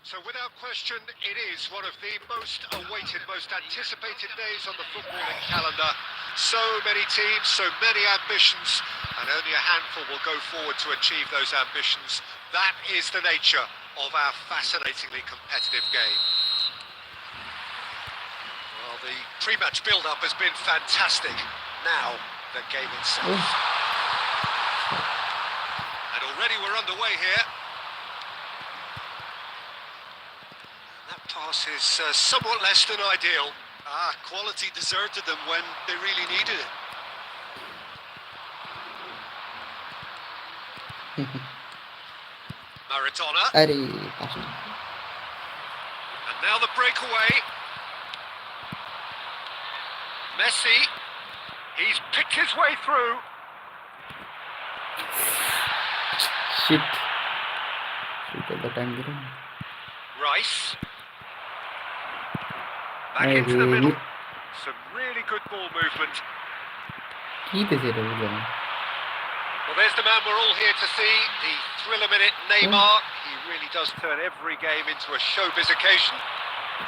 So without question, it is one of the most awaited, most anticipated days on the footballing calendar. So many teams, so many ambitions, and only a handful will go forward to achieve those ambitions. That is the nature of our fascinatingly competitive game. Well, the pre-match build-up has been fantastic. Now, the game itself. And already we're underway here. That pass is somewhat less than ideal. Quality deserted them when they really needed it. Maradona. अरे And now the breakaway. Messi. He's picked his way through. shit shit at the time given Rice. Back I into the really middle. Some really good ball movement. keep it there again. Well, there's the man we're all here to see, the thriller-minute Neymar. He really does turn every game into a showbiz occasion.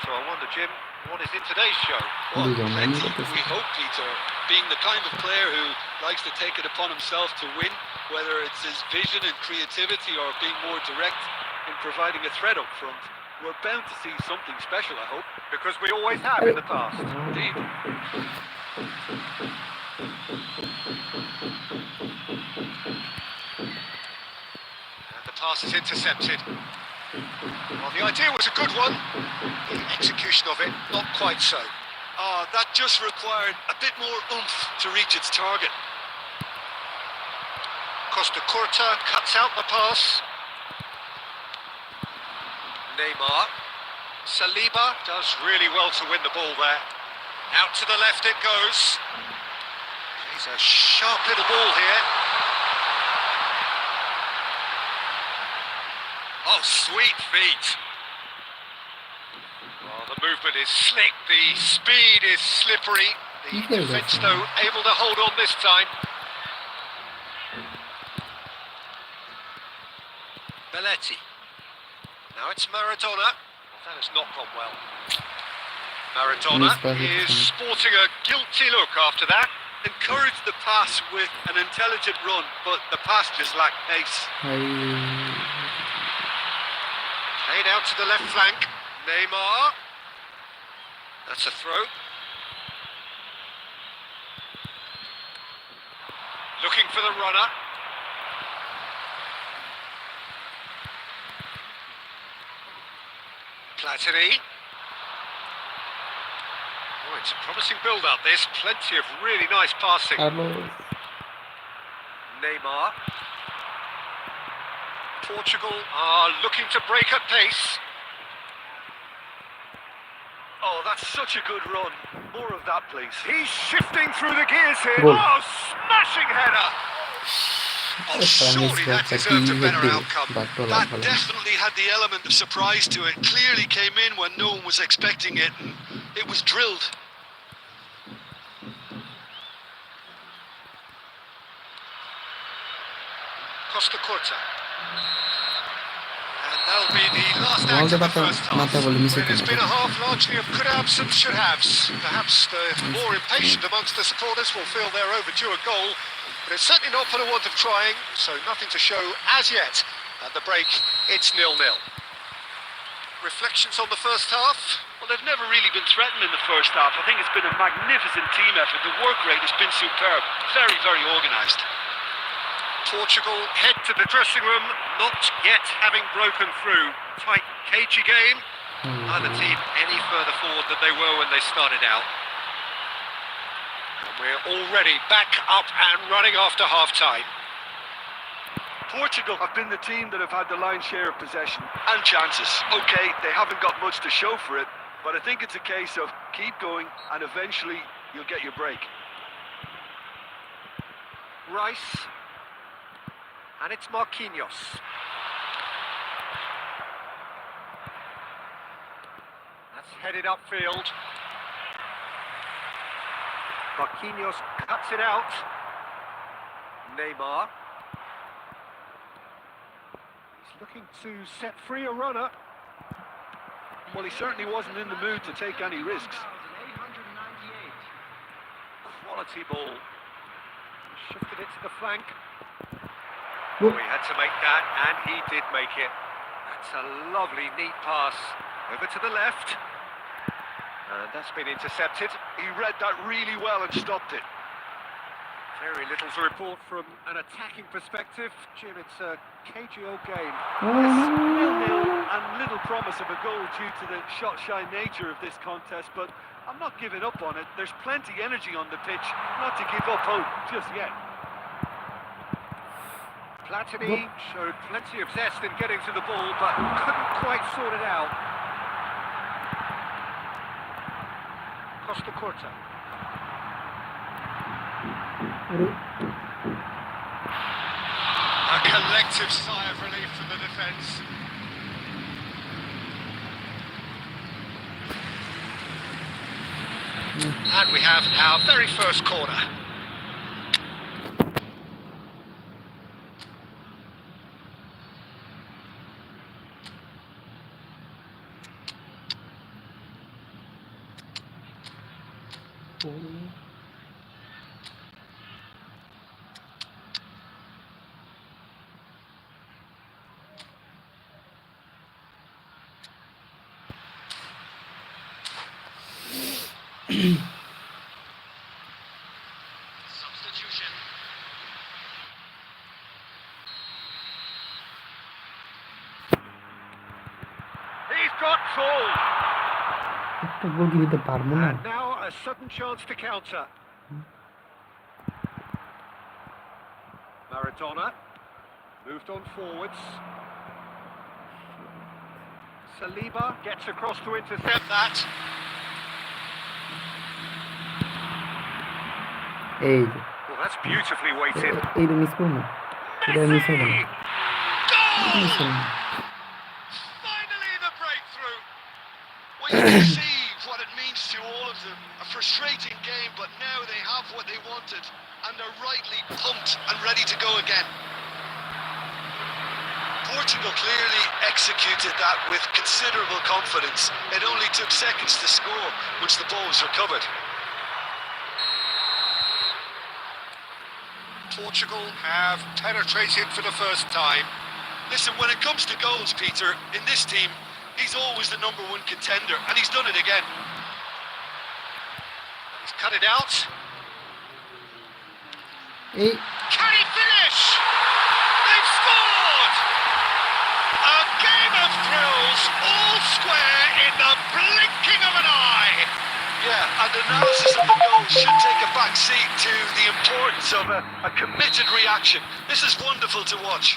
So I wonder, Jim, what is in today's show? Well, These are many, plenty, but this we hope, Peter. Being the kind of player who likes to take it upon himself to win, whether it's his vision and creativity or being more direct in providing a threat up front, we're bound to see something special, I hope. Because we always have in the past. Indeed. And the pass is intercepted. Well, the idea was a good one. The execution of it, not quite so. That just required a bit more oomph to reach its target. Costa Curta cuts out the pass. Neymar. Saliba does really well to win the ball there. Out to the left it goes. He's a sharp little ball here. Oh, sweet feet. Oh, the movement is slick, the speed is slippery. The defence, though, able to hold on this time. Belletti. Now it's Maradona. That has not gone well. Maradona is sporting a guilty look after that. Encouraged the pass with an intelligent run, but the pass just lacked pace. Played out to the left flank. Neymar. That's a throw. Looking for the runner. Platini. Oh, it's a promising build-up, this. Plenty of really nice passing. Neymar. Portugal are looking to break at pace. Oh, that's such a good run. More of that, please. He's shifting through the gears here. Goal. Oh, smashing header! Oh, surely that deserved a better outcome. That definitely had the element of surprise to it. Clearly came in when no one was expecting it, and it was drilled. Costa Curta. And that'll be the last act of the first half. It's been a half largely of could-haves and should-haves. Perhaps the more impatient amongst the supporters will feel they're overdue a goal, but it's certainly not for the want of trying, so nothing to show as yet. At the break, it's 0-0. Reflections on the first half? Well, they've never really been threatened in the first half. I think it's been a magnificent team effort. The work rate has been superb. Very, very organised. Portugal head to the dressing room, not yet having broken through. Tight, cagey game. Neither team any further forward than they were when they started out. And we're already back up and running after half-time. Portugal have been the team that have had the lion's share of possession and chances. Okay, they haven't got much to show for it, but I think it's a case of keep going and eventually you'll get your break. Rice. And it's Marquinhos. That's headed upfield. Marquinhos cuts it out. Neymar. He's looking to set free a runner. Well, he certainly wasn't in the mood to take any risks. Quality ball. Shifted it to the flank. Whoop. Oh, he had to make that, and he did make it. That's a lovely, neat pass. Over to the left. And that's been intercepted. He read that really well and stopped it. Very little to report from an attacking perspective. Jim, it's a cagey old game. Yes, 0-0 and little promise of a goal due to the shot-shy nature of this contest, but I'm not giving up on it. There's plenty energy on the pitch, not to give up hope just yet. Platini showed plenty of zest in getting to the ball, but couldn't quite sort it out. Costa Curta. A collective sigh of relief from the defence. And we have our very first corner. Substitution. He's got goal. একটা গোল কি দিতে পারবো না? And now a sudden chance to counter. Maradona moved on forwards. Saliba gets across to intercept that. এই Well, that's beautifully weighted. এইটা miss করব না, এটা মিস হবে না, মিস Goal! হবে না। Finally the breakthrough. Well, you can see what it means to all of them. A frustrating game, but now they have what they wanted, and they're rightly pumped and ready to go again. Portugal clearly executed that with considerable confidence. It only took seconds to score once the ball was recovered. Portugal have penetrated for the first time. Listen, when it comes to goals, Peter, in this team, he's always the number one contender, and he's done it again. He's cut it out. এই Can he finish? They've scored! A game of thrills, all square in the blinking of an eye. Yeah, and analysis of the goal should take a back seat to the importance of a committed reaction. This is wonderful to watch.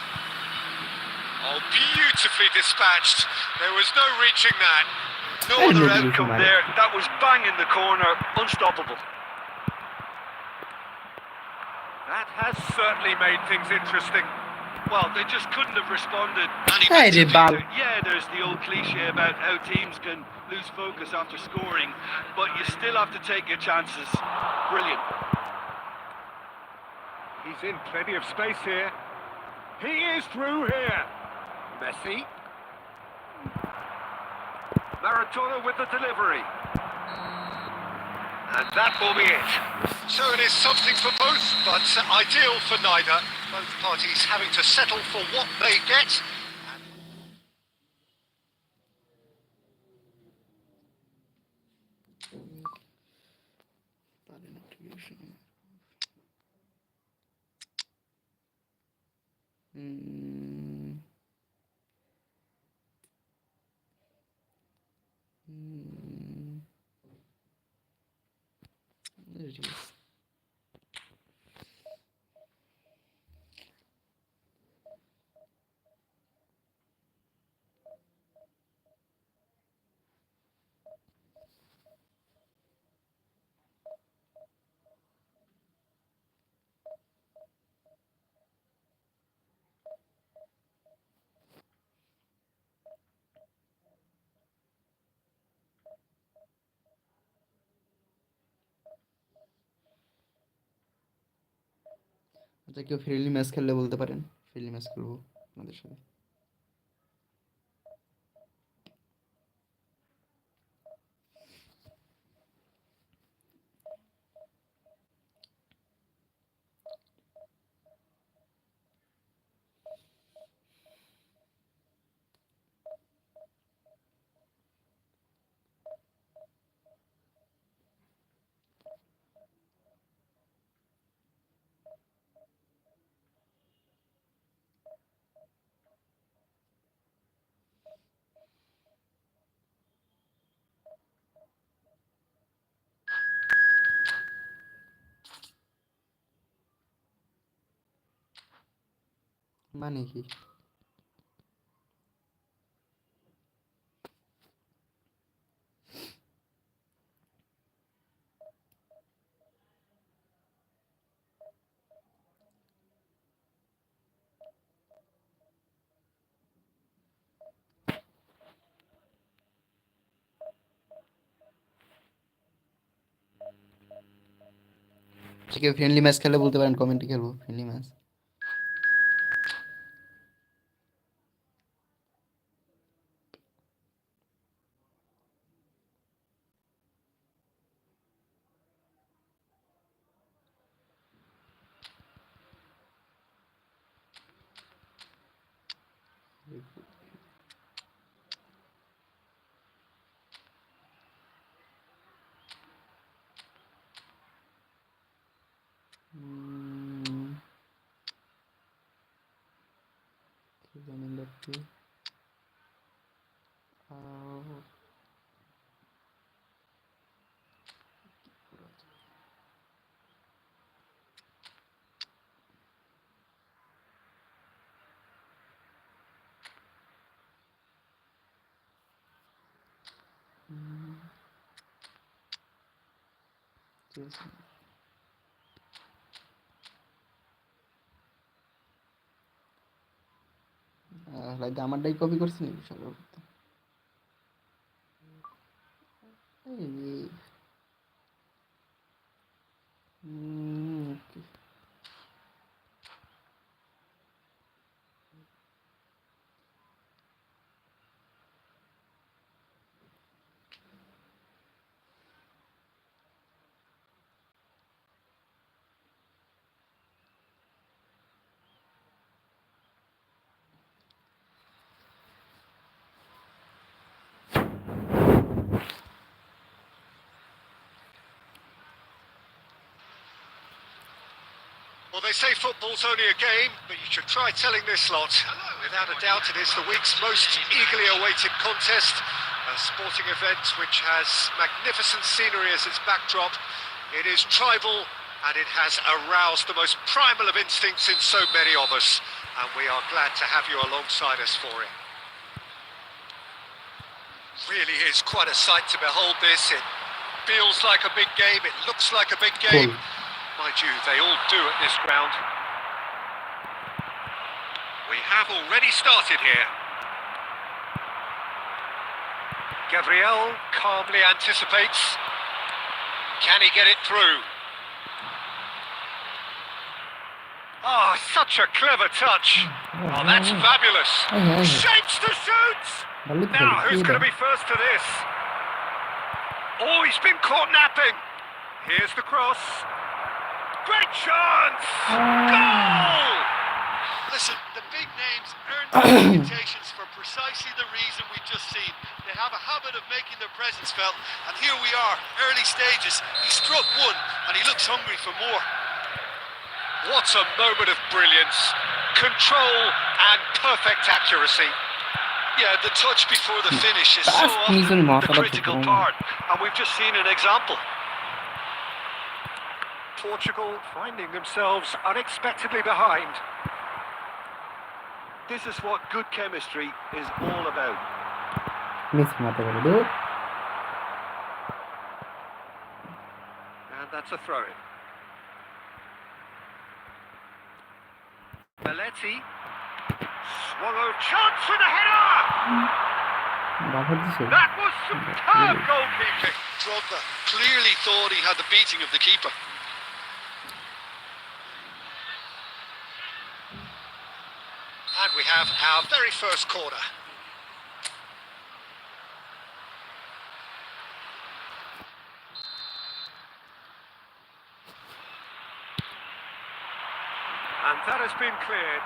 Oh, beautifully dispatched. There was no reaching that. No Hey, other maybe outcome somebody. there. That was bang in the corner, unstoppable. That has certainly made things interesting. Well, they just couldn't have responded any Hey, better, Bob. Peter. Yeah, there's the old cliche about how teams can lose focus after scoring, but you still have to take your chances. Brilliant. He's in plenty of space here. He is through here. Messi. Maradona with the delivery. And that will be it. So it is something for both, but ideal for neither. Both parties having to settle for what they get. There it is. আচ্ছা, কেউ friendly match খেললে বলতে পারেন, friendly match খেলবো আপনাদের সাথে। মানে কি? কেউ ফ্রেন্ডলি ম্যাচ খেলে বলতে পারেন, কমেন্টে খেলবো ফ্রেন্ডলি ম্যাচ। আমারটাই কপি করছি নাকি সর্বপ্রথম? Well, they say football's only a game, but you should try telling this lot. Without a doubt, it is the week's most eagerly awaited contest. A sporting event which has magnificent scenery as its backdrop. It is tribal, and it has aroused the most primal of instincts in so many of us. And we are glad to have you alongside us for it. Really is quite a sight to behold this. It feels like a big game, it looks like a big game. Mind you, they all do at this ground. We have already started here. Gabriel calmly anticipates. Can he get it through? Oh, such a clever touch. Oh, that's fabulous. Shapes to shoot. Now, who's going to be first to this? Oh, he's been caught napping. Here's the cross. Great chance! Goal! Listen, the big names earn their reputations for precisely the reason we've just seen. They have a habit of making their presence felt, and here we are, early stages. He struck one, and he looks hungry for more. What a moment of brilliance, control, and perfect accuracy. Yeah, the touch before the finish is so often the critical part, and we've just seen an example. Portugal finding themselves unexpectedly behind. This is what good chemistry is all about. And that's a throw-in. Belletti. Swallow chance for the header! That was superb goalkeeping. Drogba clearly thought he had the beating of the keeper. And we have our very first corner. And that has been cleared.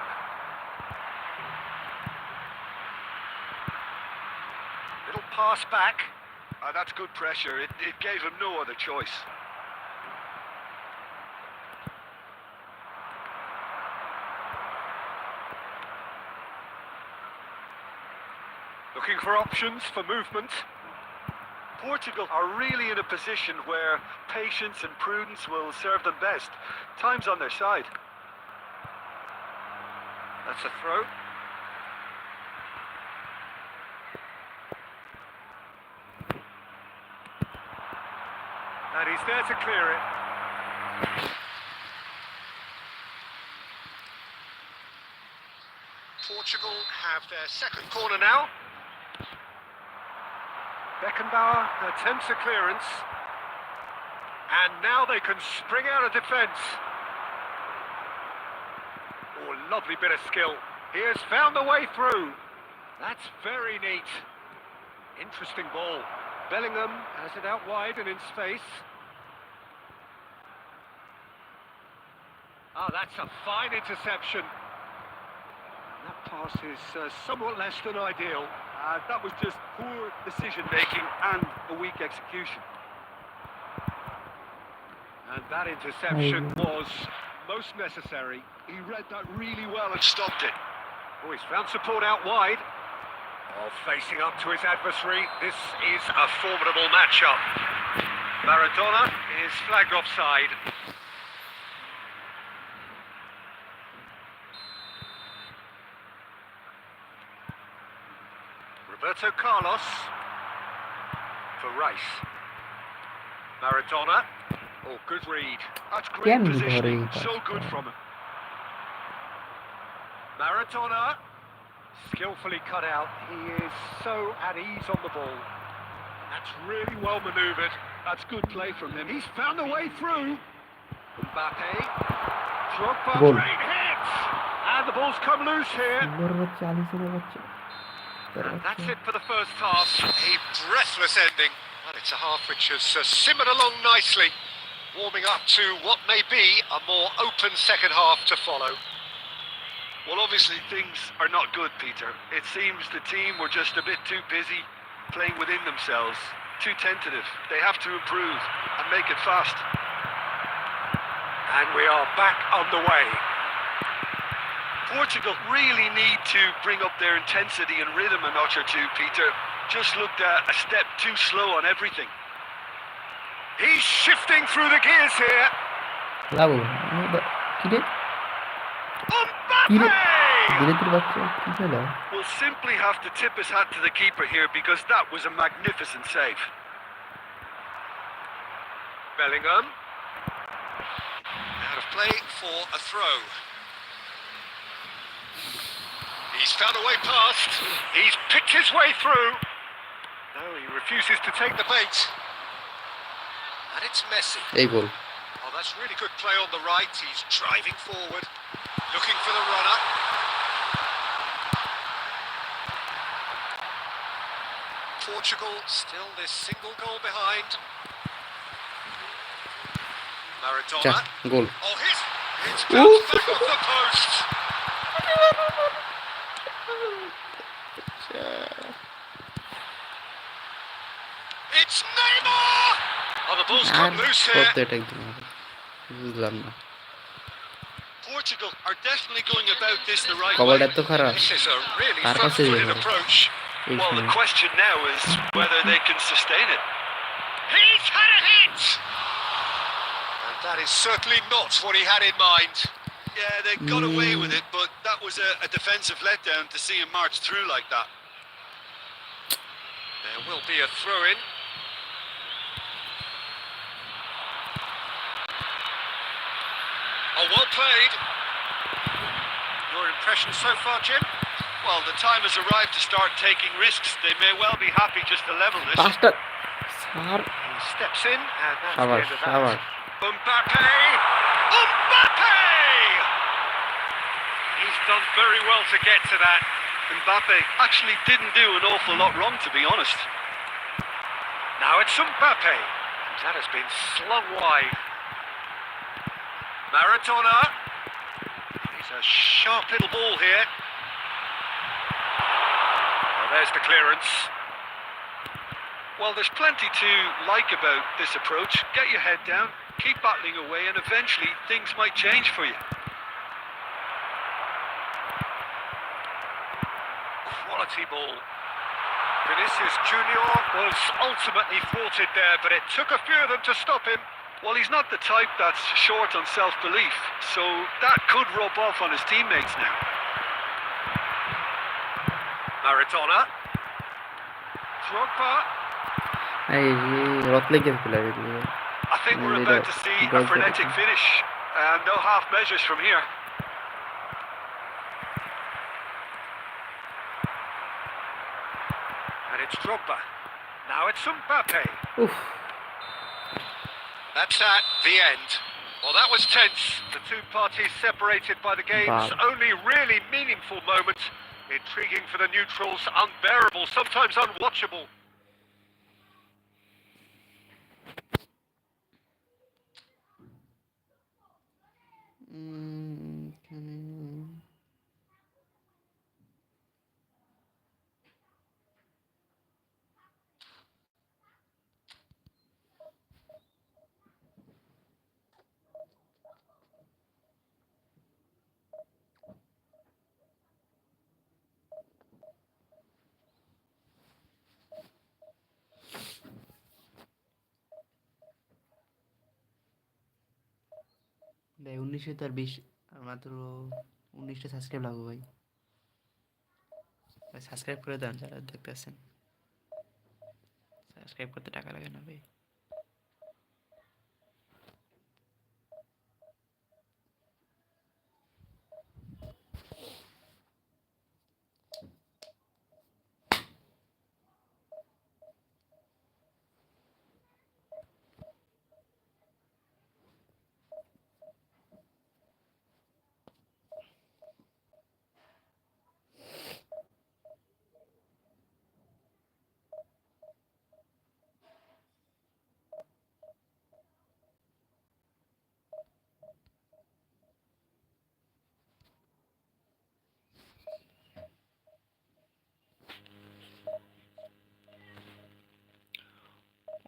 Little pass back. That's good pressure. It gave him no other choice. Looking for options for movement. Portugal are really in a position where patience and prudence will serve them best. Time's on their side. That's a throw. And he's there to clear it. Portugal have their second corner now. Beckenbauer attempts a clearance. And now they can spring out of defence. Oh, lovely bit of skill. He has found the way through. That's very neat. Interesting ball. Bellingham has it out wide and in space. Ah, that's a fine interception. That pass is somewhat less than ideal. That was just poor decision-making and a weak execution. And that interception was most necessary. He read that really well and stopped it. Oh, he's found support out wide. Oh, facing up to his adversary. This is a formidable matchup. Maradona is flagged offside. Roberto Carlos for Rice. Maradona. Oh, good read. That's great Can positioning. he So good from him. Maradona. Skillfully cut out. He is so at ease on the ball. That's really well manoeuvred. That's good play from him. He's found a way through. Mbappe. Drogba. Goal. Great hit. And the ball's come loose here. And that's it for the first half. A breathless ending. And it's a half which has simmered along nicely, warming up to what may be a more open second half to follow. Well, obviously things are not good, Peter. It seems the team were just a bit too busy playing within themselves, too tentative. They have to improve and make it fast. And we are back on the way. Portugal really need to bring up their intensity and rhythm a notch or two, Peter. Just looked a step too slow on everything. He's shifting through the gears here. Bravo. Mbappe! We'll simply have to tip his hat to the keeper here because that was a magnificent save. Bellingham. Out of play for a throw. He's found a way past. He's picked his way through. No, he refuses to take the bait. And it's Messi. Hey, goal. Oh, that's really good play on the right. He's driving forward, looking for the runner. Portugal still this single goal behind. Maradona. Goal. Oh, it's bounced back off the post. It's Neymar! Oh, the ball's come loose here. Portugal are definitely going about this the right Covered way. at the khara. This is a really Car pass front-footed is approach. Well, the question now is whether they can sustain it. He's had a hit! And that is certainly not what he had in mind. Yeah, they got away with it, but that was a defensive letdown to see him march through like that. There will be a throw-in. Oh, well played. Your impression so far, Jim? Well, the time has arrived to start taking risks. They may well be happy just to level this. Faster. He steps in, and that's Shower, the end of shower. that. Mbappe! Mbappe! He's done very well to get to that. Mbappe actually didn't do an awful lot wrong, to be honest. Now it's Mbappe. That has been slung wide. Maradona. It's a sharp little ball here. Well, there's the clearance. Well, there's plenty to like about this approach. Get your head down, keep battling away, and eventually things might change for you. Quality ball. Vinicius Junior was ultimately thwarted there, but it took a few of them to stop him. Well, he's not the type that's short on self-belief, so that could rub off on his teammates now. Maradona. Drogba. এই রত লেগে খেলা এগুলো I think we're about to see a frenetic finish, and no half measures from here. And it's Drogba. Now it's Mbappe. উফ That's at the end. Well, that was tense. The two parties separated by the game's Wow. only really meaningful moment. Intriguing for the neutrals, unbearable, sometimes unwatchable. ভাই 19 তো আর 20 আর মাত্র 19টা subscribe লাগবে ভাই ভাই subscribe করে দেন যারা দেখতেছেন সাবস্ক্রাইব করতে টাকা লাগে না ভাই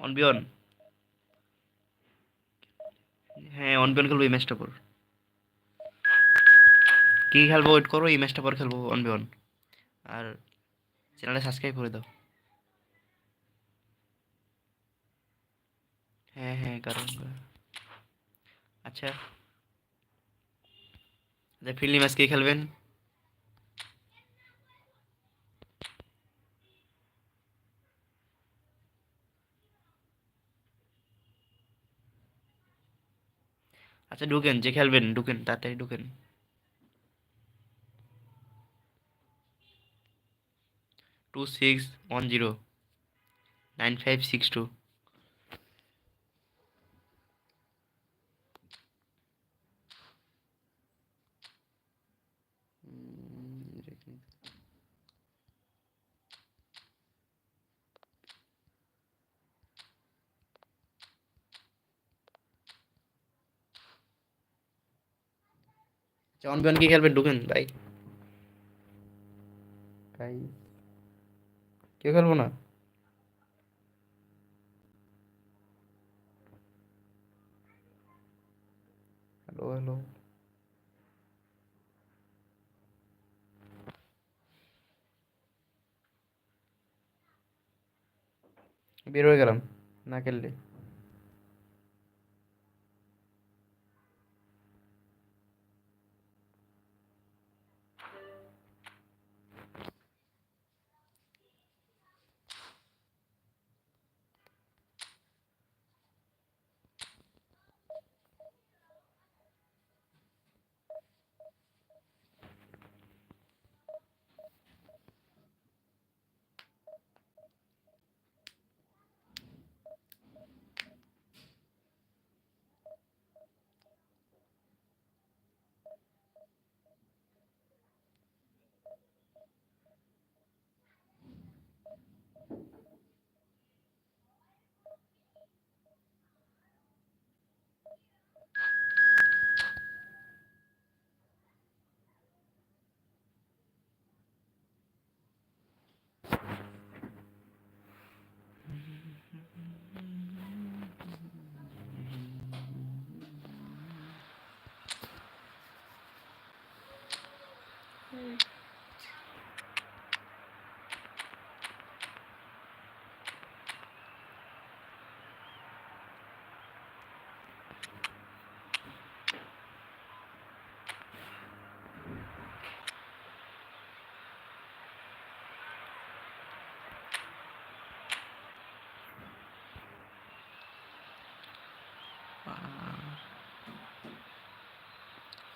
অনবিয়ন হ্যাঁ অনবিয়ন খেলবো এই ম্যাচটা পর কি খেলবো ওয়েট করো এই ম্যাচটা পর খেলবো অনবিয়ন আর চ্যানেলটা সাবস্ক্রাইব করে দাও হ্যাঁ হ্যাঁ কারণ আচ্ছা ফ্রিলি ম্যাচ কে খেলবেন আচ্ছা ঢুকেন যে খেলবেন ঢুকেন তাড়াতাড়ি ঢুকেন 2610 9562 অনবিয়ন কি খেলবেন ঢুকেন ভাই ভাই কেউ খেলবো না হ্যালো হ্যালো বের হয়ে গেলাম না খেললে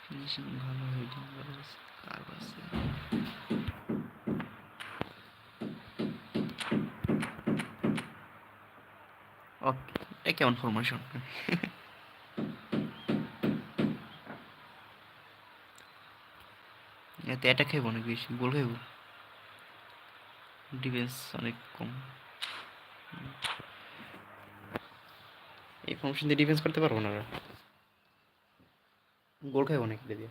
ফিনিশিং ভালো, হেডিং ভালো, কার্ভ আছে। ওকে, এটা কেমন ফরমেশন? এতে অ্যাটাক খাইব অনেক বেশি, গোল খাইব, ডিফেন্স অনেক কম। এই ফরমেশন দিয়ে ডিফেন্স করতে পারবো না, গোল খাইব অনেক দিয়ে।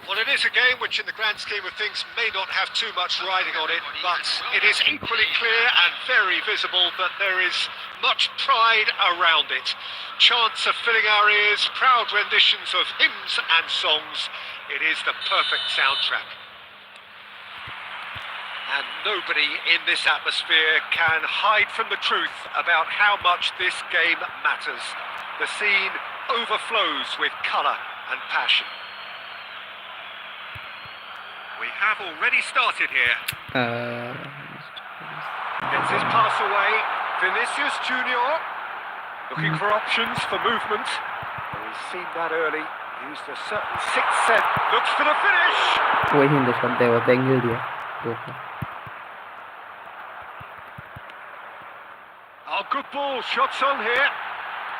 Well, it is a game which, in the grand scheme of things, may not have too much riding on it, but it is equally clear and very visible that there is much pride around it. Chants are filling our ears, proud renditions of hymns and songs. It is the perfect soundtrack. And nobody in this atmosphere can hide from the truth about how much this game matters. The scene overflows with colour and passion. We have already started here. Gets his pass away. Vinicius Junior looking for options for movement. Well, he's seen that early. Used a certain sixth sense. Looks for the finish. ওই হিন্দে shot দেয়, ওতে angle দিয়া। Oh, good ball. Shots on here.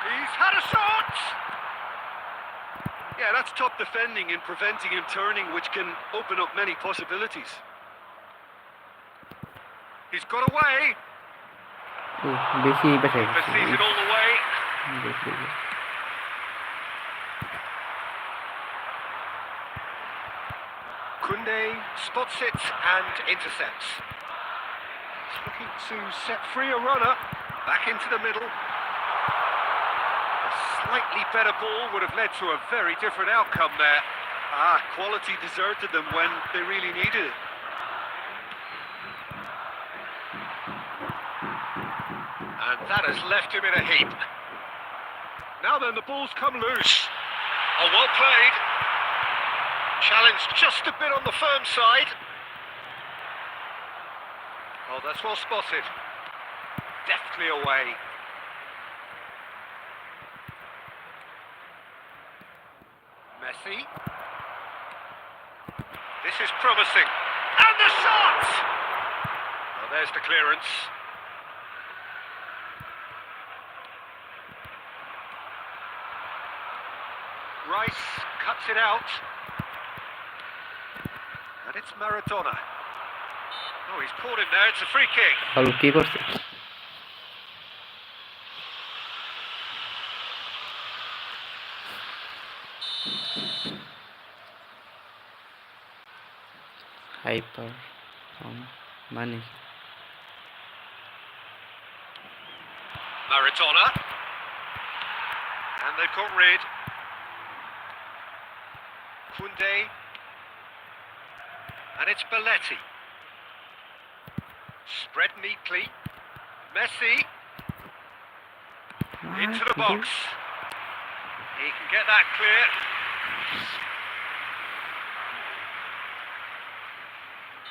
He's had a shot. Yeah, that's top defending and preventing him turning, which can open up many possibilities. He's got away. বেশি বেশি Sees it all the way. Kunde spots it and intercepts. He's looking to set free a runner. Back into the middle. A slightly better ball would have led to a very different outcome there. Quality deserted them when they really needed it. And that has left him in a heap. Now then, the ball's come loose. Oh, well played. Challenged just a bit on the firm side. Oh, that's well spotted. Deftly away. Messi. This is promising. And the shot! Well, there's the clearance. Rice cuts it out. And it's Maradona. Oh, he's caught him there. It's a free kick. ভালো কি করছে? Hyper money. Maradona. And they've got rid. Kunde. And it's Belletti. Spread neatly. Messi. Into the box. He can get that clear.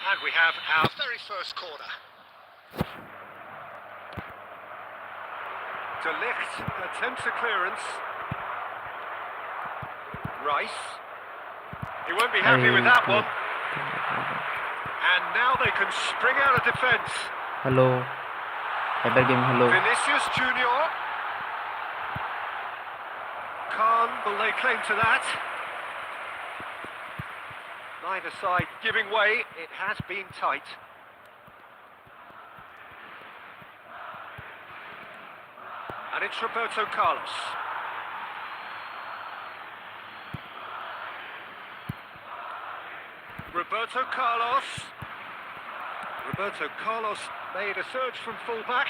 And we have our very first corner. De Ligt attempts a clearance. Rice. He won't be happy with that one. And now they can spring out of defence. Hello. Hyper game, hello. Vinicius Junior. Will lay claim to that. Neither side giving way. It has been tight. And it's Roberto Carlos. Roberto Carlos made a surge from fullback,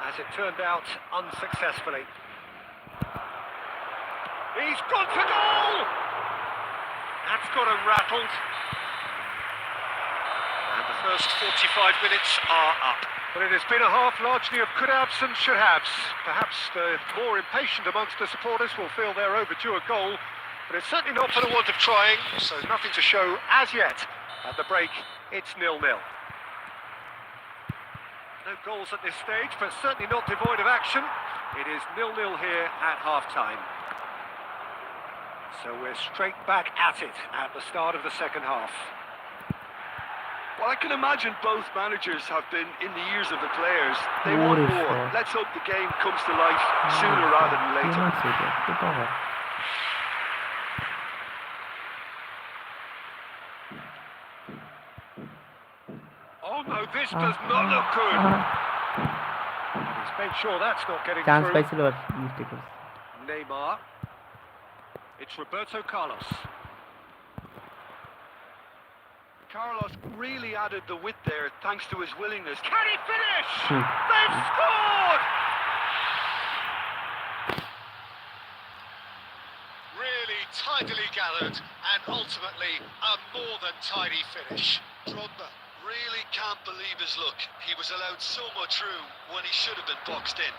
as it turned out unsuccessfully. He's gone for goal! That's got him rattled. And the first 45 minutes are up. But it has been a half largely of could-haves and should-haves. Perhaps the more impatient amongst the supporters will feel they're overdue a goal, but it's certainly not for the want of trying, so nothing to show as yet. At the break, it's 0-0. No goals at this stage, but certainly not devoid of action. It is 0-0 here at half-time. So we're straight back at it at the start of the second half. Well, I can imagine both managers have been in the ears of the players. They want more. Let's hope the game comes to life sooner rather than later. Oh no, this does not look good. He's made sure that's not getting chance through. পাইছিল আর mistake করছে Neymar. It's Roberto Carlos. Carlos really added the width there thanks to his willingness. Can he finish? They've scored! Really tidily gathered and ultimately a more than tidy finish. Drogba really can't believe his luck. He was allowed so much room when he should have been boxed in.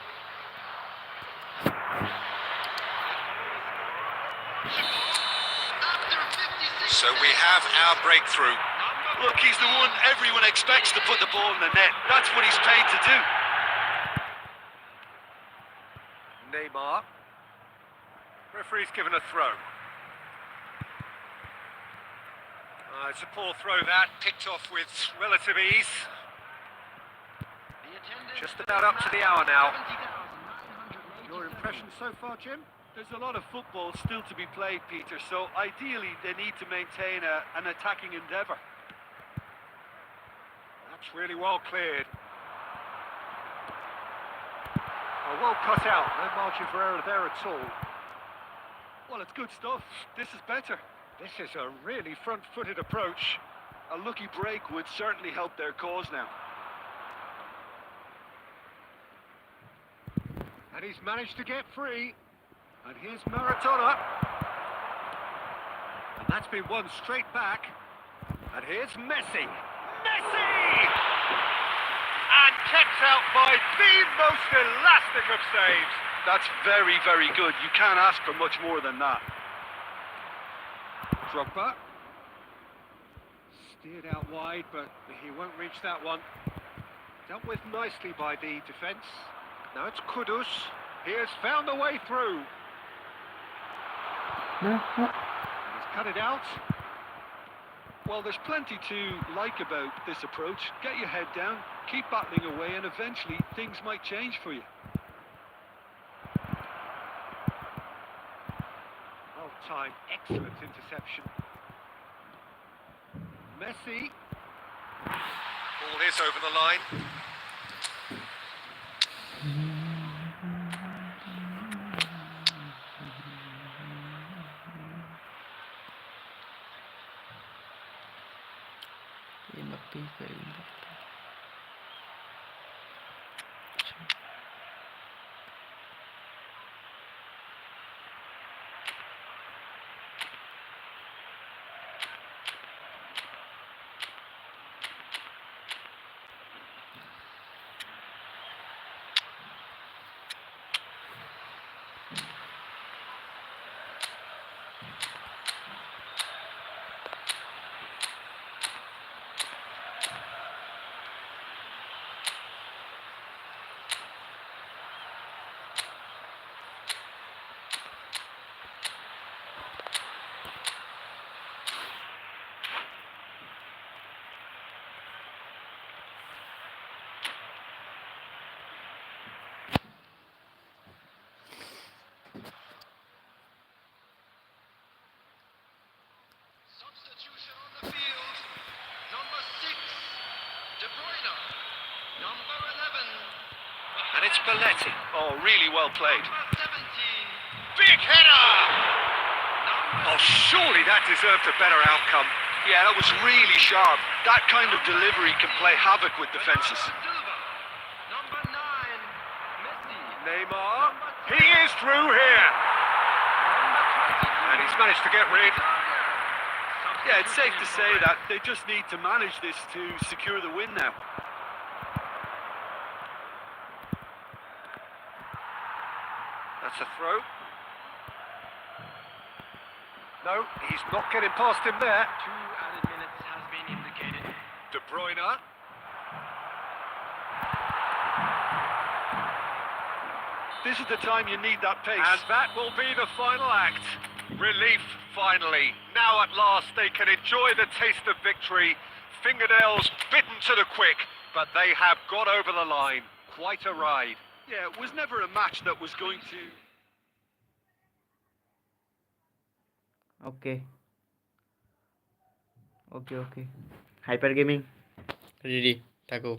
So we have our breakthrough. Look, he's the one everyone expects to put the ball in the net. That's what he's paid to do. Neymar. Referee's given a throw. It's a poor throw that, picked off with relative ease. Just about up to the hour now. Your impressions so far, Jim? There's a lot of football still to be played, Peter, so ideally they need to maintain an attacking endeavour. That's really well cleared. Oh, well cut out, no margin for error there at all. Well, it's good stuff. This is better. This is a really front-footed approach. A lucky break would certainly help their cause now. And he's managed to get free. And here's Maradona. And that's been won straight back. And here's Messi. Messi! And kept out by the most elastic of saves. That's very, very good. You can't ask for much more than that. Drogba. Steered out wide, but he won't reach that one. Dealt with nicely by the defence. Now it's Kudus. He has found a way through. He's cut it out. Well, there's plenty to like about this approach. Get your head down, keep battling away, and eventually things might change for you. Well timed, excellent interception. Messi. Ball is over the line. Substitution on the field. Number 6, De Bruyne. Number 11. And it's Belletti. Oh, really well played. Number 17. Big header! Number Oh, surely that deserved a better outcome. Yeah, that was really sharp. That kind of delivery can play havoc with defences. Silva. Number 9. Messi. Neymar. He is through here. Number 22. And he's managed to get rid. Yeah, it's safe to say that they just need to manage this to secure the win now. That's a throw. No, he's not getting past him there. 2 added minutes has been indicated. De Bruyne. this is the time you need that pace. And that will be the final act. Relief, finally. Now at last they can enjoy the taste of victory. Fingernails bitten to the quick, but they have got over the line. Quite a ride. Yeah, it was never a match that was going to... okay okay okay hyper gaming ready থাকো।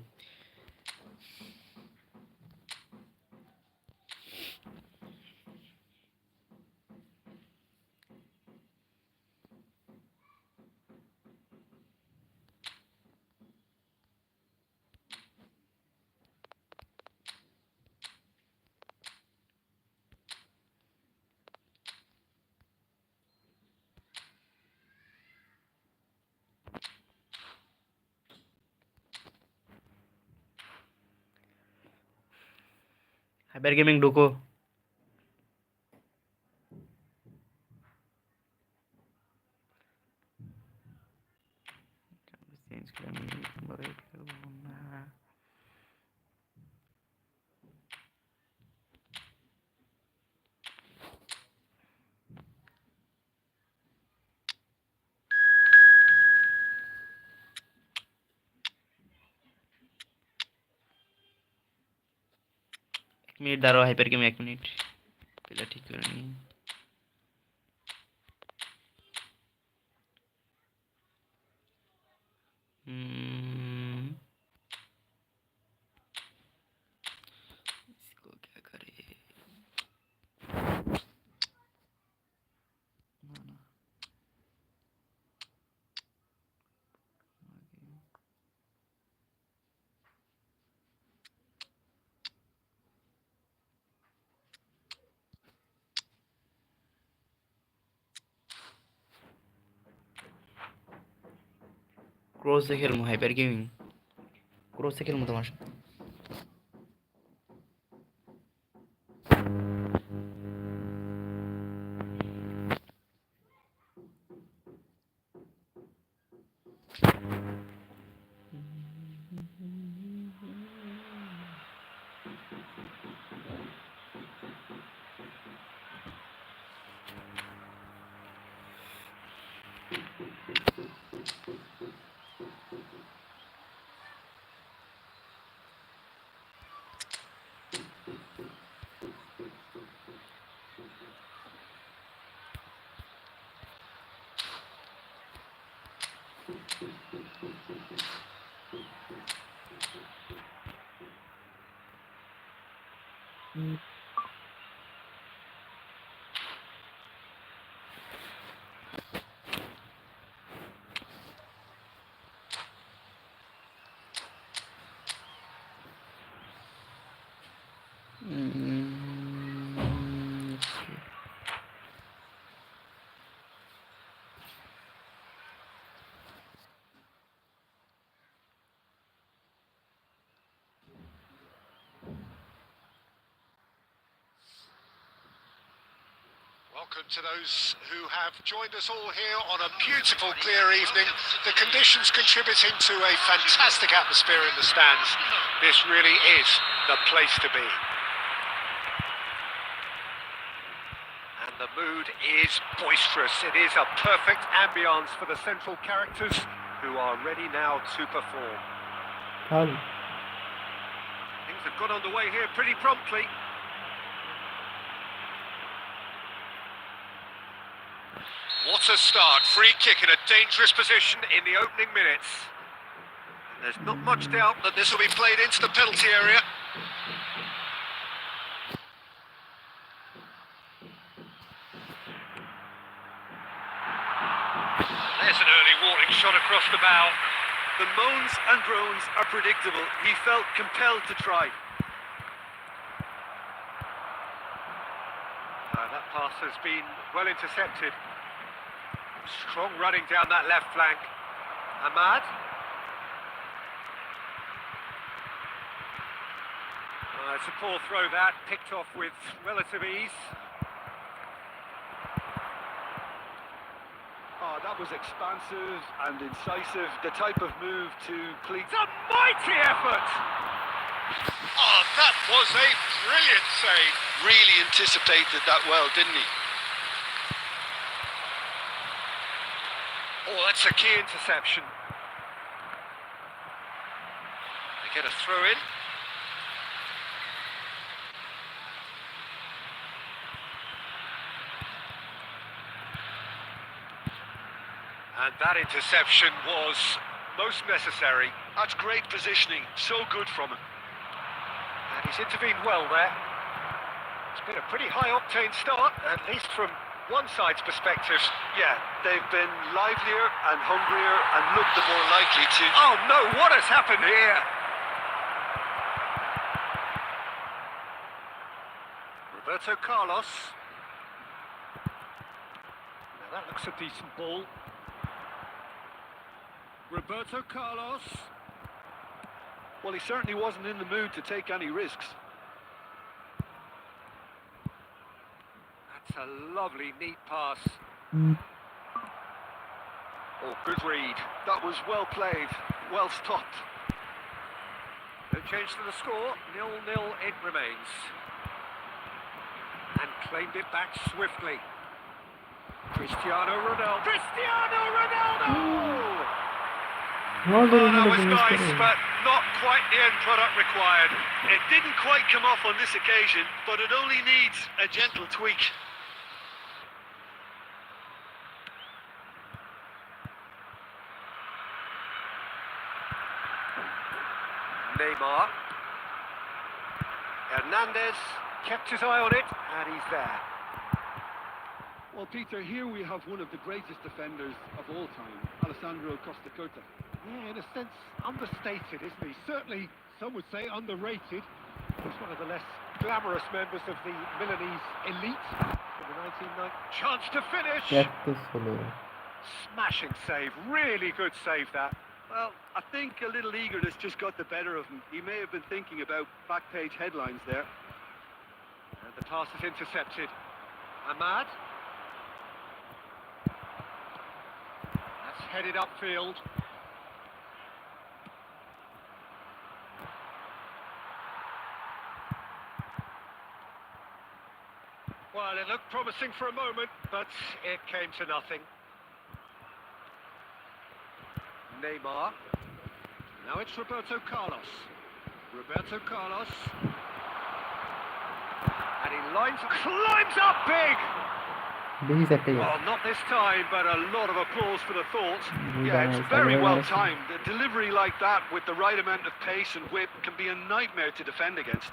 Hyper gaming ঢুকো। Change করে আমি বলে খেলবো না। এক minute দাঁড়াও hyper gaming, এক মিনিট পেলা ঠিক করে নি। इसको क्या करे? ना ना ক্রস से खेलूँ हाइपर गेमिंग, क्रोस से खेलूँ তোমার সাথে। Welcome to those who have joined us all here on a beautiful, clear evening. The conditions contributing to a fantastic atmosphere in the stands. This really is the place to be. And the mood is boisterous. It is a perfect ambience for the central characters who are ready now to perform. Things have got underway here pretty promptly. What a start. Free kick in a dangerous position in the opening minutes. There's not much doubt that this will be played into the penalty area. There's an early warning shot across the bow. The moans and groans are predictable. He felt compelled to try. That pass has been well intercepted. Strong running down that left flank. Ahmad. It's a poor throw that, picked off with relative ease. Oh, that was expansive and incisive. The type of move to please. It's a mighty effort! Oh, that was a brilliant save. Really anticipated that well, didn't he? Oh, that's a key interception. They get a throw in. And that interception was most necessary. That's great positioning. So good from him. And he's intervened well there. It's been a pretty high-octane start, at least from one side's perspective. Yeah, they've been livelier and hungrier and looked the more likely to. Oh no, what has happened here? Roberto Carlos. Now that looks a decent ball. Roberto Carlos. Well, he certainly wasn't in the mood to take any risks. That's a lovely, neat pass. Oh, good read. That was well played, well stopped. No change to the score. 0-0 it remains. And claimed it back swiftly. Cristiano Ronaldo. Cristiano Ronaldo! How did Oh, he that do was this nice, today? but not quite the end product required. It didn't quite come off on this occasion, but it only needs a gentle tweak. Neymar. Hernandez kept his eye on it, and he's there. Well, Peter, here we have one of the greatest defenders of all time, Alessandro Costa Curta. Yeah, in a sense, understated, isn't he? Certainly, some would say underrated. He's one of the less glamorous members of the Milanese elite in the 1990s. Chance to finish! Practice holo. Smashing save, really good save that. Well, I think a little eagerness just got the better of him. He may have been thinking about back page headlines there. And the pass is intercepted. Ahmad. That's headed upfield. Well, it looked promising for a moment, but it came to nothing. Neymar. Now it's Roberto Carlos. Roberto Carlos. And he climbs up big! This is a tail. Well, not this time, but a lot of applause for the thought. Yeah, it's very well timed. A delivery like that with the right amount of pace and whip can be a nightmare to defend against.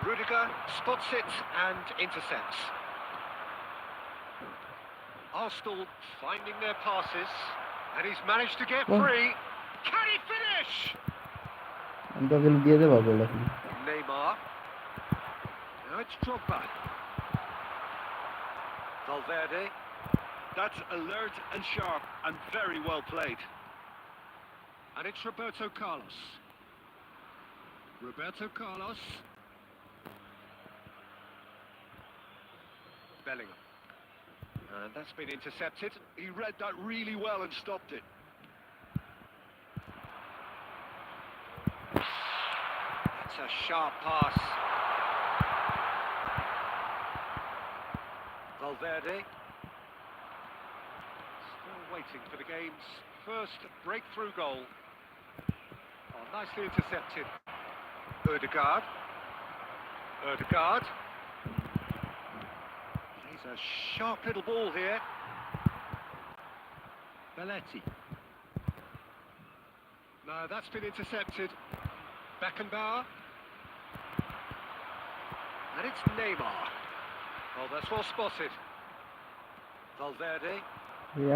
Rudiger spots it and intercepts. Arsenal finding their passes, and he's managed to get Oh. free. Can he finish? আমি তো ওগুলো দিয়ে দেবো বলে Neymar. Now it's Drogba. Valverde. That's alert and sharp and very well played. And it's Roberto Carlos. Roberto Carlos. Bellingham. And that's been intercepted. He read that really well and stopped it. That's a sharp pass. Valverde. Still waiting for the game's first breakthrough goal. Oh, nicely intercepted. Ødegaard. Ødegaard. Plays a sharp little ball here. Belletti. No, that's been intercepted. Beckenbauer. And it's Neymar. Oh, that's well spotted. Valverde.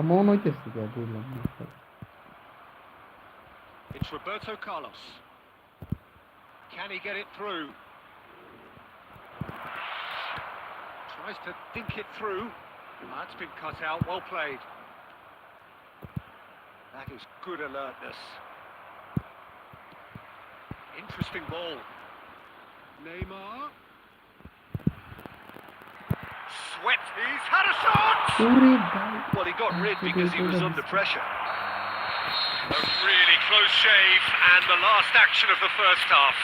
এমন হইতেছে কি বুঝলাম না It's Roberto Carlos. Can he get it through? Tries to think it through. That's been cut out. Well played. That is good alertness. Interesting ball. Neymar. Sweat. He's had a shot! ওরে ভাই Well, he got rid because he was under pressure. A really close shave, and the last action of the first half.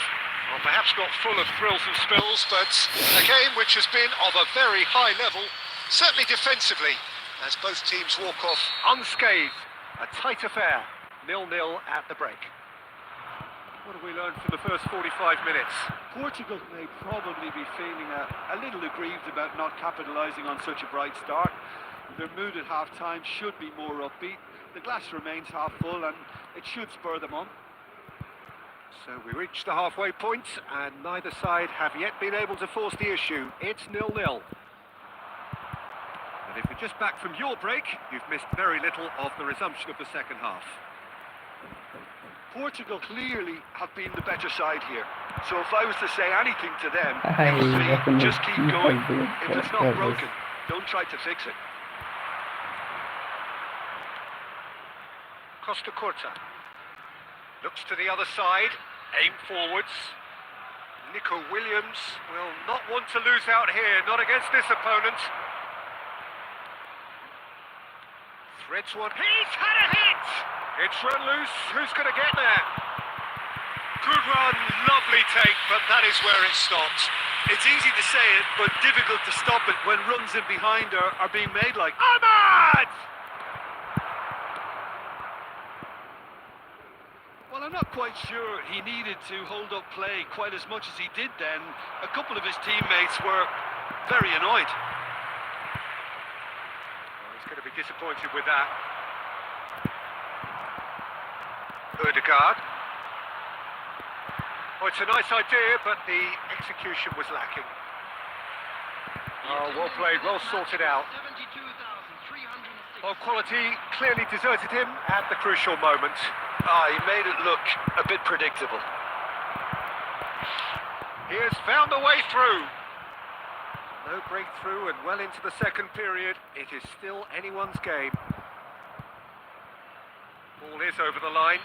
Well, perhaps not full of thrills and spills, but a game which has been of a very high level, certainly defensively, as both teams walk off unscathed. A tight affair, 0-0 at the break. What have we learned from the first 45 minutes? Portugal may probably be feeling a little aggrieved about not capitalising on such a bright start. Their mood at half-time should be more upbeat. The glass remains half full and it should spur them on. So we reach the halfway point, and neither side have yet been able to force the issue. It's 0-0. And if you're just back from your break, you've missed very little of the resumption of the second half. Portugal clearly have been the better side here. So if I was to say anything to them, I it would be reckon just keep going. If it's not that was- broken, don't try to fix it. Costa Curta looks to the other side, aim forwards. Nico Williams will not want to lose out here, not against this opponent. Threads one, he's had a hit! It's run loose, who's going to get there? Good run, lovely take, but that is where it stops. It's easy to say it, but difficult to stop it when runs in behind are being made like. Ahmad! Well, I'm not quite sure he needed to hold up play quite as much as he did then. A couple of his teammates were very annoyed. Well, he's going to be disappointed with that. Ødegaard. Oh, it's a nice idea, but the execution was lacking. Oh, well played, well sorted out. 72,306. Well, quality clearly deserted him at the crucial moment. He made it look a bit predictable. He has found a way through. No breakthrough, and well into the second period, it is still anyone's game. Ball is over the line.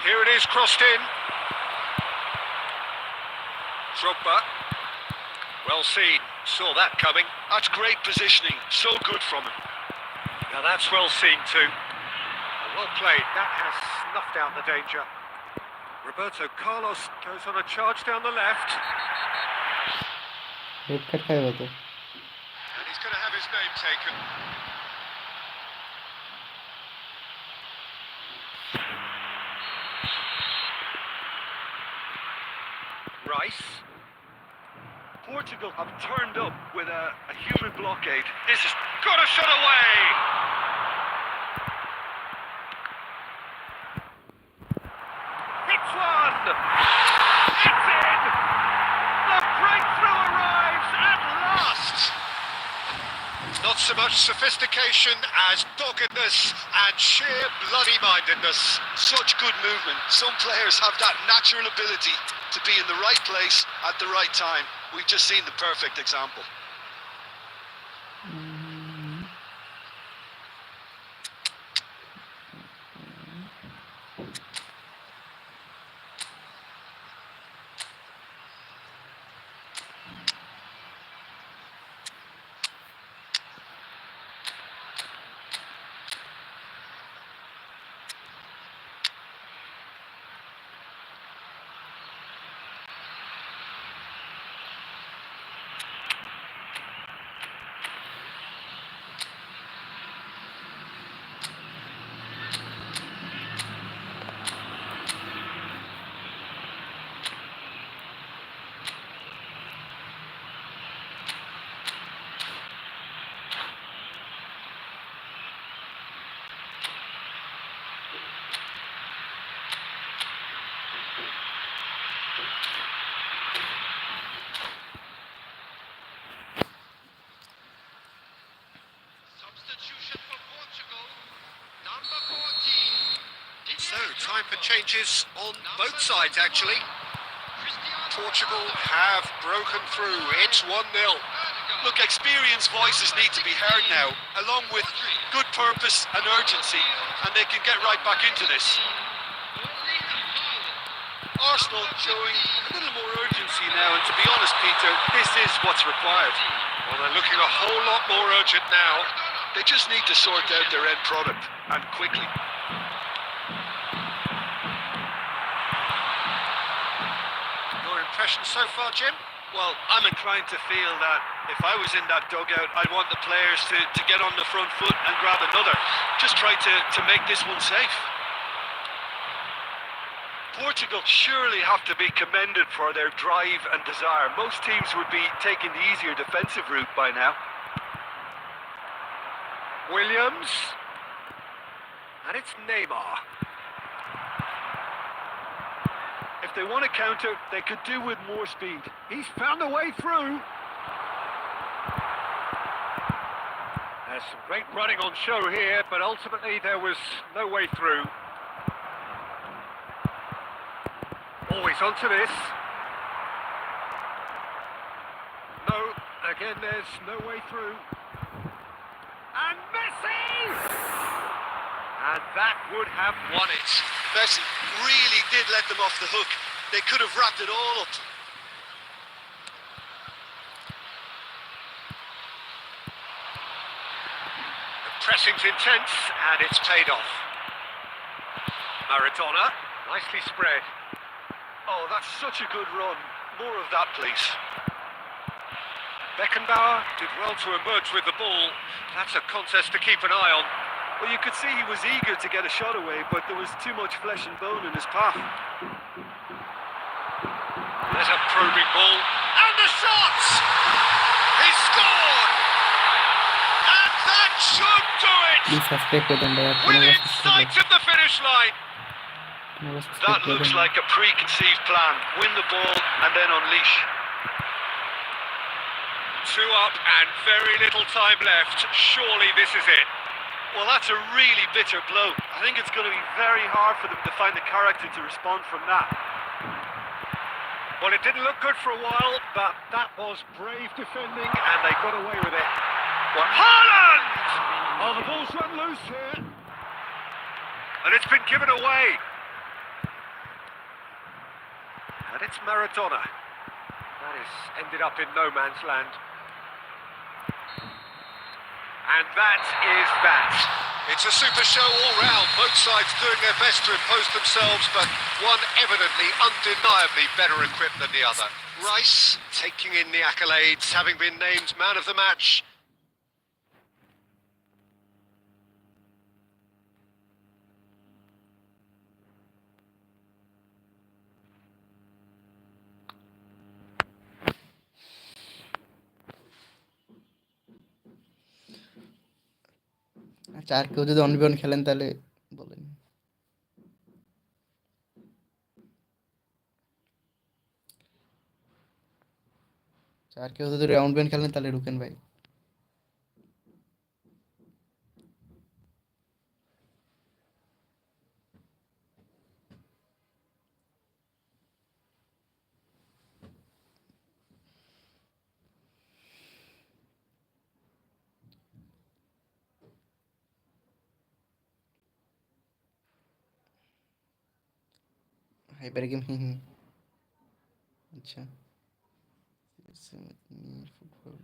Here it is, crossed in. Drogba. Well seen. Saw that coming. That's great positioning. So good from him. Now that's well seen too. Well played. That has snuffed out the danger. Roberto Carlos goes on a charge down the left. Red card খাবে তো And he's going to have his name taken. Rice. Portugal have turned up with a human blockade. This has got a shot away. Hits one. It's in. The breakthrough arrives at last. Not so much sophistication as doggedness and sheer bloody-mindedness. Such good movement. Some players have that natural ability to be in the right place at the right time. We've just seen the perfect example. Substitution for Portugal. Number 14. So, time for changes on both sides, actually. Portugal have broken through. It's 1-0. Look, experienced voices need to be heard now, along with good purpose and urgency, and they can get right back into this. Arsenal showing a little more urgency now, and to be honest, Peter, this is what's required. Well, they're looking a whole lot more urgent now. They just need to sort out their end product, and quickly. Your impression so far, Jim? Well, I'm inclined to feel that if I was in that dugout, I'd want the players to get on the front foot and grab another. Just try to make this one safe. Portugal surely have to be commended for their drive and desire. Most teams would be taking the easier defensive route by now. Williams. And it's Neymar. If they want to counter, they could do with more speed. He's found a way through. There's some great running on show here, but ultimately there was no way through. Always onto this. No, again there's no way through. And Messi! And that would have won it. Messi really did let them off the hook. They could have wrapped it all up. The pressing's intense, and it's paid off. Maradona, nicely spread. Oh, that's such a good run. More of that, please. Beckenbauer did well to emerge with the ball. That's a contest to keep an eye on. Well, you could see he was eager to get a shot away, but there was too much flesh and bone in his path. There's a probing ball. And the shot! He scored! And that should do it! Please subscribe করে দেন ভাই আপনারা Within subscribe sight of the finish line. That looks like a preconceived plan. Win the ball and then unleash. 2 up and very little time left. Surely this is it. Well, that's a really bitter blow. I think it's going to be very hard for them to find the character to respond from that. Well, it didn't look good for a while, but that was brave defending and they got away with it. Well, Haaland! Oh, the ball's run loose here. And it's been given away. And it's Maradona. That is ended up in no man's land. And that is that. It's a super show all round. Both sides doing their best to impose themselves, but one evidently, undeniably better equipped than the other. Rice taking in the accolades, having been named man of the match. আচ্ছা আর কেউ যদি অনবিয়ন খেলেন তাহলে বলেন আর কেউ যদি round বিয়ন খেলেন তাহলে ঢুকেন ভাই হাইপার গেম আচ্ছা ফুটবল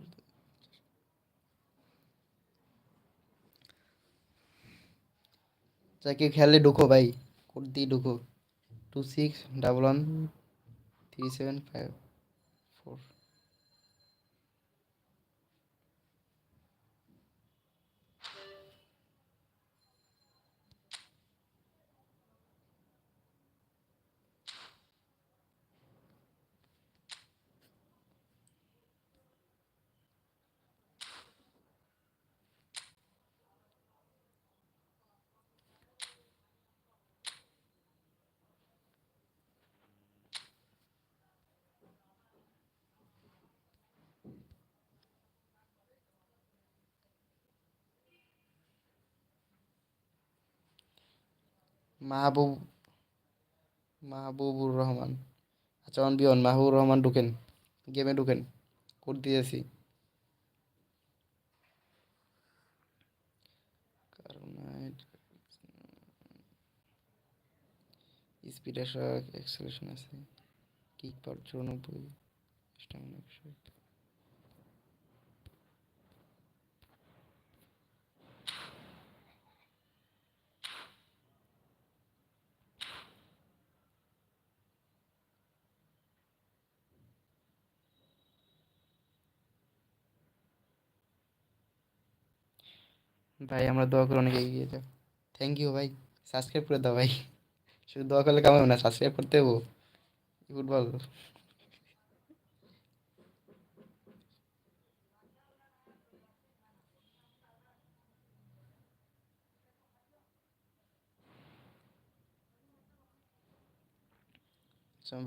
যাকে খেলে ঢুকো ভাই কোড দিয়ে ঢুকো 26113754 মাহবুবুর রহমান আচ্ছা অনবিয়ন মাহবুবুর রহমান ঢুকেন গেমে ঢুকেন কোড দিয়েছি স্পিড আসা এক্সেলেশন আছে, কিক পাওয়ার 94, স্ট্যামিনা 100। ভাই আমরা দোয়া করে অনেক এগিয়ে যাও। থ্যাংক ইউ ভাই, সাবস্ক্রাইব করে দাও ভাই। শুধু দোয়া করলে কামাবো না, সাবস্ক্রাইব করতে হবো। ফুটবল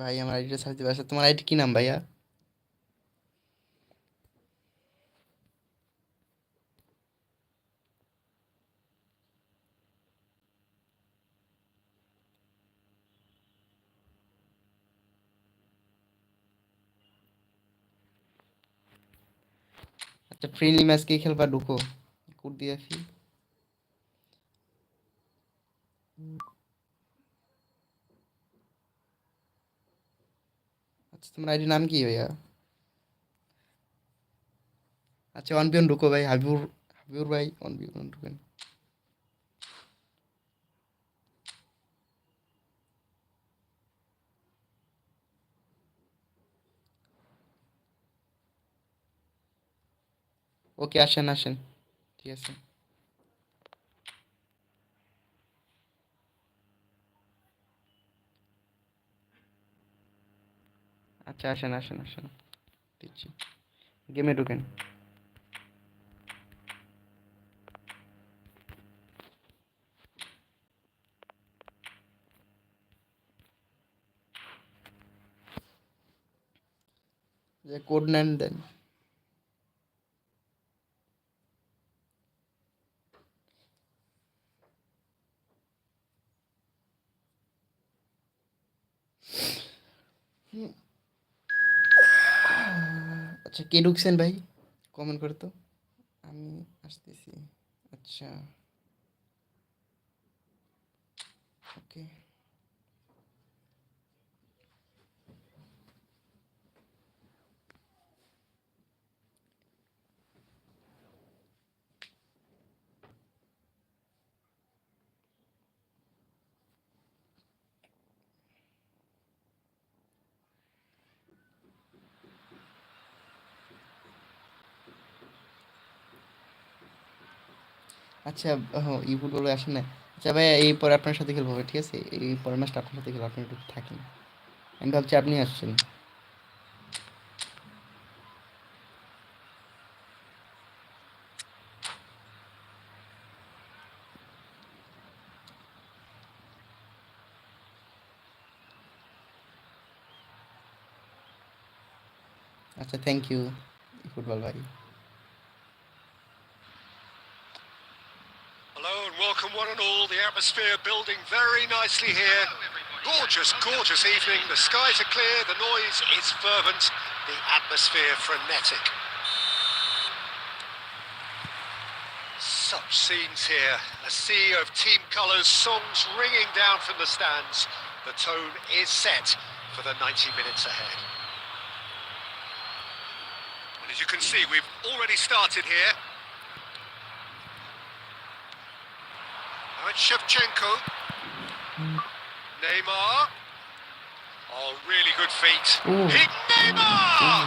ভাই আমার আইডিটা সার্চ দিবে। আচ্ছা তোমার আইডি কি নাম ভাইয়া? আচ্ছা ফ্রেন্ডলি ম্যাচ কি খেলবা? ঢুকো, কোড দিয়ে আসি। আচ্ছা তোমার আইডি নাম কি ভাইয়া? আচ্ছা 1v1 ঢুকো ভাই, হাবিবুর, হাবিবুর ভাই 1v1 ঢুকেন। ওকে আসেন আসেন, ঠিক আছে। আচ্ছা আসেন আসেন আসেন, দিচ্ছি, গেমে ঢুকেন। যে কোড নেন দেন। আচ্ছা কে ঢুকছেন ভাই, কমেন্ট করে তো, আমি আসতেছি। আচ্ছা ওকে। আচ্ছা ই ফুটবলে আসেন না। আচ্ছা ভাই এই পরে আপনার সাথে খেলবো ভাই, ঠিক আছে? এই পরের ম্যাচটা আপনার সাথে খেলবো, আপনি একটু থাকেন। আমি ভাবছি আপনি আসছেন। আচ্ছা থ্যাংক ইউ ফুটবল ভাই। Hello and welcome one and all. The atmosphere building very nicely here. Gorgeous, gorgeous evening. The skies are clear, the noise is fervent, the atmosphere frenetic. Such scenes here. A sea of team colours, songs ringing down from the stands. The tone is set for the 90 minutes ahead. And as you can see, we've already started here. Now it's Shevchenko. Neymar. Oh, really good feet. Ooh. Neymar!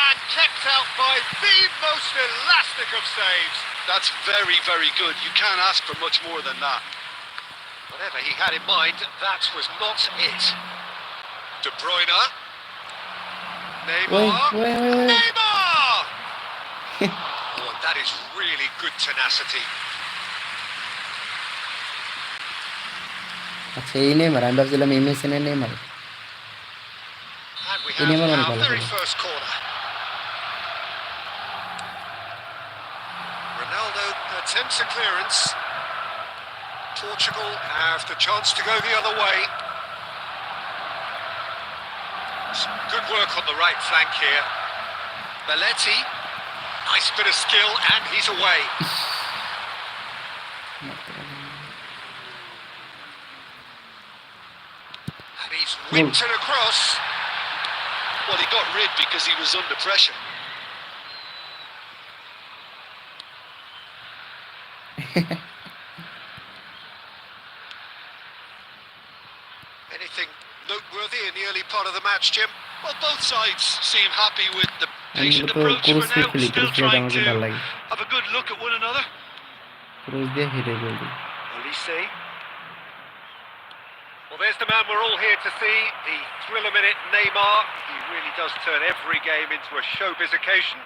And kept out by the most elastic of saves. That's very, very good. You can't ask for much more than that. Whatever he had in mind, that was not it. De Bruyne. Neymar. Wait. Neymar! Oh, that is really good tenacity. আচ্ছা এই Neymar, আমি ভাবছিলাম এই মেসিনের Neymar. And we এই Neymar have অনেক our ভালো very খেলে। first corner. Ronaldo attempts a clearance. Portugal have the chance to go the other way. Some good work on the right flank here. Belletti, nice bit of skill, and he's away. Winton across. Well, he got rid because he was under pressure. Anything noteworthy in the early part of the match, Jim? Well, both sides seem happy with the আমি patient মূলত approach for cross দিয়ে now, খেলি, still cross খেলাটা trying আমার খুব to ভালো লাগে, have a good look at one another. Cross দিয়ে হেডে গোল দিই। Olise. Well, there's the man we're all here to see, the thriller-minute Neymar. He really does turn every game into a showbiz occasion.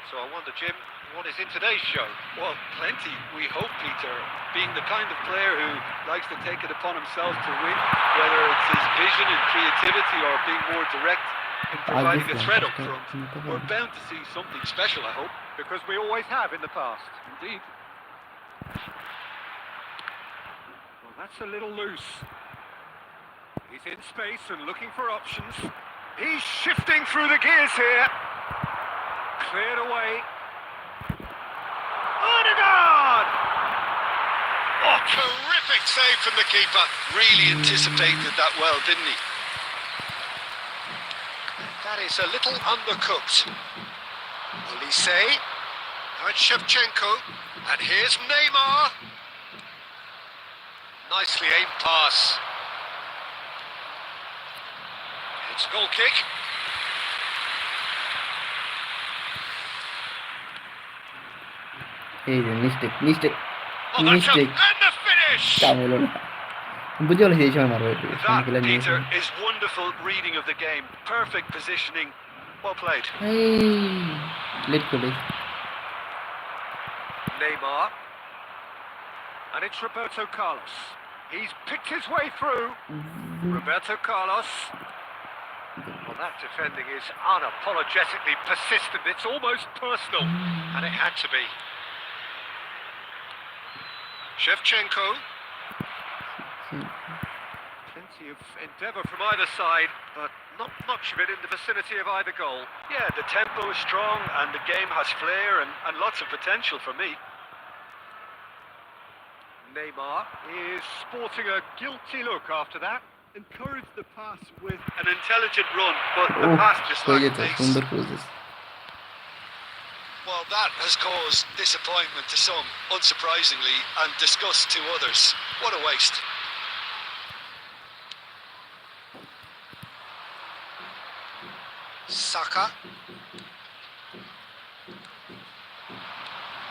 So I wonder, Jim, what is in today's show? Well, plenty, we hope, Peter. Being the kind of player who likes to take it upon himself to win, whether it's his vision and creativity or being more direct in providing a threat up front, we're bound to see something special, I hope. Because we always have in the past. Indeed. Well, that's a little loose. He's in space and looking for options. He's shifting through the gears here. Cleared away. Odegaard! Oh, terrific save from the keeper. Really anticipated that well, didn't he? That is a little undercooked. Olise. Now it's Shevchenko. And here's Neymar. Nicely aimed pass. It's a goal kick. এই যে mistake Oh, that's Mistake. and the finish! কাম হলো না, বুঝে বলেছি এই সময় মারবো একটু That, খেলা নিয়ে Peter, is wonderful reading of the game. Perfect positioning. Well played. Late করে Neymar. And it's Roberto Carlos. He's picked his way through. Roberto Carlos. Well, that defending is unapologetically persistent. It's almost personal, and it had to be. Shevchenko. Plenty of endeavour from either side, but not much of it in the vicinity of either goal. Yeah, the tempo is strong and the game has flair and lots of potential for me. Neymar is sporting a guilty look after that. Encouraged the pass with An intelligent run, but the pass just হয়ে lacked যেত, pace. সুন্দর করেছিস। Well, that has caused disappointment to some, unsurprisingly, and disgust to others. What a waste. Saka.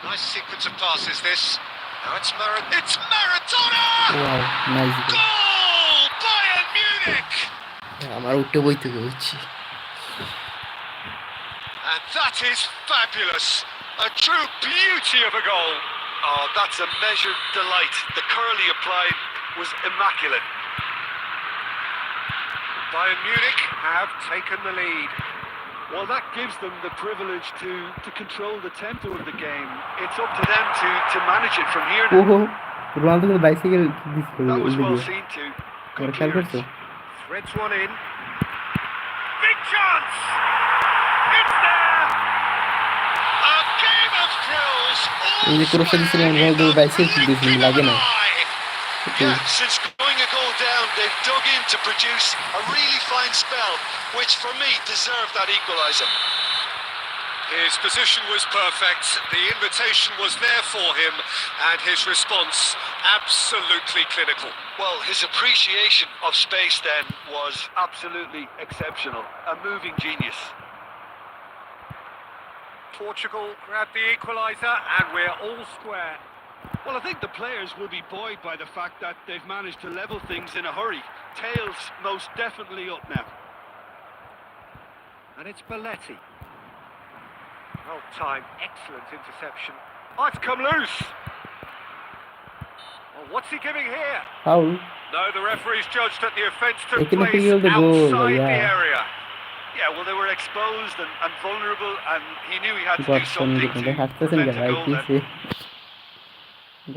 Nice sequence of passes this. Now it's Maradona! Wow, nice goal. Goal! Bayern Munich! আমার উঠে বইতে হচ্ছে। And that is fabulous. A true beauty of a goal. Oh, that's a measured delight. The curl he applied was immaculate. Bayern Munich have taken the lead. well, that gives them the privilege to control the tempo of the game. It's up to them to manage it from here now. ওহো, Ronaldo কিন্তু bicycle দিছিল That was উল্টে well দিয়ে। seen too. তোমরা Good খেয়াল clearance. করছো? Threads one in. Big chance! It's there! A game of thrills. এই যে ক্রসটা দিছিলাম রোনালদো বাইসাইকেল দিছিল, লাগে না? Yeah, since going a goal down, they've dug in to produce a really fine spell, which for me deserved that equaliser. His position was perfect. The invitation was there for him, and his response absolutely clinical. Well, his appreciation of space then was absolutely exceptional. A moving genius. Portugal grabbed the equaliser, and we're all square. Well, I think the players will be buoyed by the fact that they've managed to level things in a hurry. Tails most definitely up now. And it's Belletti. Well timed, excellent interception. Oh, it's come loose. Oh, what's he giving here? Foul. No, the referee's judged that the offence took They can place appeal the goal, outside the yeah. area. Yeah, well, they were exposed and vulnerable, and he knew he had to do Godson something কিন্তু to হাসতেছেন কেন prevent a ভাই, goal কি then. Say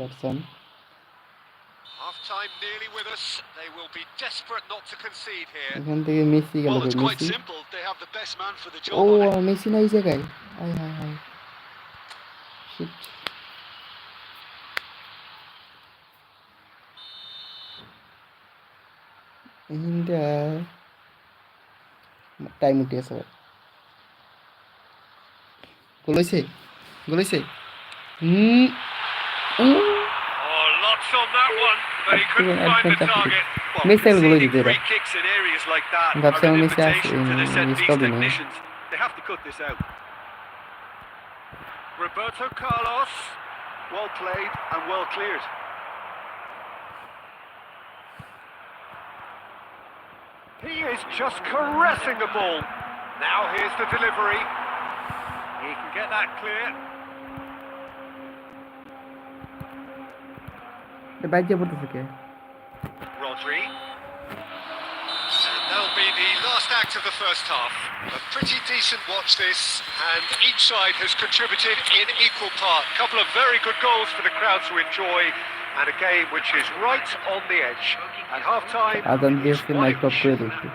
Godson. Half-time nearly with us. They will be desperate not to concede here. এখান থেকে Messi গেল, Well, it's quite Messi. simple. They have the best man for the job ও on it. Messi না এই জায়গায়, আয় হায় হায়, শিট। ইন্ডিয়া টাইম উঠে আছে গোল হইছে গোল হইছে হুম Oh, lots on that one, but he couldn't Even find the advance target. Well, Messi el gol conceding দিতে এরা free kicks in areas like that ভাবছি are an আমার মেসি আছে invitation to the set miss piece করবে না technicians. They have to cut this out. Roberto Carlos, well played and well cleared. He is just caressing the ball. Now here's the delivery. He can get that clear. Bike দিয়ে পড়তেছে কে Rodri. And that'll be the last act of the first half. A pretty decent watch this, and each side has contributed in equal part. Couple of very good goals for the crowd to enjoy, and a game which is right on the edge. At half-time, আজান it's দিয়েছে mic of 1-1. করে দিয়েছে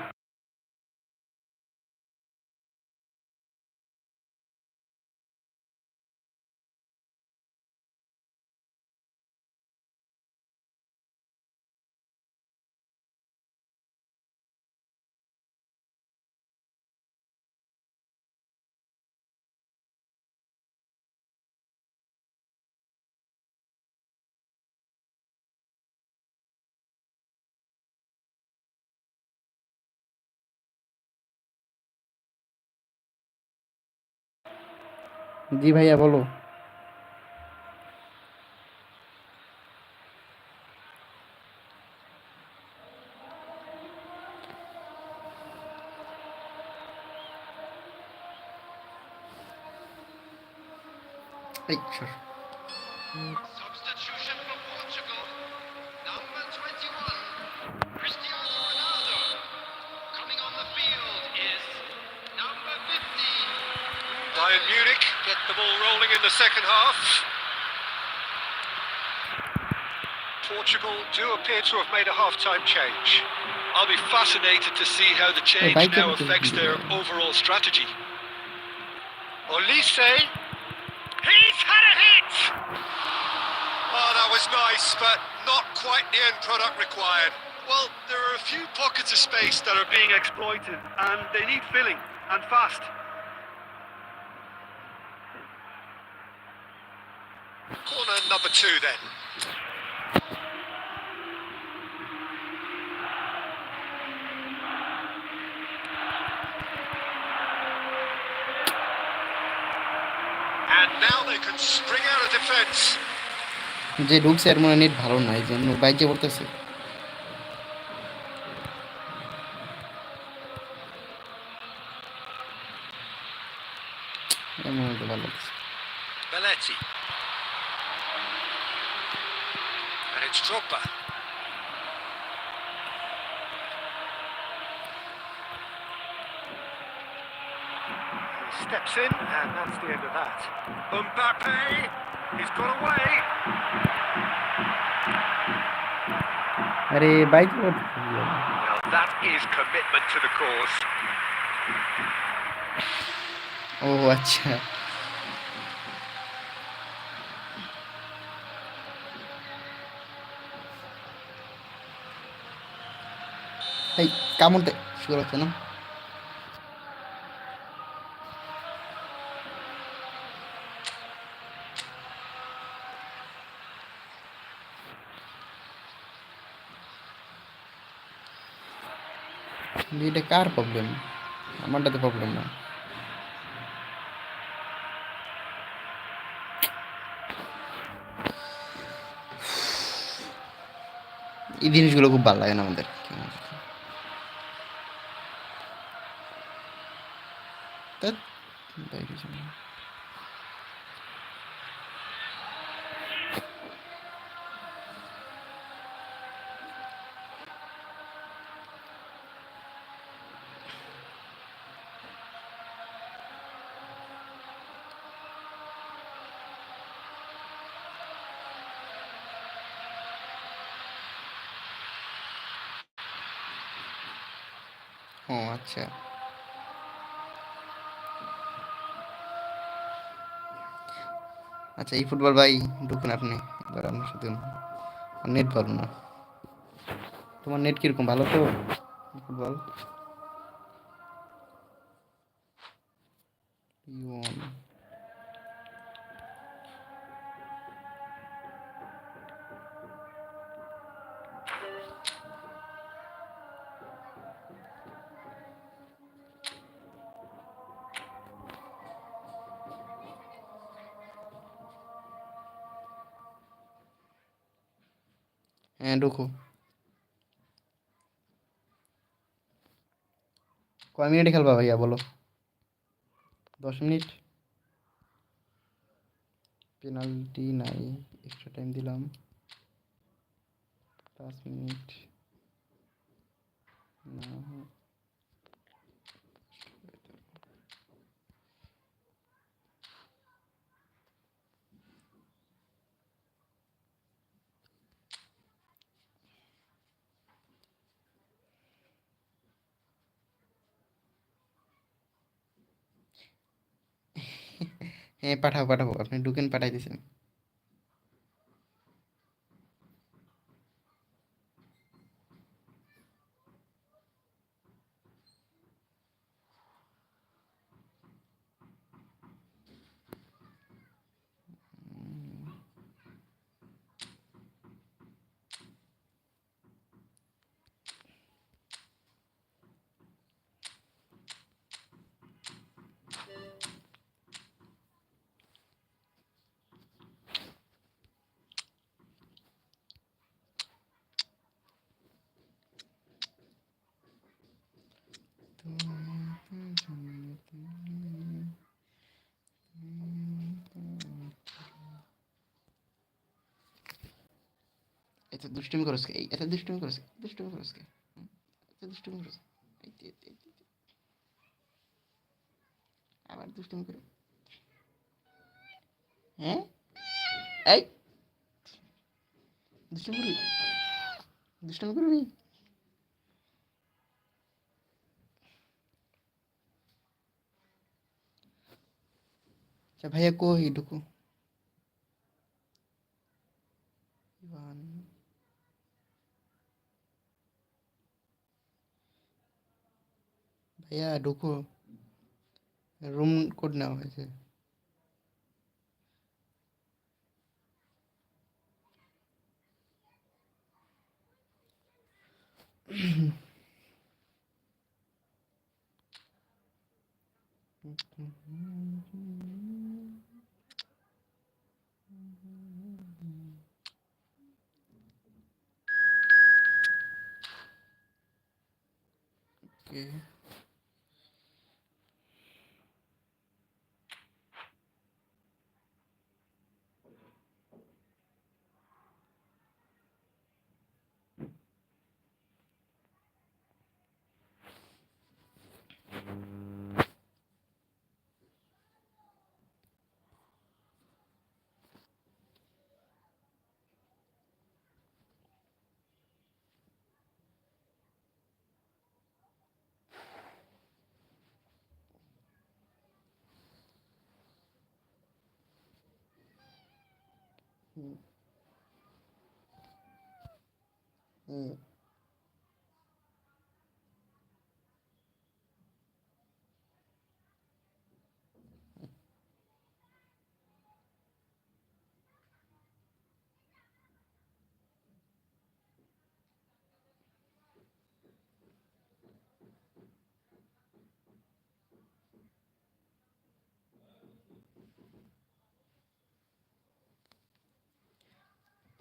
জি ভাইয়া বলো এই সর Substitution for Portugal. Number 21, Cristiano Ronaldo. Coming on the field is number 15. Bayern Munich get the ball rolling in the second half. Portugal do appear to have made a half-time change. I'll be fascinated to see how the change bike now up to affects the- their overall strategy. Olise. He's had a hit! Oh, that was nice, but not quite the end product required. Well, there are a few pockets of space that are being exploited, and they need filling, and fast. Corner number 2 then. And now they can spring out of defence. যে ঢুকছে এর মনে net ভালো না এই জন্য bike দিয়ে পড়তেছে এমন তো ভালো লাগছে Belletti. And it's Drogba. He steps in, and that's the end of that. Mbappe, he's got away. আরে বাইক দিয়ে পড়তেছে Now that is commitment to the cause. ও আচ্ছা এই কামড়তে শুরু হচ্ছে না এটা কার প্রবলেম আমারটা তো প্রবলেম না এই জিনিসগুলো খুব ভালো লাগে না আমাদের ধ্যাৎ, বাইরে যাবো না। ও আচ্ছা আচ্ছা এই ফুটবল ভাই ঢুকুন আপনি এবার আমরা শুধু নেট ভালো না তোমার নেট কিরকম ভালো তো ফুটবল ইউন হ্যাঁ ঢুকো কয় মিনিটে খেলবা ভাইয়া বলো 10 মিনিট পেনাল্টি নাই এক্সট্রা টাইম দিলাম 5 মিনিট না হ্যাঁ পাঠাবো পাঠাবো আপনি ঢুকেন পাঠাই দিয়েছেন এত দুষ্টুমি করছ কে এত দুষ্টুমি করছ দুষ্টুমি করছ কে এত দুষ্টুমি করছ আবার দুষ্টুমি করে হ্যাঁ এই দুষ্টুমি করবি দুষ্টুমি করবি আচ্ছা ভাইয়া কই ঢুকু ইভান ভাইয়া ঢুকু রুম কোড নেওয়া হয়েছে ওকে হুম হুম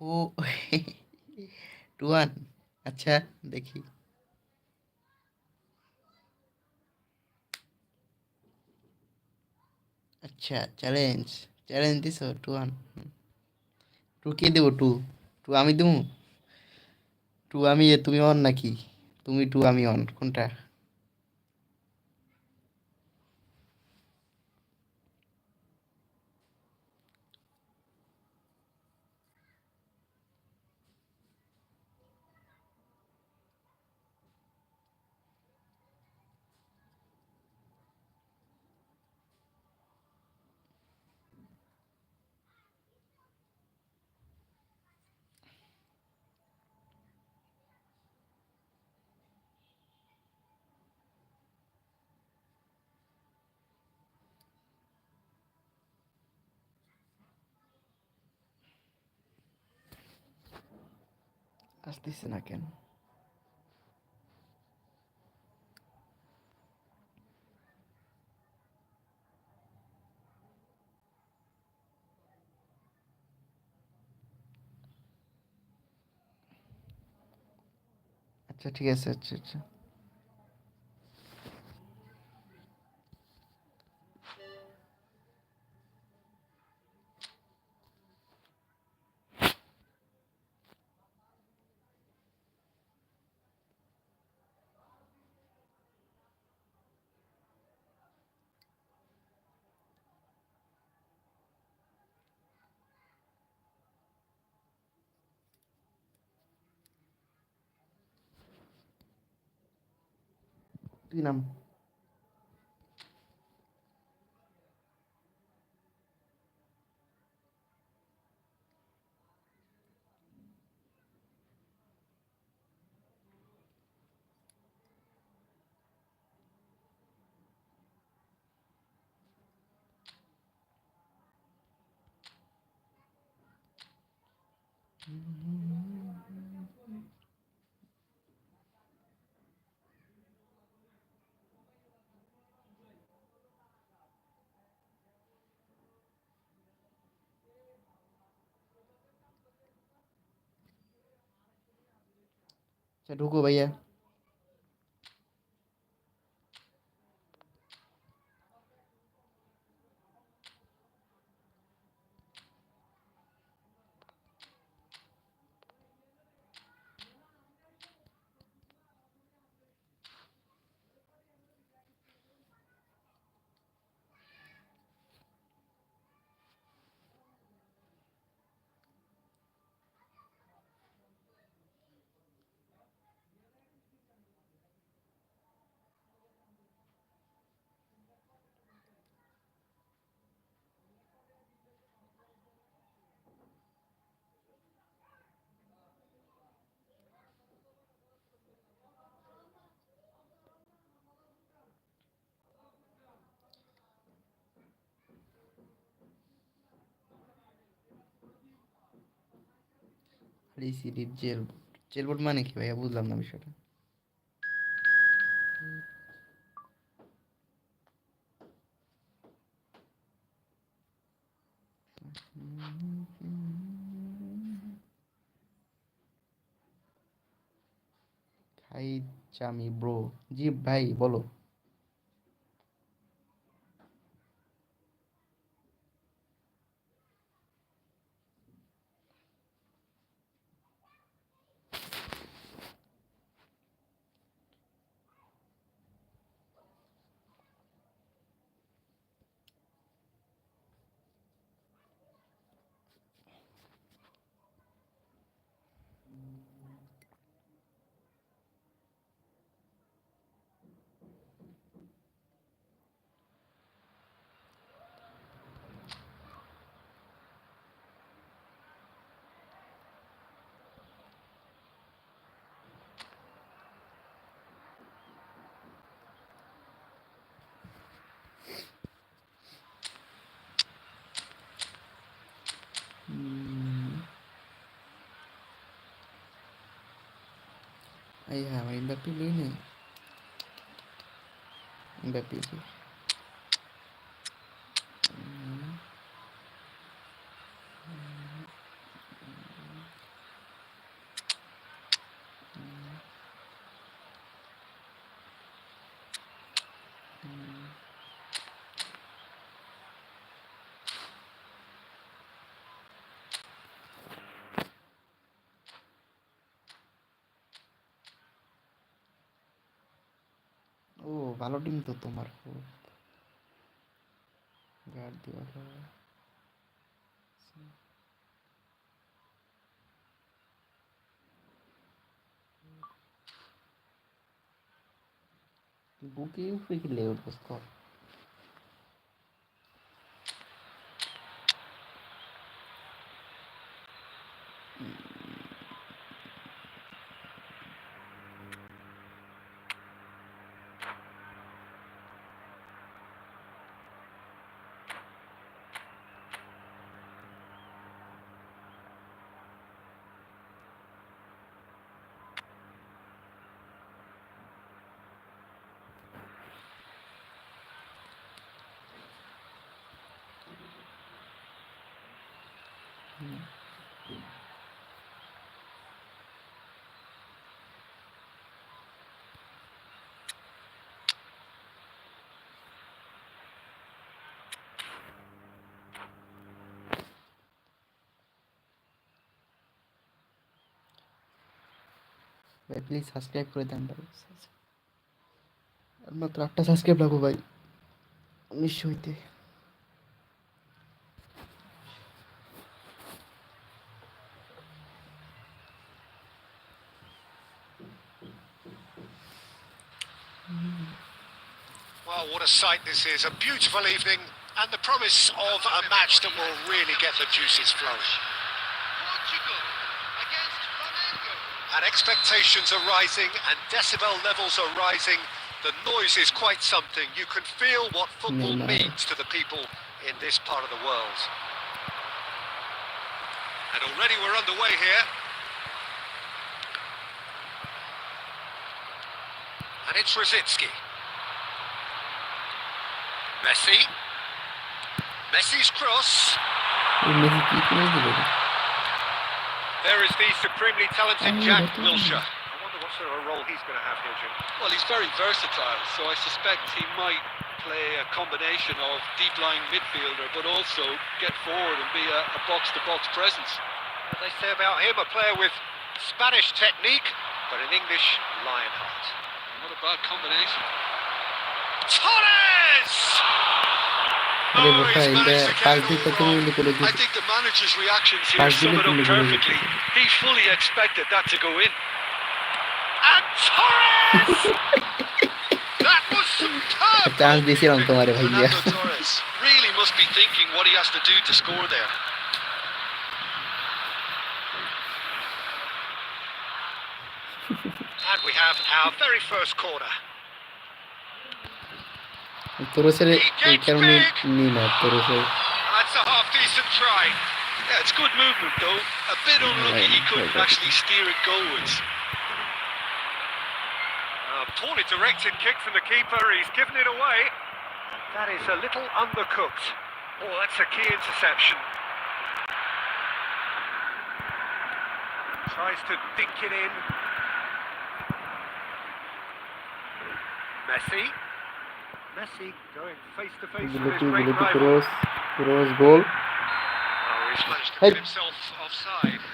ও 2-1 আচ্ছা দেখি আচ্ছা চ্যালেঞ্জ চ্যালেঞ্জ দিছো 2-1 টু কে দেবো টু টু আমি দেবো টু আমি তুমি অন নাকি তুমি টু আমি অন কোনটা আসতেছে না কেন? আচ্ছা ঠিক আছে, আচ্ছা আচ্ছা। তুই নাম। আচ্ছা ঢুকো ভাইয়া। সিডির জেল। জেলবোর্ড মানে কি ভাইয়া? বুঝলাম না বিষয়টা। খাই চামি ব্রো। জি ভাই বলো। এই হ্যাঁ আমার এমবাপ্পে লই নি। এমবাপ্পে কি? ও ভালো টিম তো তোমার খুব। গার্দিওলা। বুকে উপরে কি লেউ স্কোর? ভাই প্লিজ সাবস্ক্রাইব করে দেন ভাই। আর মাত্র 8টা সাবস্ক্রাইব লাগবো ভাই 1900 হইতে। Well, what a sight this is. A beautiful evening and the promise of a match that will really get the juices flowing. Portugal against Flamengo. And expectations are rising and decibel levels are rising. The noise is quite something. You can feel what football Neymar. means to the people in this part of the world. And already we're underway here. And it's Rosicki. Messi. Messi's cross. এই Messi কি করে দিল? There is the supremely talented Oh, Jack that's all. Wilshere. I wonder what sort of role he's going to have here, Jim. Well, he's very versatile, so I suspect he might play a combination of deep-lying midfielder, but also get forward and be a box-to-box presence. What they say about him, a player with Spanish technique, but an English lion heart. Not a bad combination. Torres! আরে Oh, বোকা he's এটা managed to পাঁচ get it দিন all তো wrong. তুমি করে I দিতে। think the manager's reactions here Pass sum it delivery up to the perfectly. goalkeeper. He fully expected that to go in. And Torres! That was superb! Chance দিয়েছিলাম তোমারে ভাইয়া। Fernando Torres really must be thinking what he has to do to score there. And we have our very first corner. তোরসের এই কারণে নি না তোরসের That's a half-decent try. Yeah, it's good movement though. A bit unlucky he couldn't actually steer it goalwards. Poorly directed kick from the keeper. He's given it away. That is a little undercooked. Oh, that's a key interception. Tries to dink it in. Messi. Messi going face to face with his great বিলিটি rival. Cross goal. Oh, he's managed to Hey. get himself offside.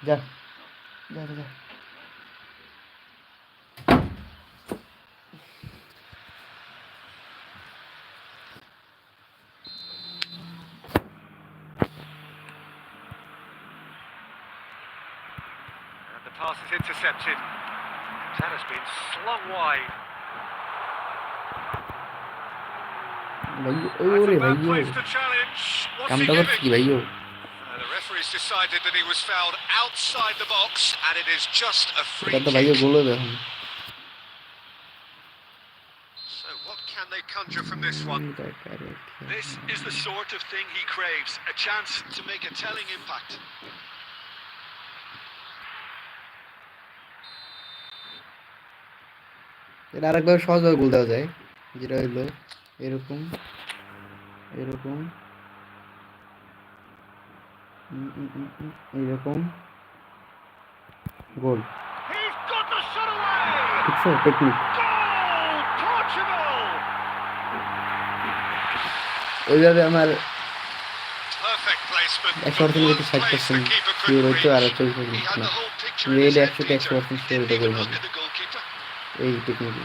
যা যা যা, যা। And the pass is intercepted. That has been slung wide. ভাইও That's ওরে a bad ভাইও place to challenge. What's he কামটা করছে giving? কি ভাইও? The referee's decided that he was fouled outside the box, and it is just a free এটা তো ভাইও kick. গোল হবে এখন। So what can they conjure from this one? This is the sort of thing he craves, a chance to make a telling impact. এটা আরেকবার সহজভাবে গোল দেওয়া যায়, যেটা হইলো এরকম এরকম এইরকম গোল। He's got the shot away! দেখছো টেকনিক? Goal! Portugal! ওইভাবে আমার Perfect placement. 100% One থেকে place the 60% keeper sure couldn't হইতো, আর reach. 40% He had না। the whole picture in red his head, 100 Peter. 100% sure Didn't হইতো গোল even look হবে at the goalkeeper. এই টেকনিকে।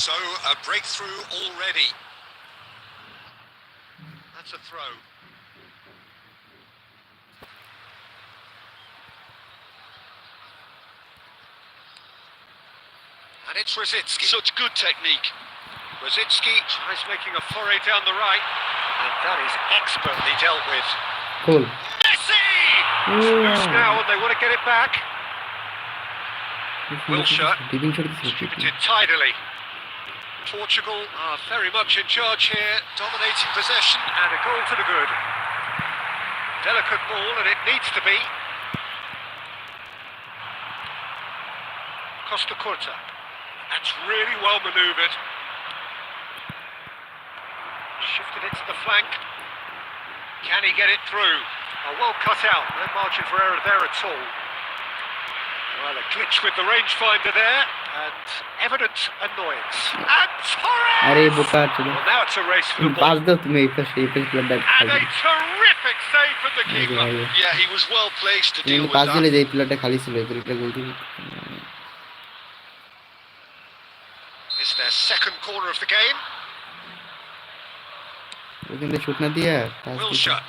So a breakthrough already. That's a throw. And it's Rosicki. Such good technique. Rosicki tries making a foray down the right, and that is expertly dealt with. Goal. Messi! Loose now, and they want to get it back. Wilshere. Dipping shot দিছে। Distributed tidily. Portugal are very much in charge here, dominating possession, and a goal to the good. Delicate ball, and it needs to be. Costa Curta. That's really well manoeuvred. Shifted it to the flank. Can he get it through? Oh, well cut out. No margin for error there at all. Well, a glitch with the rangefinder there, And evident annoyance. And Torres! আরে বোকা ছিল Well, now it's a race for the pass ball. দাও তুমি এই পাশে প্লেয়ারটা And a terrific save from the এই যে keeper. ভাই Yeah, he was well placed to তুমি deal with পাস that. দিলে যে এই প্লেয়ারটা খালি ছিল এই প্লেয়ারটা গোল দিবে It's their second corner of the game. ওখানে শুট না দিয়া পাস দিতে Wilshere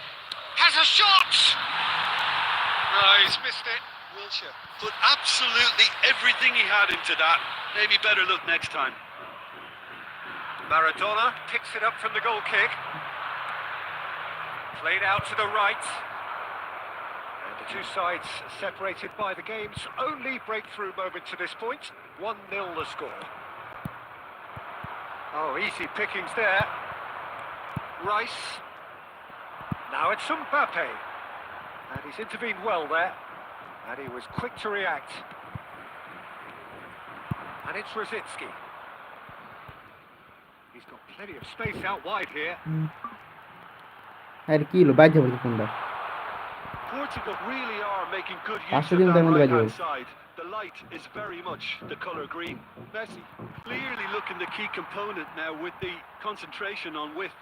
has a shot! No, he's missed it. Wilshere put absolutely everything he had into that. Maybe better look next time. Maradona picks it up from the goal kick. Played out to the right. And the two sides separated by the game's only breakthrough moment to this point. 1-0 the score. Oh, easy pickings there. Rice. Now it's Mbappe. And he's intervened well there. And he was quick to react. And it's Rosicki. He's got plenty of space out wide here. আর কি হলো বাজে বলতে কোনটা Portugal really are making good use পাঁচশো of দিন that তার মধ্যে বাজে right-hand বলছে side. The light is very much the colour green. Messi clearly looking the key component now with the concentration on width.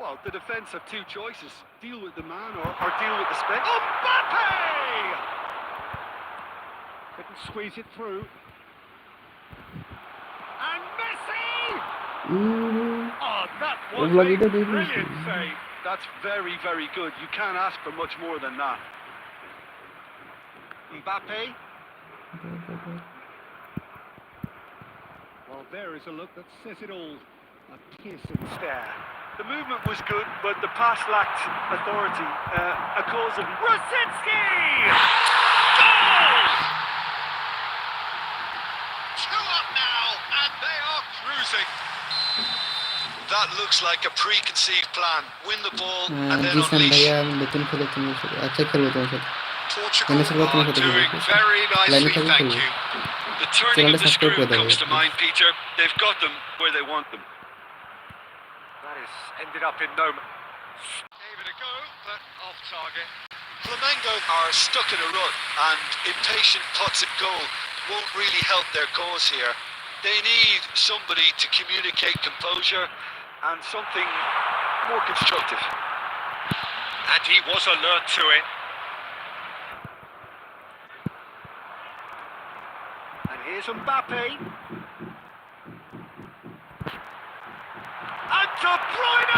Well, the defence have two choices: deal with the man or deal with the space. Mbappe! Couldn't squeeze it through. And Messi! Oh, that was Well, a he did it. brilliant save. That's very, very good. You can't ask for much more than that. Mbappe. Well, there is a look that says it all. A piercing stare. The movement was good, but the pass lacked authority. A cause of Rosicki! Goal! 2 up now, and they are cruising. That looks like a preconceived plan. Win the ball and then Jisan unleash. ভাইয়া আমি নতুন খেলে তোমার সাথে আচ্ছা খেলবো তোমার সাথে Portugal Dennis, what are do you doing think? very nicely, Line up thank everything. you. The turning Channel of the subscribe screw with comes it. to mind, Peter. They've got them where they want them. That has ended up in no... Gave it a go, but off target. Flamengo are stuck in a rut, and impatient pots at goal won't really help their cause here. They need somebody to communicate composure and something more constructive. And he was alert to it. And here's Mbappe. And De Bruyne!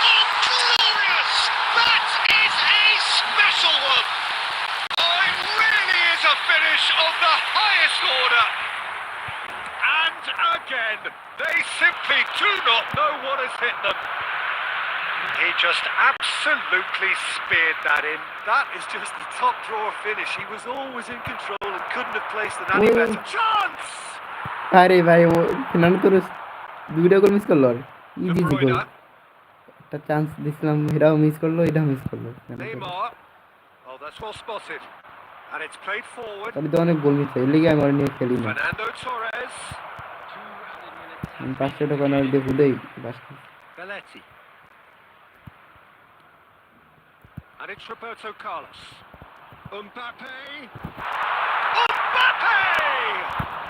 Oh, glorious! That is a special one! Oh, it really is a finish of the highest order! And again, they simply do not know what has hit them. He just absolutely speared that in. that is just the top drawer finish. He was always in control and couldn't have placed it any Well- better. Chance! আরে ভাই ও ফিনান্ড তোর দুইটা goal miss করলো আর De easy গোল Bruyne, একটা chance দিছিলাম এটাও miss করলো এটাও মিস করলো Neymar. Oh, that's well spotted. And it's played forward. আমি তো অনেক গোল মিস এই লিগে আমি আর নিয়ে খেলি না Fernando Torres. আমি 500 টাকা না দিয়ে ভুলেই বাস Belletti. And it's Roberto Carlos. Mbappe. Mbappe!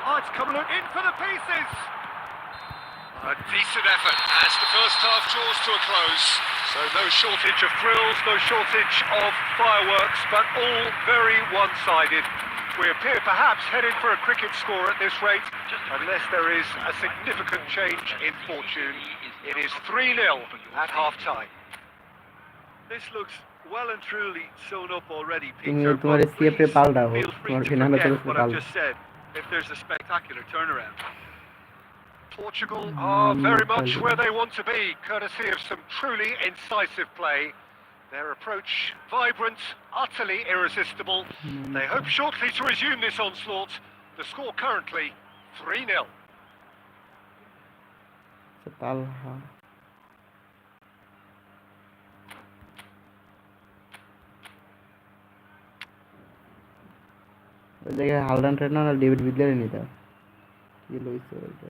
Oh, it's come in for the pieces. A decent effort as the first half draws to a close. So no shortage of thrills, no shortage of fireworks, but all very one-sided. We appear perhaps headed for a cricket score at this rate, unless there is a significant change in fortune. It is 3-0 at half-time. This looks well and truly sewn up already, তুমি Peter. তোমার but স্কেপে please পাল্টাও feel free তোমার to ফিনান্ড forget তোর what I've পাল্টাও just said if there's a spectacular turnaround. Portugal are very much where they want to be, courtesy of some truly incisive play. Their approach vibrant, utterly irresistible. They hope shortly to resume this onslaught. The score currently 3-0. তালহা ওই জায়গায় হালদান trainer আর David বিদলারে নিতে কি লইছে ওইটা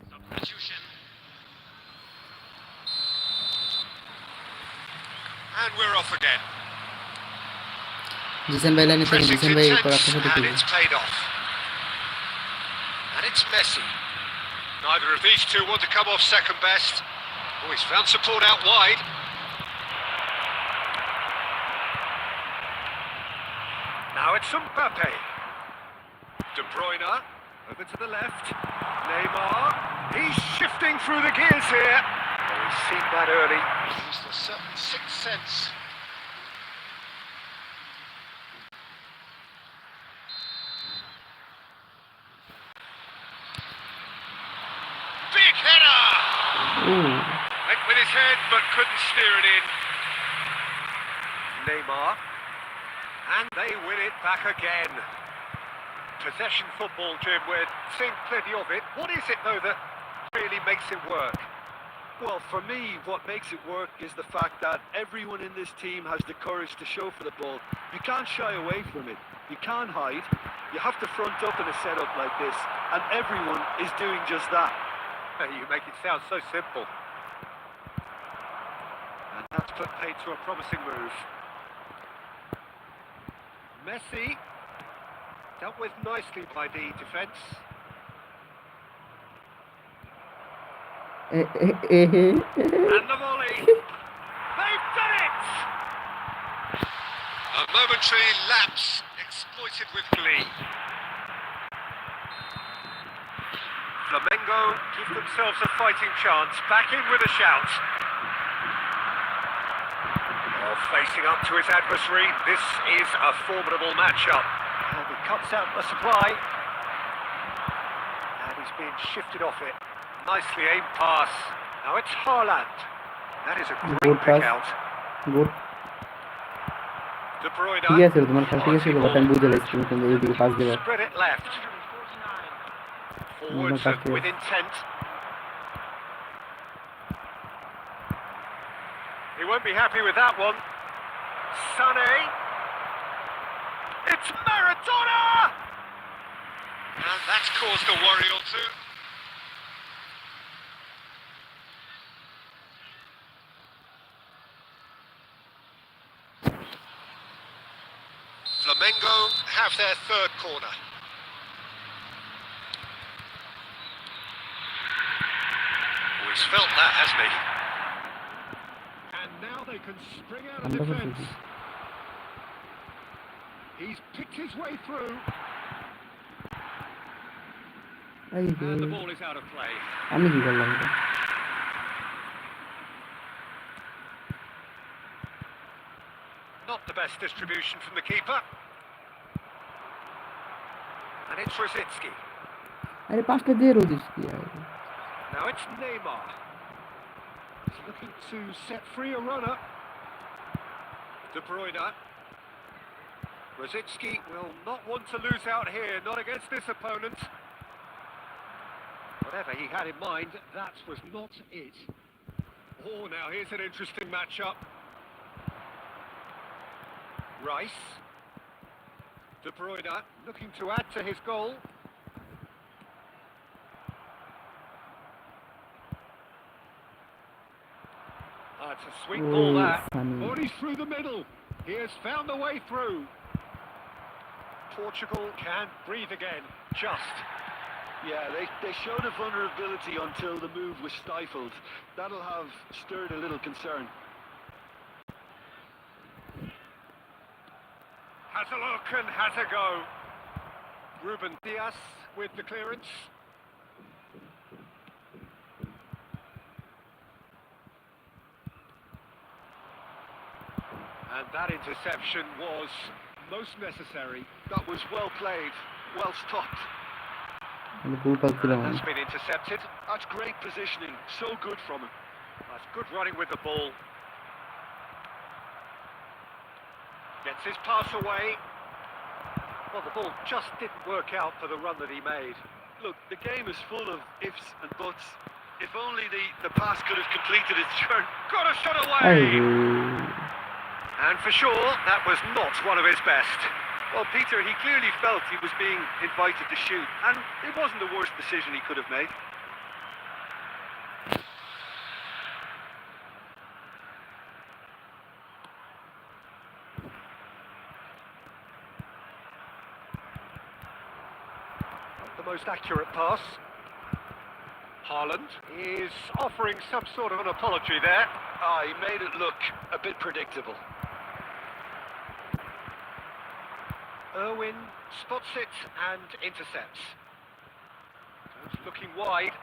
Substitution. And we're off again. Jisan ভাই লাইনে থাকেন, Pressing's Jisan ভাই পর intense, আপনার সাথে and খেলবে। it's paid off. And it's Messi. Neither of these two want to come off second best. Oh, he's found support out wide. Now it's Mbappe. De Bruyne, over to the left. Neymar, he's shifting through the gears here. Oh, he's seen that early. He's the certain sixth sense. Big header! Ooh. Went with his head, but couldn't steer it in. Neymar. And they win it back again. Possession football, Jim, we're seeing plenty of it. What is it, though, that really makes it work? Well, for me, what makes it work is the fact that everyone in this team has the courage to show for the ball. You can't shy away from it. You can't hide. You have to front up in a setup like this, and everyone is doing just that. You make it sound so simple. And that's put paid to a promising move. Messi, dealt with nicely by the defence. And the volley. They've done it! A momentary lapse exploited with glee. Flamengo give themselves a fighting chance. Back in with a shout. Oh, facing up to his adversary. This is a formidable matchup. And he cuts out the supply. And he's being shifted off it. Nicely aimed pass. Now it's Haaland. That is a Good great pick pass. out. Good, De Bruyne. ঠিক আছে তোমার খেলা ঠিক আছে, but আমি বুঝে লাগছি তুমি এইদিকে পাস দেবা। Spread it left. Forwards pass here. with intent. He won't be happy with that one. Sané. It's Maradona! And that's caused a worry or two. Flamengo have their third corner. Oh, he's felt that, hasn't he? And now they can spring out of Wonderful defence. finish. He's picked his way through. এই And the যে, ball is out of play. আমি কি করলাম এটা? Not the best distribution from the keeper. And it's Rosicki. আরে পাঁচটা দিয়ে রোদিস কি আর? Now it's Neymar. He's looking to set free a runner. De Bruyne. Rosicki will not want to lose out here, not against this opponent. Whatever he had in mind, that was not it. Oh, now here's an interesting matchup. Rice. De Bruyne looking to add to his goal. It's a sweet ball Oh, that. funny. Body through the middle. He has found a way through. Portugal can breathe again. Just. Yeah, they showed a vulnerability until the move was stifled. That'll have stirred a little concern. Has a look and has a go. Ruben Diaz with the clearance. And that interception was most necessary. That was well played, well stopped. আমি ফুল pass দিলাম আমি। That's been intercepted. That's great positioning, so good from him. That's good running with the ball. Gets his pass away. Well, the ball just didn't work out for the run that he made. Look, the game is full of ifs and buts. If only the pass could have completed its turn. Got a shot away! আরে And for sure, that was not one of his best. Well, Peter, he clearly felt he was being invited to shoot, and it wasn't the worst decision he could have made. most accurate pass. Haaland is offering some sort of an apology there. Ah, he made it look a bit predictable. Irwin spots it and intercepts. Just looking wide.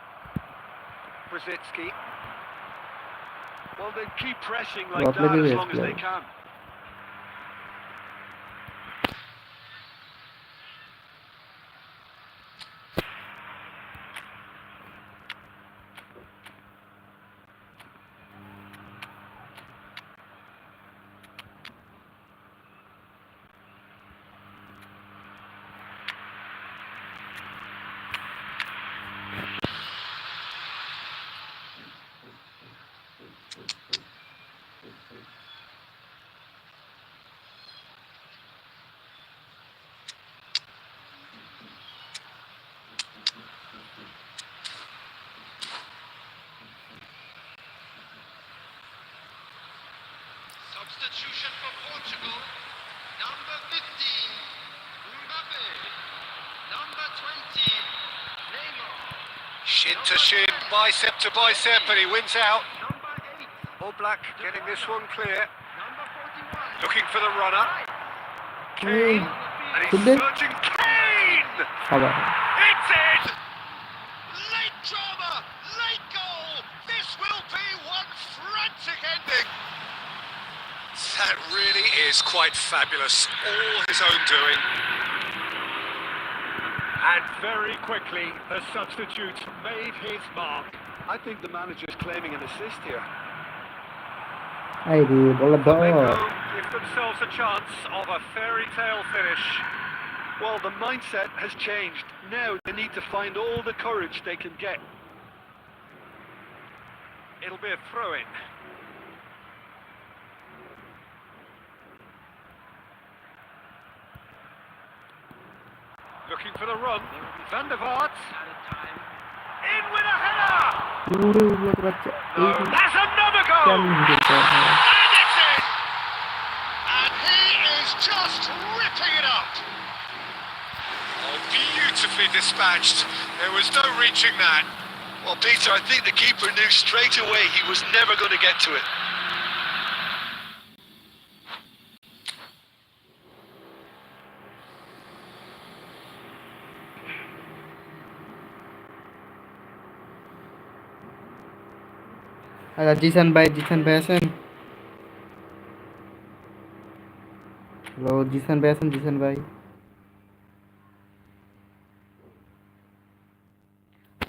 Brzezinski. Well, they keep pressing like What that level as is long as they play? can. Substitution for Portugal. Number 15, Mbappe. Number 20, Neymar. Shin to shin, bicep to bicep, and he wins out. Number 8, All Black getting this one clear. number 41. Looking for the runner. Hey, Kane. And he's Good day. searching Kane! Sabar. It's in! Late drama, late goal. This will be one frantic ending. That really is quite fabulous. All his own doing. And very quickly, the substitute made his mark. I think the manager's claiming an assist here. Hey, dude, bola They go dog. give themselves a chance of a fairy tale finish. Well, the mindset has changed. Now they need to find all the courage they can get. It'll be a throw-in. Looking for the run. Van der Vaart. In with a header! Dulu buat baca. No, that's another goal! Jam gitu. And it's in! And he is just ripping it up! Oh, beautifully dispatched. There was no reaching that. Well, Peter, I think the keeper knew straight away he was never going to get to it. Ada Jisan Bay asan. Hello, Jisan Bay asan, Jisan Bay.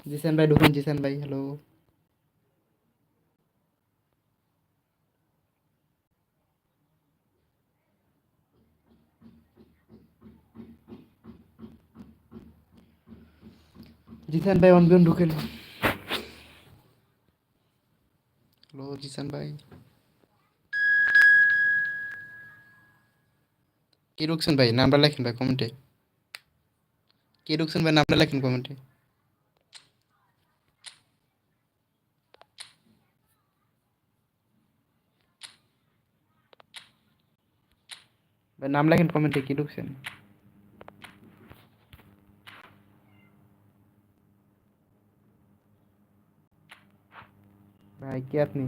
Jisan Bay ঢুকুন, Jisan Bay, hello. Jisan Bay on ঢুকেন. Hello, Jisan Bay. কে ঢুকছেন ভাই? নামটা লেখেন ভাই কমেন্টে. কে ঢুকছেন ভাই? নামটা লেখেন কমেন্টে. ভাই নাম লেখেন কমেন্টে, কে ঢুকছেন? ভাই কে আপনি?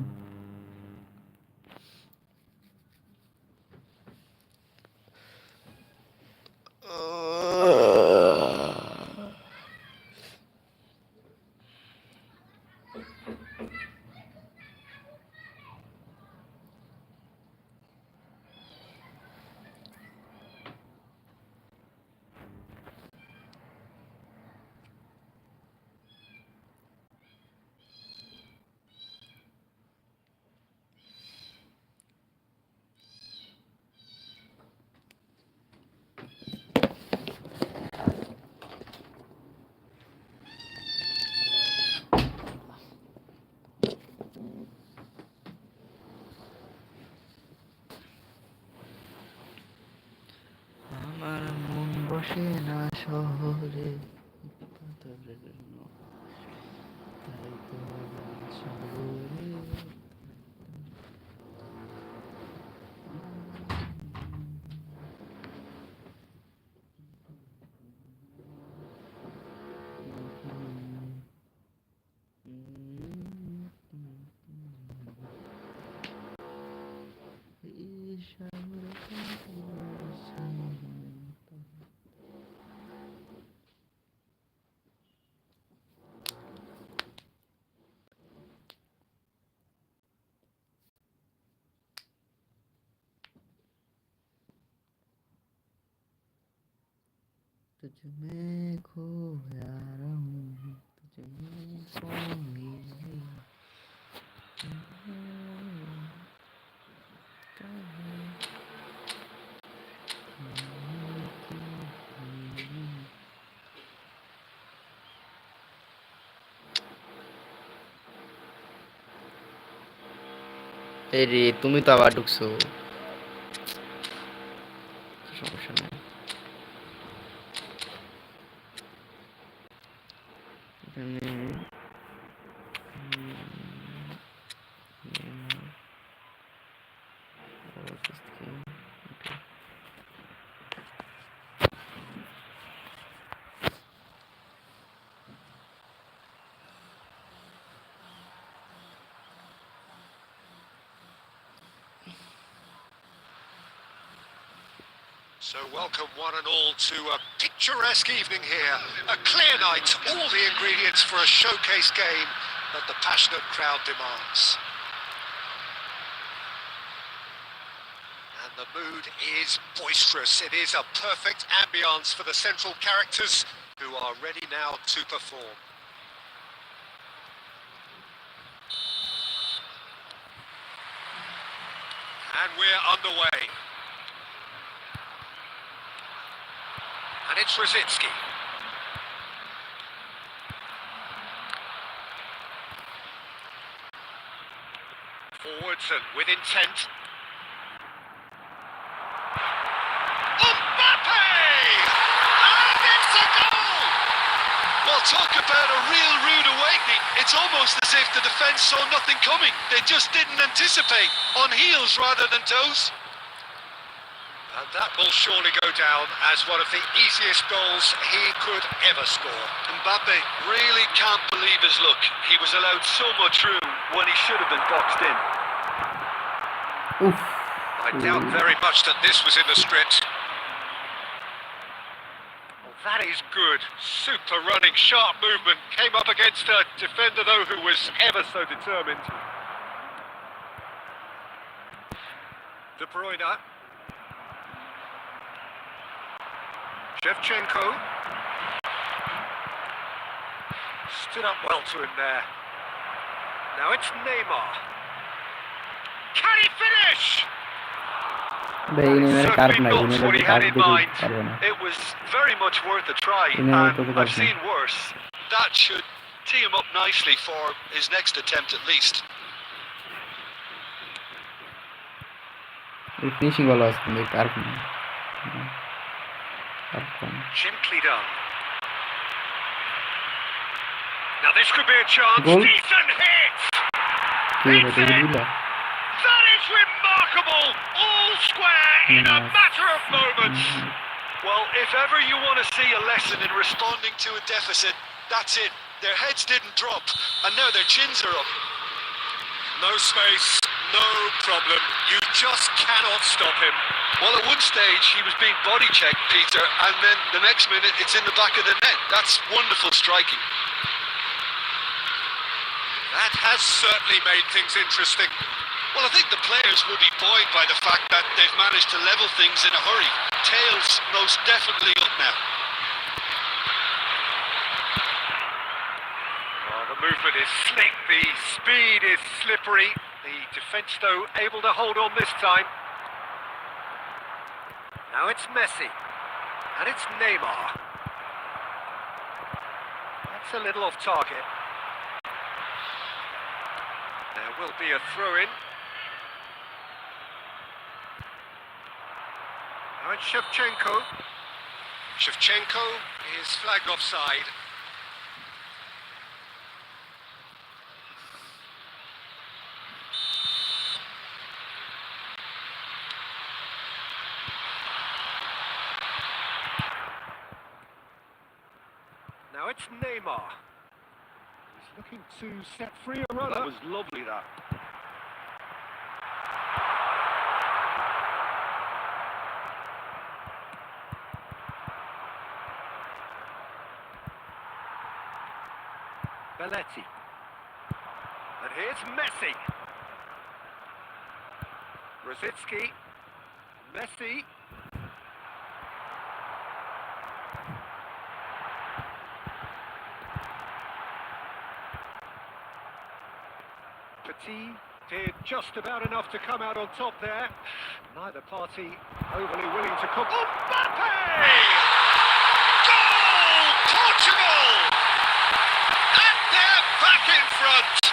আমার মন বসে না শহরে, তাই তো শহরে। तुझ में खोया रहूं तुझ में खोई नहीं এই রে তুমি তো আবার ঢুকছো সমস্যা নাই এখানে So welcome one and all to a picturesque evening here. A clear night, all the ingredients for a showcase game that the passionate crowd demands. And the mood is boisterous. It is a perfect ambience for the central characters who are ready now to perform. And we're underway. And it's Rosicki. Forwards and with intent. Mbappe! And it's a goal! Well, talk about a real rude awakening. It's almost as if the defence saw nothing coming. They just didn't anticipate. On heels rather than toes. And that will surely go down as one of the easiest goals he could ever score. Mbappe really can't believe his luck. He was allowed so much room when he should have been boxed in. উফ I doubt very much that this was in the script. Oh, that is good. Super running, sharp movement. Came up against a defender, though, who was ever so determined. De Bruyne. Shevchenko. Stood up well to him there. Now it's Neymar. Can he finish? ভাই নেমের card নাই Certainly not what নেমের he card had in দিতে mind. পারবে না It was very much worth a try, নেমের and তোকে I've card নেই seen worse. That should tee him up nicely for his next attempt at least. এই finishing ভালো আছে কিন্তু card নেই card com Gently done. Now this could be a chance. Goal. Decent hit. কি Beats হলো it. দিলা That is remarkable. All square in a matter of moments. Well, if ever you want to see a lesson in responding to a deficit, that's it. Their heads didn't drop, and now their chins are up. No space, no problem. You just cannot stop him. Well, at one stage, he was being body checked, Peter, and then the next minute, it's in the back of the net. That's wonderful striking. That has certainly made things interesting. Well, I think the players will be buoyed by the fact that they've managed to level things in a hurry. Tails most definitely up now. Oh, the movement is slick, the speed is slippery. The defence, though, able to hold on this time. Now it's Messi. And it's Neymar. That's a little off target. There will be a throw-in. Now it's Shevchenko. Shevchenko is flagged offside. Now it's Neymar. He's looking to set free a runner. That was lovely, that. Belletti. And here's Messi. Rosicki. Messi. Petit did just about enough to come out on top there. Neither party overly willing to come. Mbappe! Goal! Portugal! And they're back in front.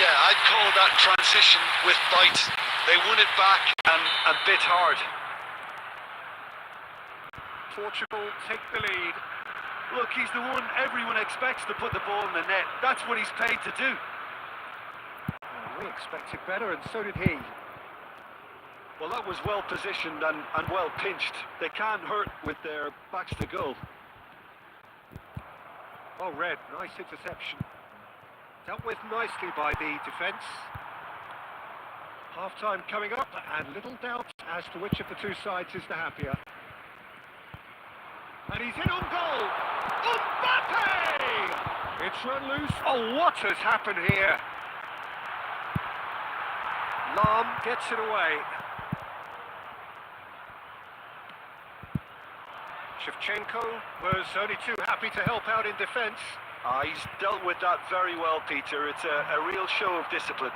Yeah, I'd call that transition with bite. They won it back and bit hard. Portugal take the lead. Look, he's the one everyone expects to put the ball in the net. That's what he's paid to do. We expected better, and so did he. Well, that was well positioned and well pinched. They can't hurt with their backs to goal. Oh, Red, nice interception. Dealt with nicely by the defence. Half-time coming up, and little doubt as to which of the two sides is the happier. And he's in on goal! Mbappe! It's run loose. Oh, what has happened here? Lam gets it away. Shevchenko was only too happy to help out in defence. He's dealt with that very well, Peter. It's a real show of discipline.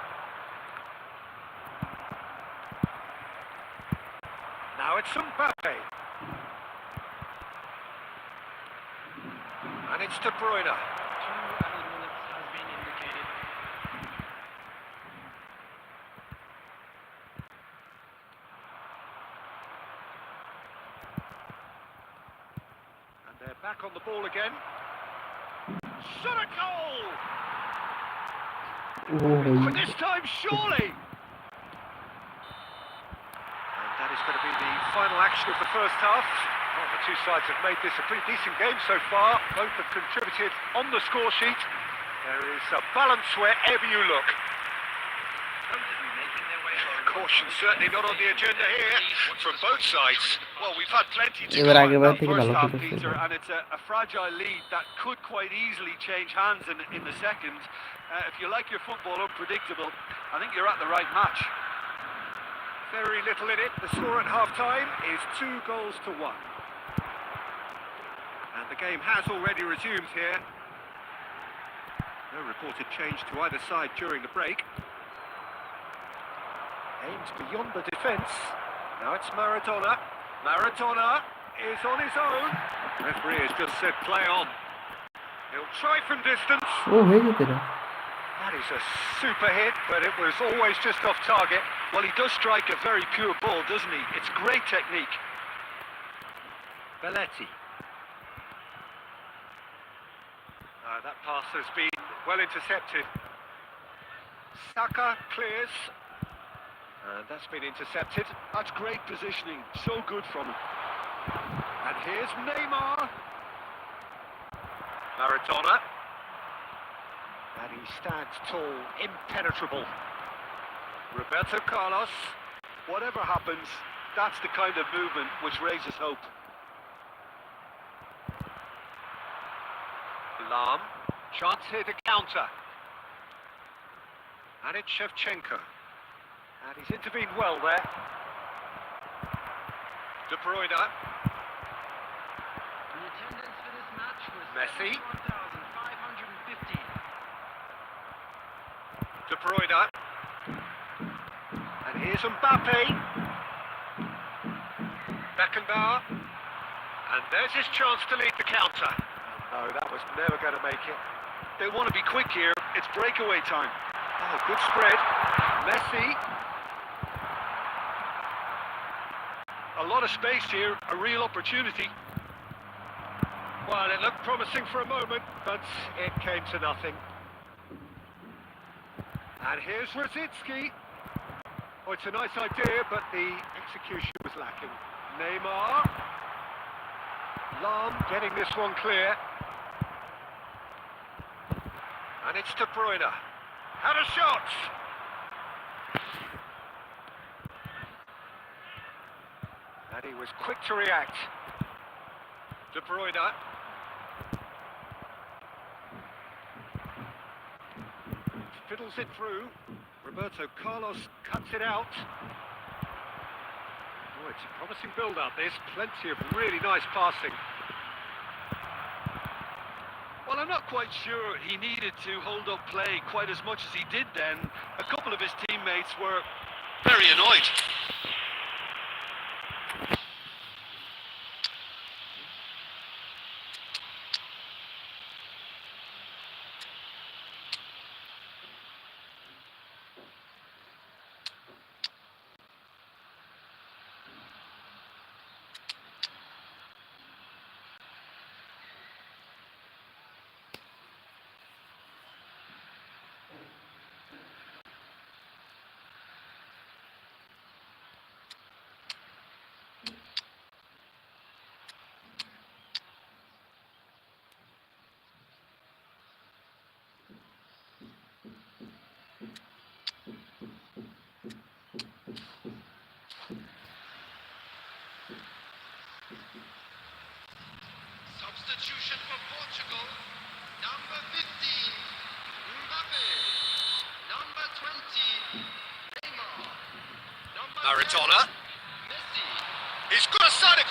Now it's Mbappe. And it's De Bruyne. 2 added minutes has been indicated. And they're back on the ball again. Shot a goal! For this time, surely! And that is going to be the final action of the first half. Well, the two sides have made this a pretty decent game so far. Both have contributed on the score sheet. There is a balance wherever you look. Caution certainly not on the agenda here from both sides. Well, we've had plenty to এবার go. আগের বার থেকে First ভালো half, খেলতেছে Peter, and it's a fragile lead that could quite easily change hands in the second. If you like your football unpredictable, I think you're at the right match. Very little in it. The score at half-time is 2-1. And the game has already resumed here. No reported change to either side during the break. Aims beyond the defence. Now it's Maradona. Maradona is on his own. Referee has just said play on. He'll try from distance. ও হয়ে যেতে না That is a super hit, but it was always just off target. Well, he does strike a very pure ball, doesn't he? It's great technique. Belletti. That pass has been well intercepted. Saka clears. And that's been intercepted. That's great positioning. So good from him. And here's Neymar. Maradona. And he stands tall, impenetrable. Roberto Carlos. Whatever happens, that's the kind of movement which raises hope. Lam. Chance here to counter. And it's Shevchenko. And he's intervened well there. De Bruyne. The attendance for this match was Messi. 71,550. De Bruyne. And here's Mbappe. Beckenbauer. And there's his chance to lead the counter. No, that was never going to make it. They want to be quick here. It's breakaway time. Oh, good spread. Messi. A lot of space here, a real opportunity. Well, it looked promising for a moment, but it came to nothing. And here's Rosicki. Oh, it's a nice idea, but the execution was lacking. Neymar. Lam getting this one clear. And it's De Bruyne. Had a shot! And he was quick to react. De Bruyne. Fiddles it through. Roberto Carlos cuts it out. Oh, it's a promising build-up, this. Plenty of really nice passing. Well, Well, I'm not quite sure he needed to hold up play quite as much as he did then. A couple of his teammates were Very annoyed. Substitution for Portugal. Number 15, Mbappe. Number 20, Neymar. Number 10, Maradona. Messi. He's got a side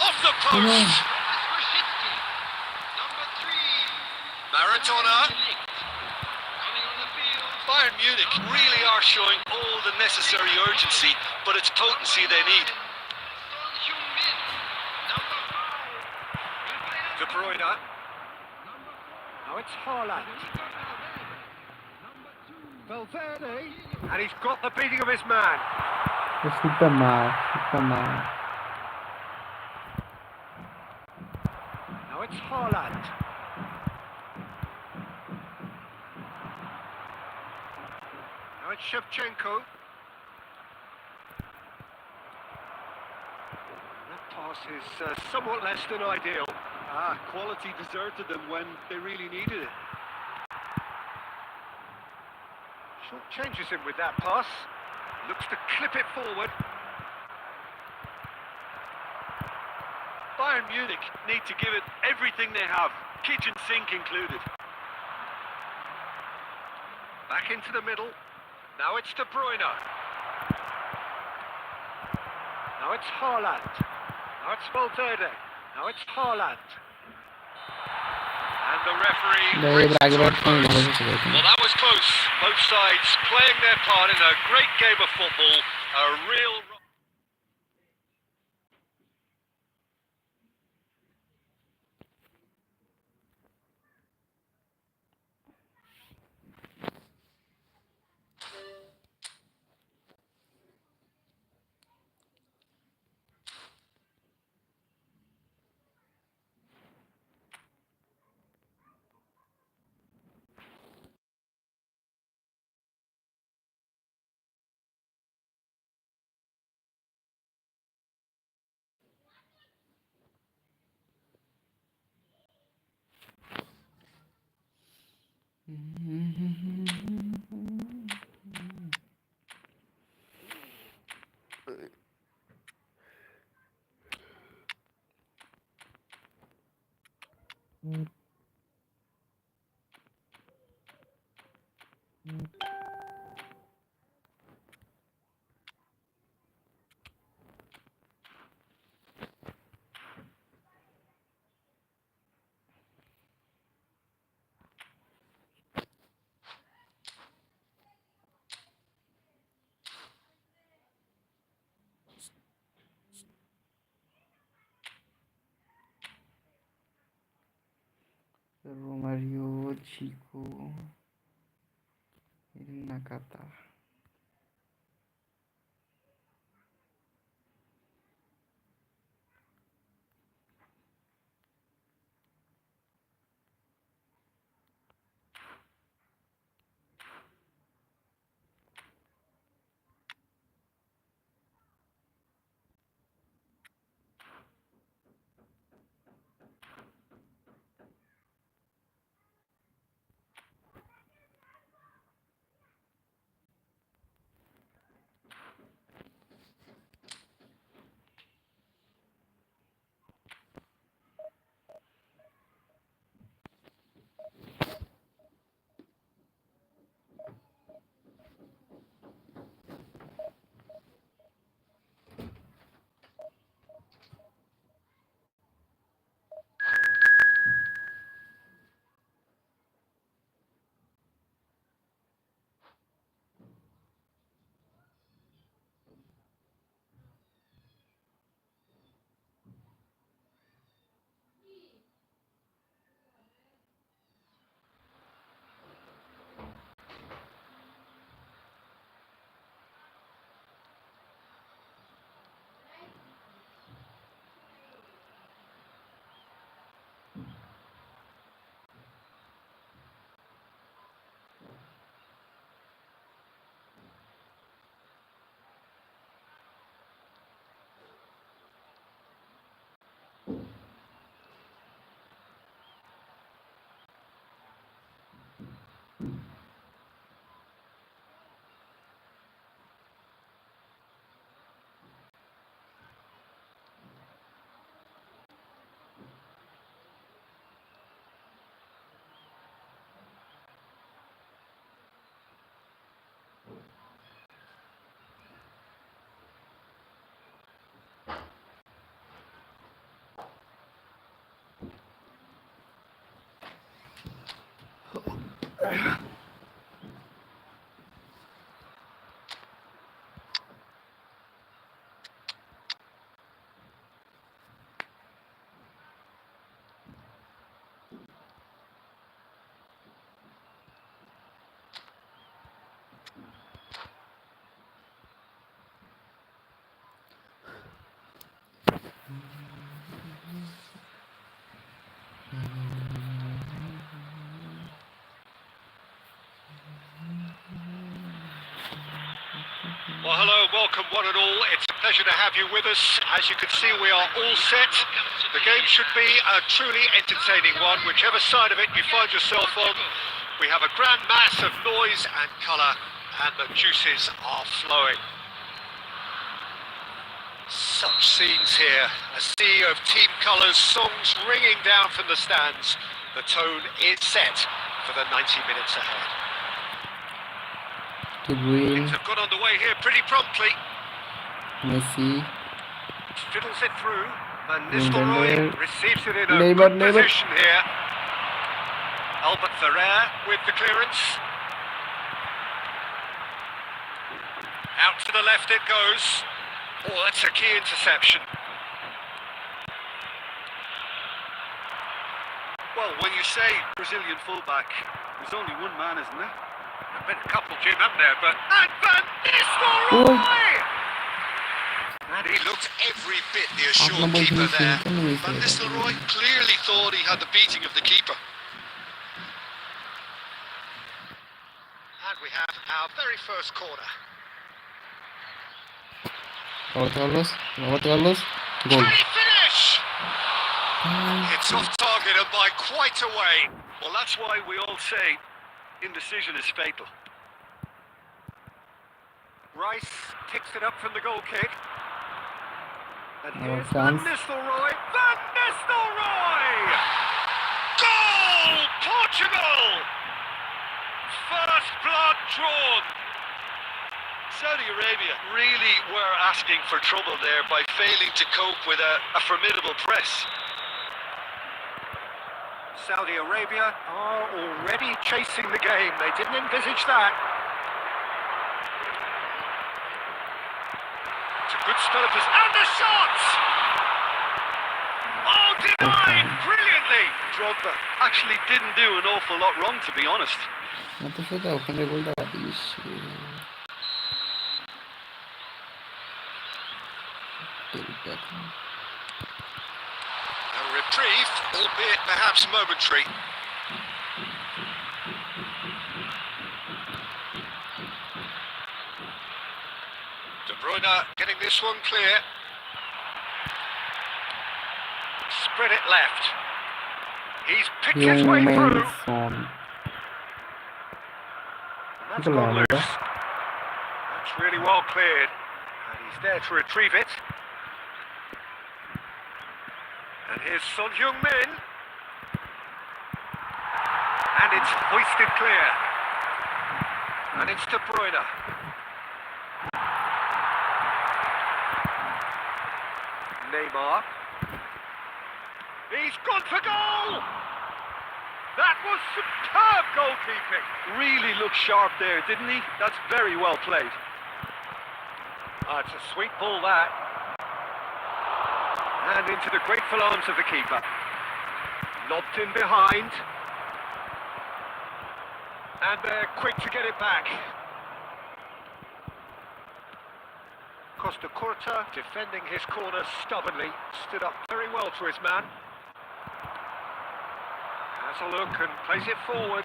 off the post. Thomas Rashidski. Number 3, Maradona. coming on the field. Bayern Munich really are showing all the necessary urgency, but it's potency they need. Son Heung-min. Number 5, De Bruyne. Now it's Haaland. Valverde. And he's got the beating of his man. Super mal, super mal. Now it's Haaland. Now it's Shevchenko. That pass is somewhat less than ideal. Quality deserted them when they really needed it. Short changes him with that pass. Looks to clip it forward. Bayern Munich need to give it everything they have, kitchen sink included. Back into the middle. Now it's De Bruyne. Now it's Haaland. Now it's Valverde. Now it's Haaland. And the referee Very brings it to a braggadocious close. ভালো কিছু বলছেন। Well, that was close. Both sides playing their part in a great game of football. A real... Romario, Chico, Nakata. Well, hello, welcome one and all. It's a pleasure to have you with us. As you can see, we are all set. The game should be a truly entertaining one, whichever side of it you find yourself on. We have a grand mass of noise and colour, and the juices are flowing. Such scenes here, a sea of team colours, songs ringing down from the stands. The tone is set for the 90 minutes ahead. De Bruyne, Things have got underway here pretty promptly. Messi, Fiddles it through. Van Nistelrooy Nistelrooy receives it in a Neymar, good Neymar. position here. Albert Ferrer with the clearance. Out to the left it goes. Oh, that's a key interception. Well, when you say Brazilian fullback, there's only one man, isn't there? There've been a couple, Jim, haven't there? But and Van Nistelrooy! And he looked every bit the assured number keeper there. 23, can we Van say Nistelrooy clearly thought he had the beating of the keeper. And we have our very first corner. Robert Carlos, goal. Can he finish? It's off target and by quite a way. Well, that's why we all say indecision is fatal. Rice ticks it up from the goal kick. And Our here's Van chance. Nistelrooy. Van Nistelrooy! Goal! Portugal! First blood drawn. Saudi Arabia really were asking for trouble there by failing to cope with a formidable press. Saudi Arabia are already chasing the game. They didn't envisage that. It's a good spell of this. And the shot! Oh, denied brilliantly. Drogba actually didn't do an awful lot wrong, to be honest. এত সোজা ওখানে গোলটা this A reprieve, albeit perhaps momentary. De Bruyne getting this one clear. Spread it left. He's picked his way through. Johnson. That's gone loose. That's really well cleared. And he's there to retrieve it. And here's Son Heung-min. And it's hoisted clear. And it's De Bruyne. Neymar. He's gone for goal! That was superb goalkeeping. Really looked sharp there, didn't he? That's very well played. It's a sweet ball, that. And into the grateful arms of the keeper. Lobbed in behind. And they're quick to get it back. Costa Curta defending his corner stubbornly. Stood up very well to his man. Has a look and plays it forward.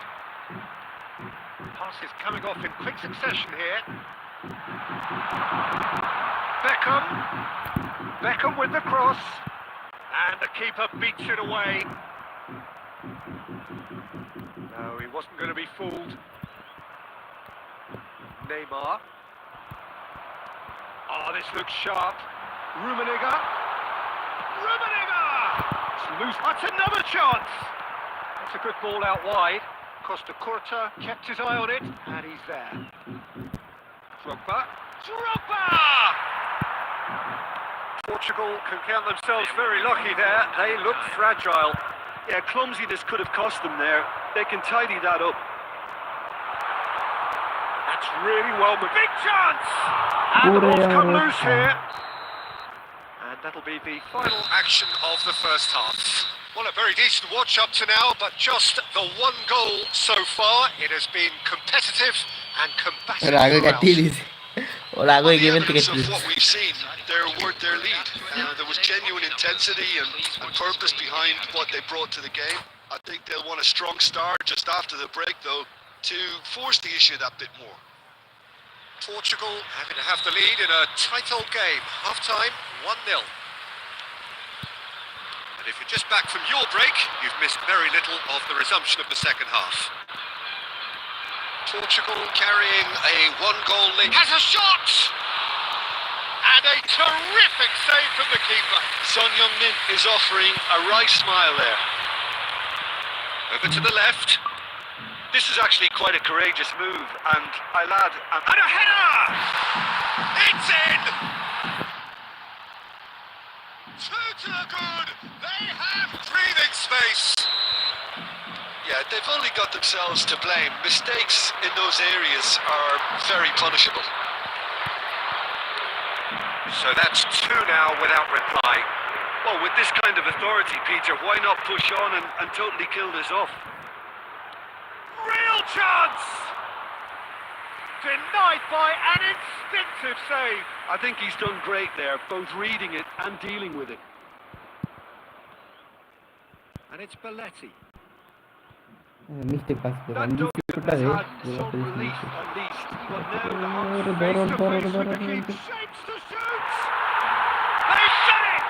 Pass is coming off in quick succession here. Beckham with the cross. And the keeper beats it away. No, he wasn't going to be fooled. Neymar. Oh, this looks sharp. Rummenigge. It's loose. That's another chance. That's a good ball out wide. Costa Curta kept his eye on it, and he's there. Drogba. Portugal can count themselves very lucky there. They look fragile. Yeah, clumsiness could have cost them there. They can tidy that up. That's really well made. Big chance! And the ball's come loose here. And that'll be the final Action of the first half. Well, a very decent watch up to now, but just the one goal so far. It has been competitive and combative রাগে throughout. কাটিয়ে দিয়েছে ও রাগ On হয়ে the গেমের থেকে evidence of কেটে what we've seen, they're worth their lead. There was genuine intensity and purpose behind what they brought to the game. I think they'll want a strong start just after the break, though, to force the issue that bit more. Portugal having to have the lead in a tight old game. Half-time, 1-0. And if you're just back from your break, you've missed very little of the resumption of the second half. Portugal carrying a one-goal lead. Has a shot! And a terrific save from the keeper. Son Heung-min is offering a right smile there. Over to the left. This is actually quite a courageous move, and I'll add... And a header! It's in! Two to the good. They have breathing space. Yeah, they've only got themselves to blame. Mistakes in those areas are very punishable. So that's two now without reply. Well, with this kind of authority, Peter, why not push on and totally kill this off? Real chance! Denied by an instinctive save. I think he's done great there, both reading it and dealing with it. And it's Belletti. Mistake pass করে That আমি dog ছোটটা has রে had some relief at least, but now the Hawks Bora, face to bora, face bora, with the bora, keep. bora. Shapes to shoot! They've done it!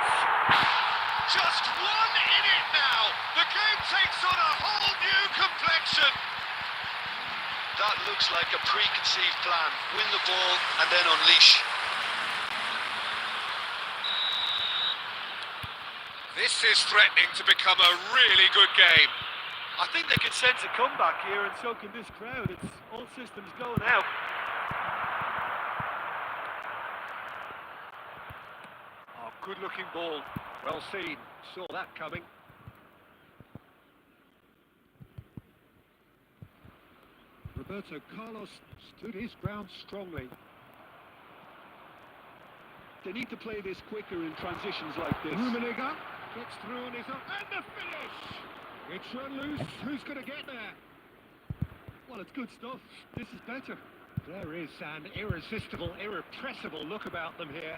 Just one in it now. The game takes on a whole new complexion. That looks like a preconceived plan. Win the ball and then unleash. This is threatening to become a really good game. I think they can sense a comeback here, and so can this crowd. It's all systems go now. Oh, good-looking ball. Well seen. Saw that coming. Roberto Carlos stood his ground strongly. They need to play this quicker in transitions like this. Rummenigge gets through on his own, and the finish! It's run loose. Who's going to get there? Well, it's good stuff. This is better. There is an irresistible, irrepressible look about them here.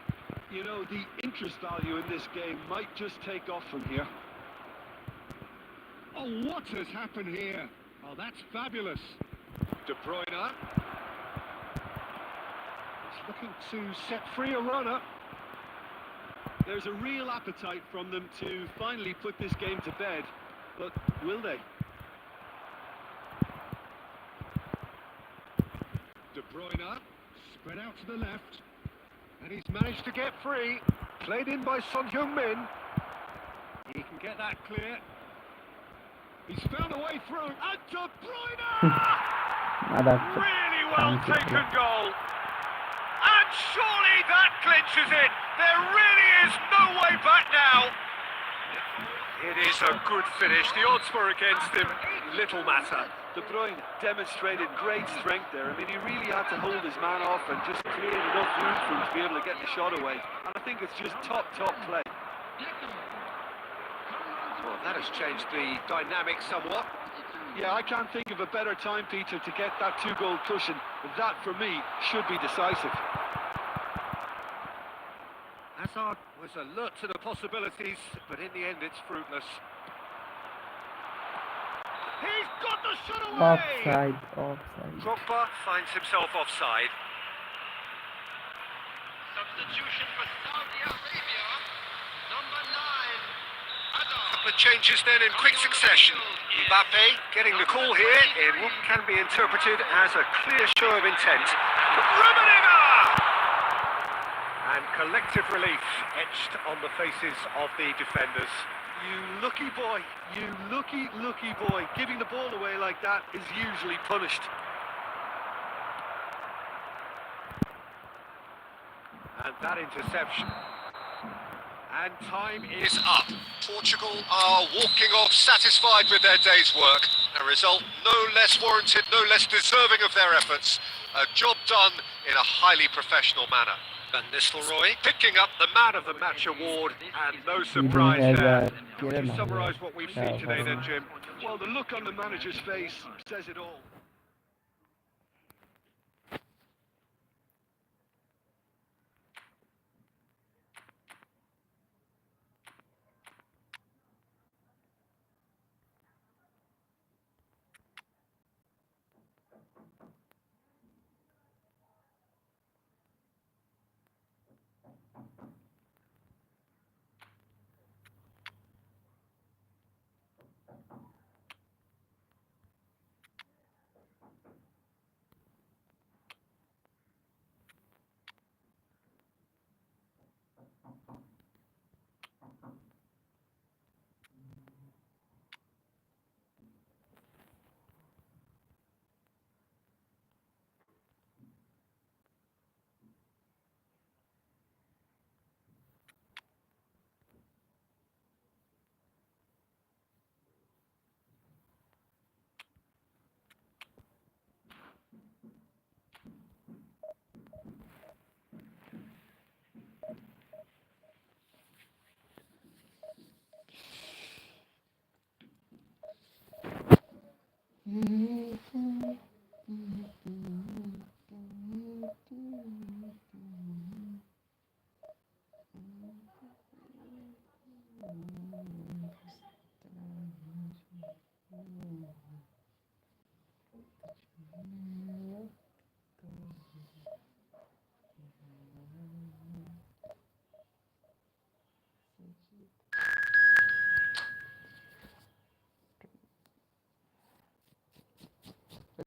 You know, the interest value in this game might just take off from here. Oh, what has happened here? Oh, that's fabulous. De Bruyne. He's looking to set free a runner. There's a real appetite from them to finally put this game to bed. But will they? De Bruyne, spread out to the left. And he's managed to get free. Played in by Son Heung-min. He can get that clear. He's found a way through. And De Bruyne! Really well taken goal. And surely that clinches it. There really is no way back now. It is a good finish. The odds were against him. Little matter. De Bruyne demonstrated great strength there. I mean, he really had to hold his man off and just create enough room for him to be able to get the shot away. And I think it's just top play. Well, that has changed the dynamic somewhat. Yeah, I can't think of a better time, Peter, to get that two-goal cushion. That, for me, should be decisive. Hazard was alert to the possibilities, but in the end it's fruitless. He's got the shot away! offside. Drogba finds himself offside. Substitution for Saudi Arabia. Number 9. Couple of changes then in quick succession. Mbappe getting the call here in what can be interpreted as a clear show of intent. Rummenigge! And collective relief etched on the faces of the defenders. You lucky boy, you lucky boy. Giving the ball away like that is usually punished. And that interception. And time Is up. Portugal are walking off satisfied with their day's work. A result no less warranted, no less deserving of their efforts. A job done in a highly professional manner. Van Nistelrooy picking up the Man of the Match award. And no surprise there. Can Get you him, summarise what we've seen Yeah, today then, fine. Jim? Well, the look on the manager's face says it all.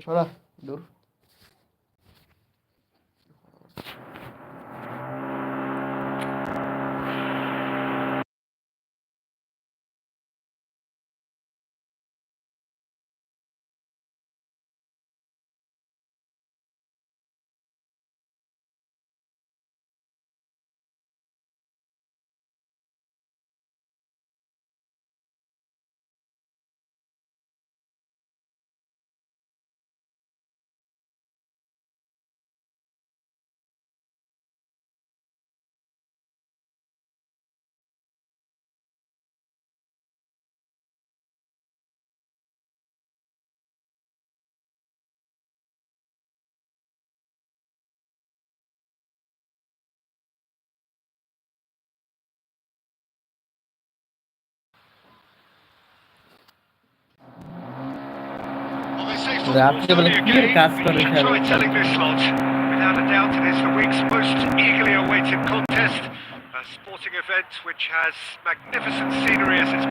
সরা দূর Well, they say football's রাত্রেবেলা only a কি এর game, কাজ but করে you should শালা? try telling this lot. Without a doubt, it is the week's most eagerly awaited contest. A sporting event which has magnificent scenery as its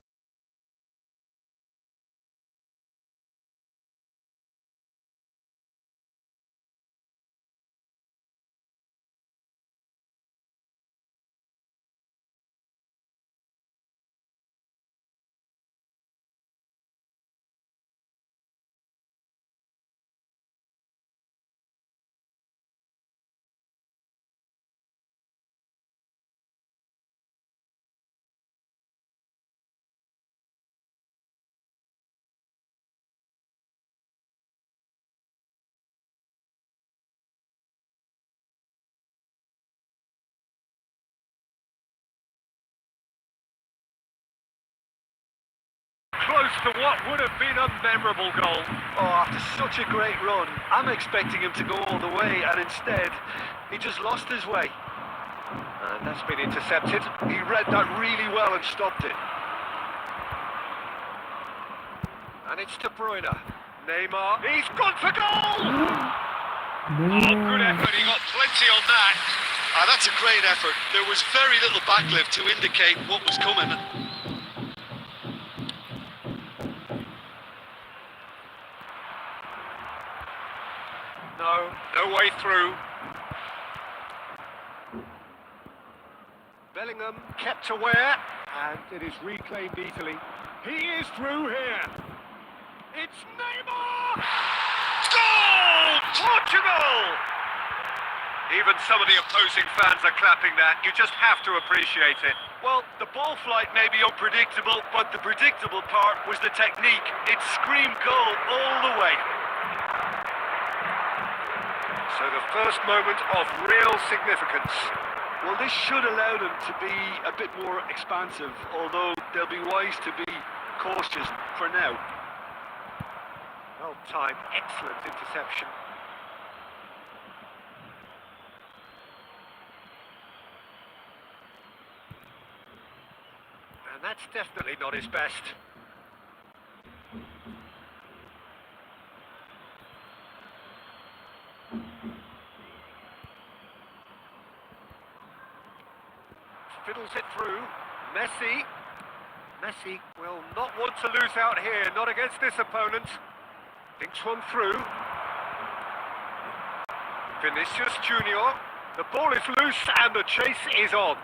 close to what would have been a memorable goal. Oh, after such a great run, I'm expecting him to go all the way, and instead, he just lost his way. And that's been intercepted. He read that really well and stopped it. And it's De Bruyne. Neymar. He's gone for goal! Oh, good effort. He got plenty on that. That's a great effort. There was very little backlift to indicate what was coming. No way through. Bellingham kept aware, and it is reclaimed easily. He is through here. It's Neymar! Goal! Portugal! Even some of the opposing fans are clapping that. You just have to appreciate it. Well, the ball flight may be unpredictable, but the predictable part was the technique. It screamed goal all the way. So the first moment of real significance. Well, this should allow them to be a bit more expansive, although they'll be wise to be cautious for now. Well timed, excellent interception. And that's definitely not his best. Fiddles it through. Messi. Messi will not want to lose out here, not against this opponent. Thinks one through. Vinicius Junior. The ball is loose and the chase is on.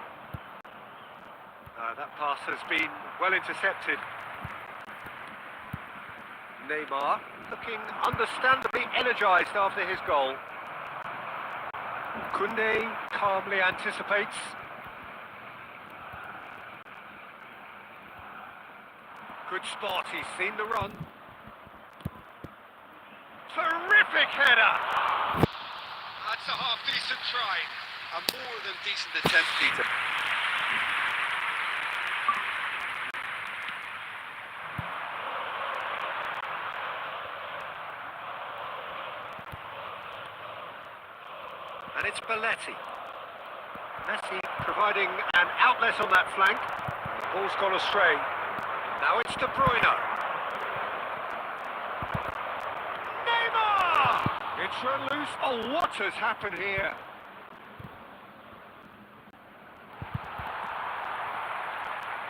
That pass has been well intercepted. Neymar looking understandably energised after his goal. Koundé calmly anticipates. Good spot, he's seen the run. Terrific header! That's a half-decent try. A more than decent attempt, Peter. And it's Belletti. Messi providing an outlet on that flank. The ball's gone astray. Now it's De Bruyne. Neymar! It's run loose. Oh, what has happened here?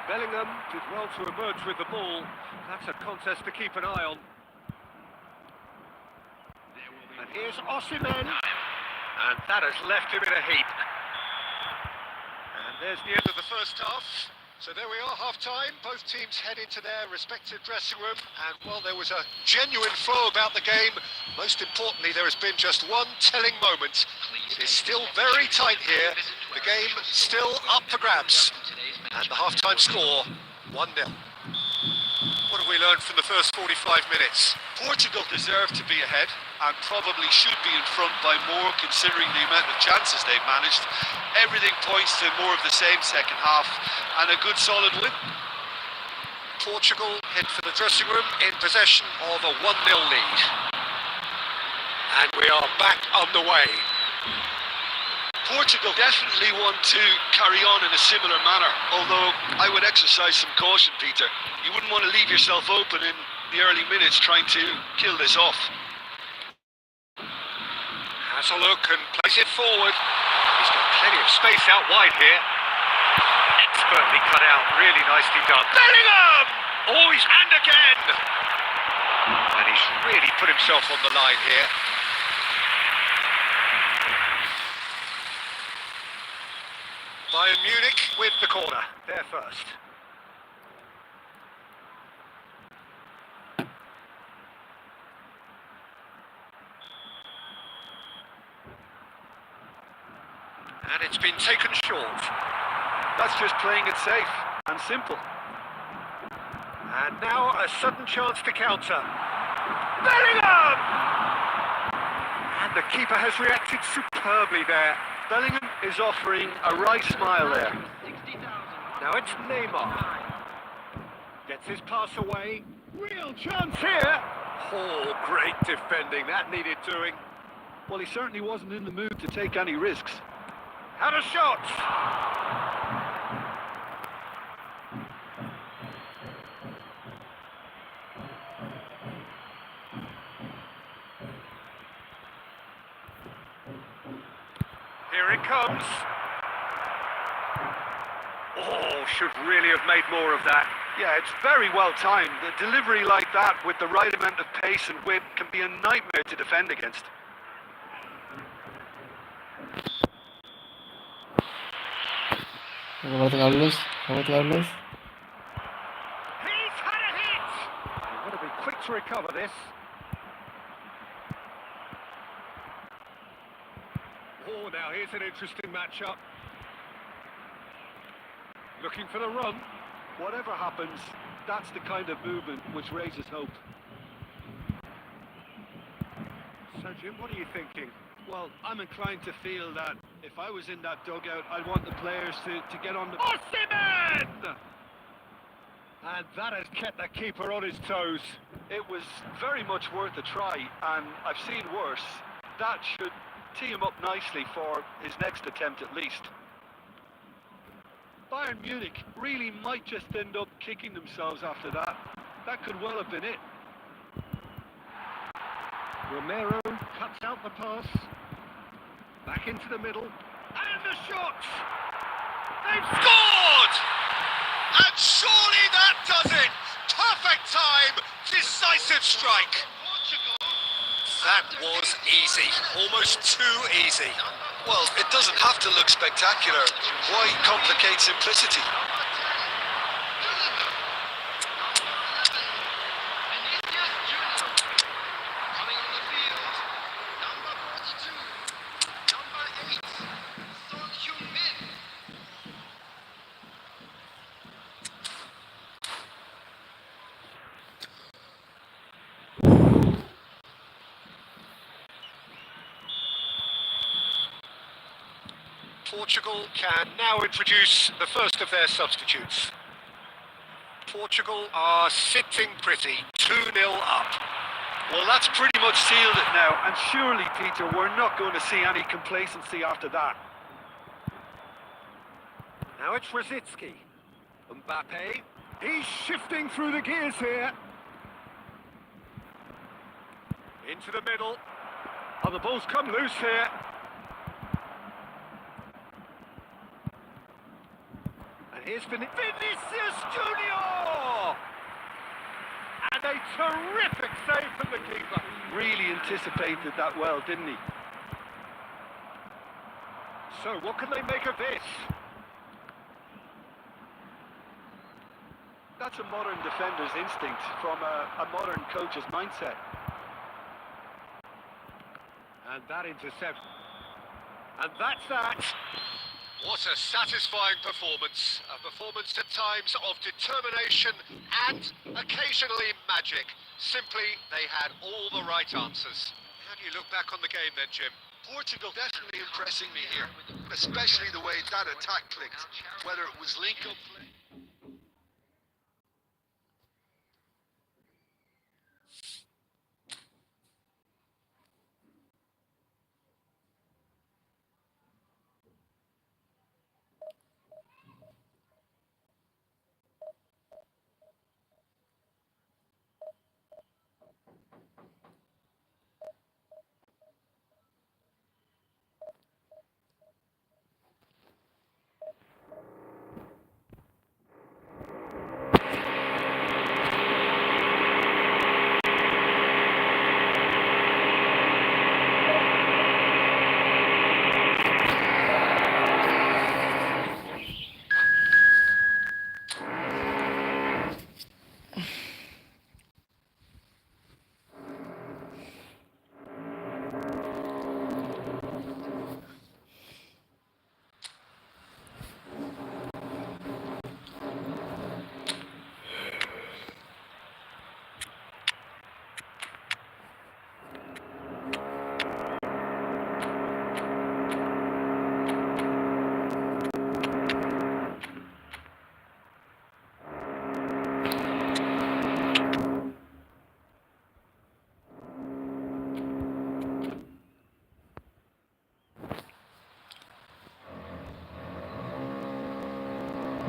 Bellingham did well to emerge with the ball. That's a contest to keep an eye on. And here's Osimhen. And that has left him in a heap. And there's the end of the first half. So there we are, half-time. Both teams head into their respective dressing room. And, well, there was a genuine flow about the game. Most importantly, there has been just one telling moment. It is still very tight here. The game still up for grabs. And the half-time score, 1-0. What have we learned from the first 45 minutes? Portugal deserve to be ahead and probably should be in front by more considering the amount of chances they've managed. Everything points to more of the same second half and a good solid win. Portugal head for the dressing room in possession of a 1-0 lead. And we are back underway. Portugal definitely want to carry on in a similar manner, although I would exercise some caution, Peter. You wouldn't want to leave yourself open in the early minutes trying to kill this off. Has a look and plays it forward. He's got plenty of space out wide here. Expertly cut out, really nicely done. Bellingham! Oh, he's and again! And he's really put himself on the line here. Bayern Munich with the corner, there first. And it's been taken short. That's just playing it safe and simple. And now a sudden chance to counter. Bellingham! And the keeper has reacted superbly there. Bellingham is offering a right smile there. Now it's Neymar. Gets his pass away. Real chance here. Oh, great defending. That needed doing. Well, he certainly wasn't in the mood to take any risks. Had a shot. Here it comes. Oh, should really have made more of that. Yeah, it's very well timed. The delivery like that with the right amount of pace and whip can be a nightmare to defend against. Roberto Carlos. Roberto Carlos. He's had a hit! They've got to be quick to recover this. Oh, now here's an interesting matchup. Looking for the run. Whatever happens, that's the kind of movement which raises hope. So, Jim, what are you thinking? Well, I'm inclined to feel that if I was in that dugout, I'd want the players to get on the... Osimhen! And that has kept the keeper on his toes. It was very much worth a try, and I've seen worse. That should tee him up nicely for his next attempt at least. Bayern Munich really might just end up kicking themselves after that. That could well have been it. Romero cuts out the pass. Back into the middle. And the shot! They've Scored! And surely that does it! Perfect time, decisive strike. That was easy, almost too easy. Well, it doesn't have to look spectacular. Why complicate simplicity? Vinicius Junior coming on the field. Number 42. Number 8. Son Heung-min. Portugal can now introduce the first of their substitutes. Portugal are sitting pretty, 2-0 up. Well, that's pretty much sealed it now, and surely, Peter, we're not going to see any complacency after that. Now it's Rosicki. Mbappe. He's shifting through the gears here. Into the middle. And the ball's come loose here. And here's Vinicius Junior! And a terrific save from the keeper. Really anticipated that well, didn't he? So, what can they make of this? That's a modern defender's instinct from a modern coach's mindset. And that intercept. And that's that. What a satisfying performance. A performance at times of determination and occasionally magic. Simply, they had all the right answers. How do you look back on the game then, Jim? Portugal definitely impressing me here, especially the way that attack clicked, whether it was link-up play.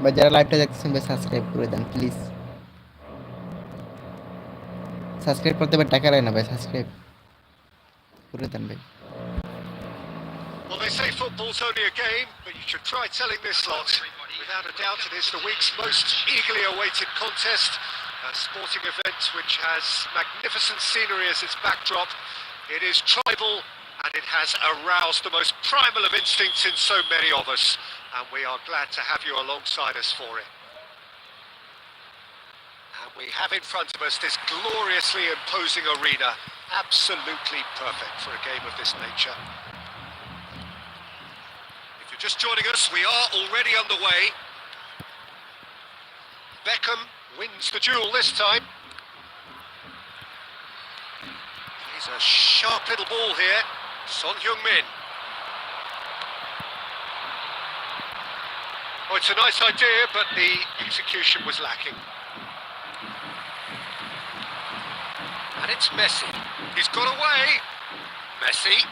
ভাই যারা লাইভটা দেখতেছেন ভাই subscribe করে দেন please. Subscribe করতে ভাই টাকা লাগে না ভাই, সাবস্ক্রাইব করে দেন ভাই। Well, they say football's only a game, but you should try telling this lot. Without a doubt, it is the week's most eagerly awaited contest. A sporting event which has magnificent scenery as its backdrop. It is tribal and it has aroused the most primal of instincts in so many of us, and we are glad to have you alongside us for it. And we have in front of us this gloriously imposing arena, absolutely perfect for a game of this nature. If you're just joining us, we are already underway. Beckham wins the duel this time. He's a sharp little ball here. Son Heung-min. Oh, it's a nice idea, but the execution was lacking. And it's Messi. He's got away. Messi.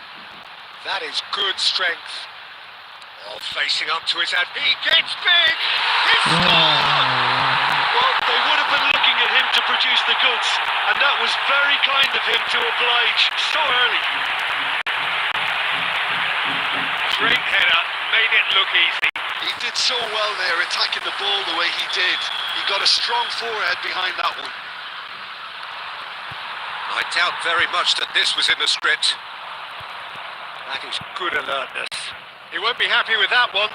That is good strength. Oh, facing up to his hand. He gets big. He scores! Well, they would have been looking at him to produce the goods, and that was very kind of him to oblige so early. Great header. Made it look easy. He did so well there, attacking the ball the way he did. He got a strong forehead behind that one. I doubt very much that this was in the script. That is good alertness. He won't be happy with that one.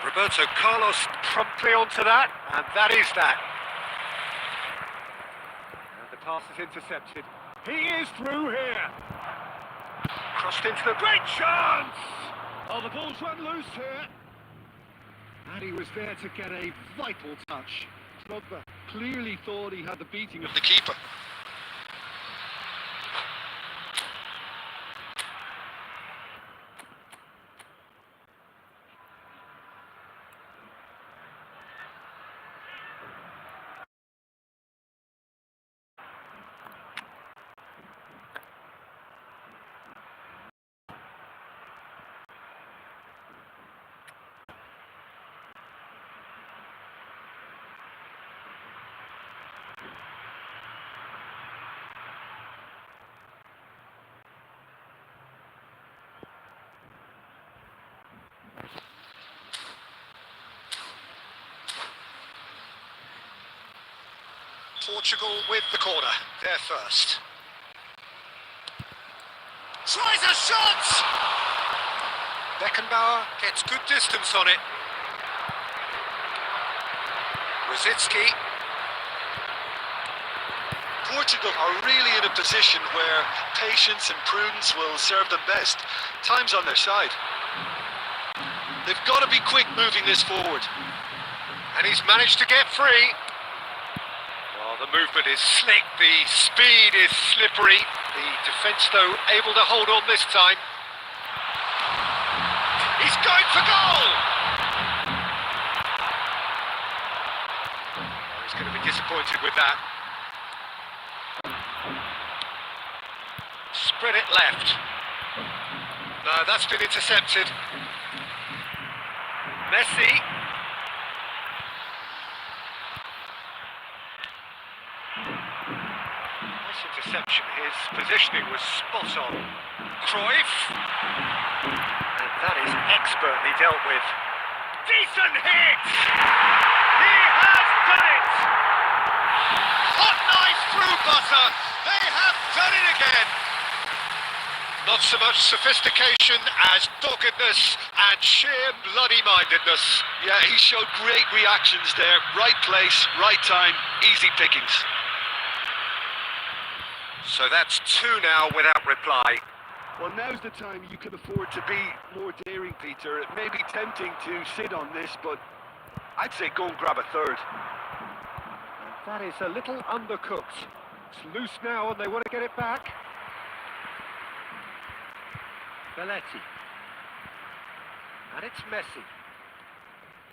Roberto Carlos promptly onto that, and that is that. And the pass is intercepted. He is through here. Crossed into the great chance. Oh, the ball's run loose here. And he was there to get a vital touch. Drogba clearly thought he had the beating of The keeper. Portugal with the corner. They're first. Tries a shot! Beckenbauer gets good distance on it. Rosicki. Portugal are really in a position where patience and prudence will serve them best. Time's on their side. They've got to be quick moving this forward. And he's managed to get free. Oh, the movement is slick, the speed is slippery. The defence, though, able to hold on this time. He's going for goal! Oh, he's going to be disappointed with that. Spread it left. No, that's been intercepted. Messi. Nice interception. His positioning was spot on. Cruyff. And that is expertly dealt with. Decent hit! He has done it! Hot knife through buzzer! They have done it again! Not so much sophistication as doggedness and sheer bloody-mindedness. Yeah, he showed great reactions there. Right place, right time, easy pickings. So that's two now without reply. Well, now's the time you can afford to be more daring, Peter. It may be tempting to sit on this, but I'd say go and grab a third. And that is a little undercooked. It's loose now and they want to get it back. Belletti. And it's Messi.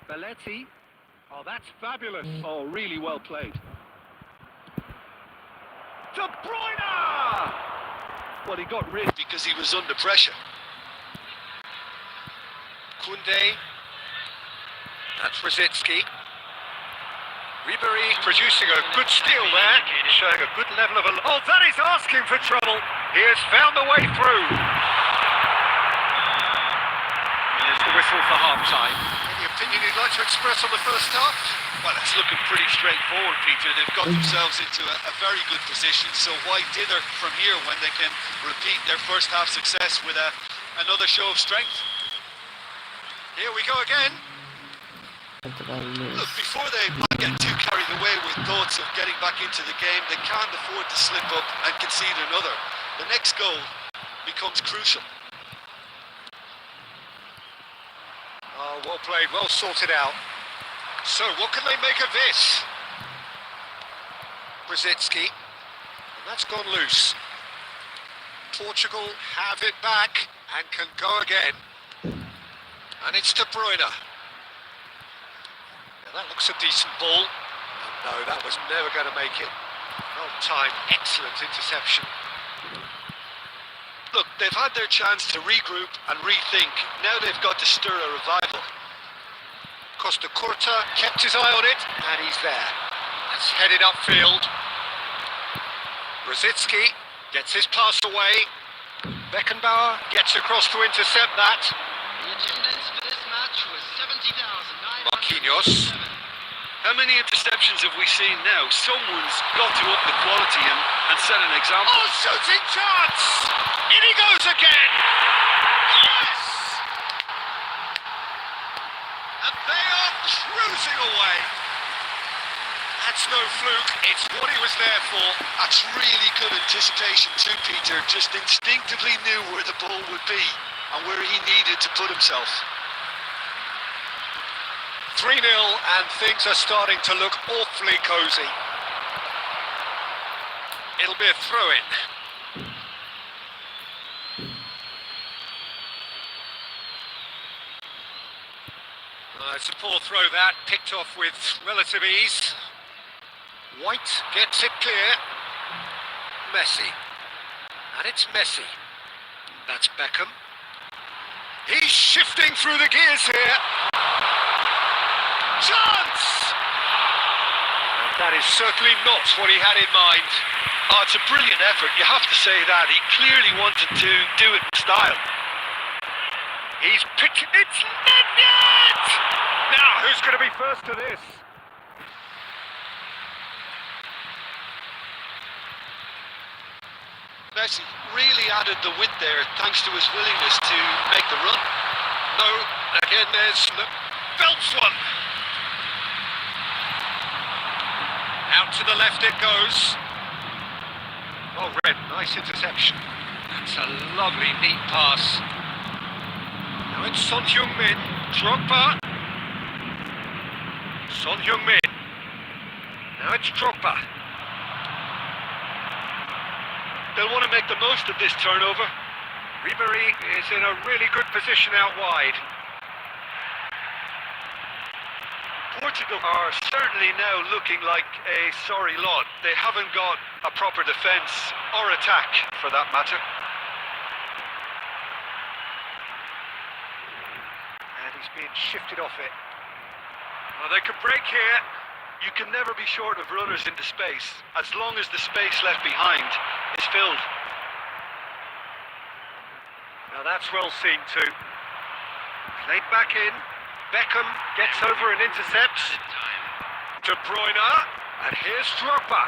Belletti. Oh, that's fabulous. Oh, really well played. De Bruyne! Well, he got rid. Because he was under pressure. Koundé. That's Rosicki. Ribéry producing a good steal there, showing a good level of... Oh, that is asking for trouble. He has found a way through. Here's the whistle for half-time. Any Anything you'd like to express on the first half? Well, it's looking pretty straightforward, Peter. They've got themselves into a very good position, so why dither from here when they can repeat their first half success with another show of strength? Here we go again. Look, before they might get too carried away with thoughts of getting back into the game, they can't afford to slip up and concede another. The next goal becomes crucial. Oh, well played, well sorted out. So, what can they make of this? Brzezinski, and that's gone loose. Portugal have it back and can go again. And it's De Bruyne. Now that looks a decent ball. Oh, no, that was never going to make it. Well timed, excellent interception. Look, they've had their chance to regroup and rethink. Now they've got to stir a revival. Costa Curta kept his eye on it, and he's there. That's headed upfield. Brzezinski gets his pass away. Beckenbauer gets across to intercept that. The attendance for this match was 70,907. Marquinhos. How many interceptions have we seen now? Someone's got to up the quality and set an example. Oh, shooting chance! In he goes again! Yes! And they are cruising away. That's no fluke, it's what he was there for. That's really good anticipation too, Peter. Just instinctively knew where the ball would be and where he needed to put himself. 3-0 and things are starting to look awfully cosy. It'll be a throw-in. It's a poor throw that, picked off with relative ease. White gets it clear. Messi. And it's Messi. That's Beckham. He's shifting through the gears here. Chance! And that is certainly not what he had in mind. Oh, it's a brilliant effort, you have to say that. He clearly wanted to do it in style. He's picked it. It's Nedved! Now, who's going to be first to this? Messi really added the width there thanks to his willingness to make the run. No, again there's belts one. Out to the left it goes. Oh, Red, nice interception. That's a lovely, neat pass. Now it's Son Heung-min, Drogba. Son Heung-min. Now it's Drogba. They'll want to make the most of this turnover. Ribéry is in a really good position out wide. Portugal are certainly now looking like a sorry lot. They haven't got a proper defence or attack, for that matter. And he's being shifted off it. Well, they could break here. You can never be short of runners into space, as long as the space left behind is filled. Now that's well seen too. Played back in. Beckham gets over and intercepts. De Bruyne. And here's Drogba.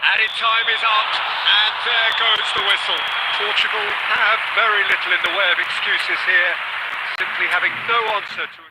Added time is up. And there goes the whistle. Portugal have very little in the way of excuses here. Simply having no answer to it.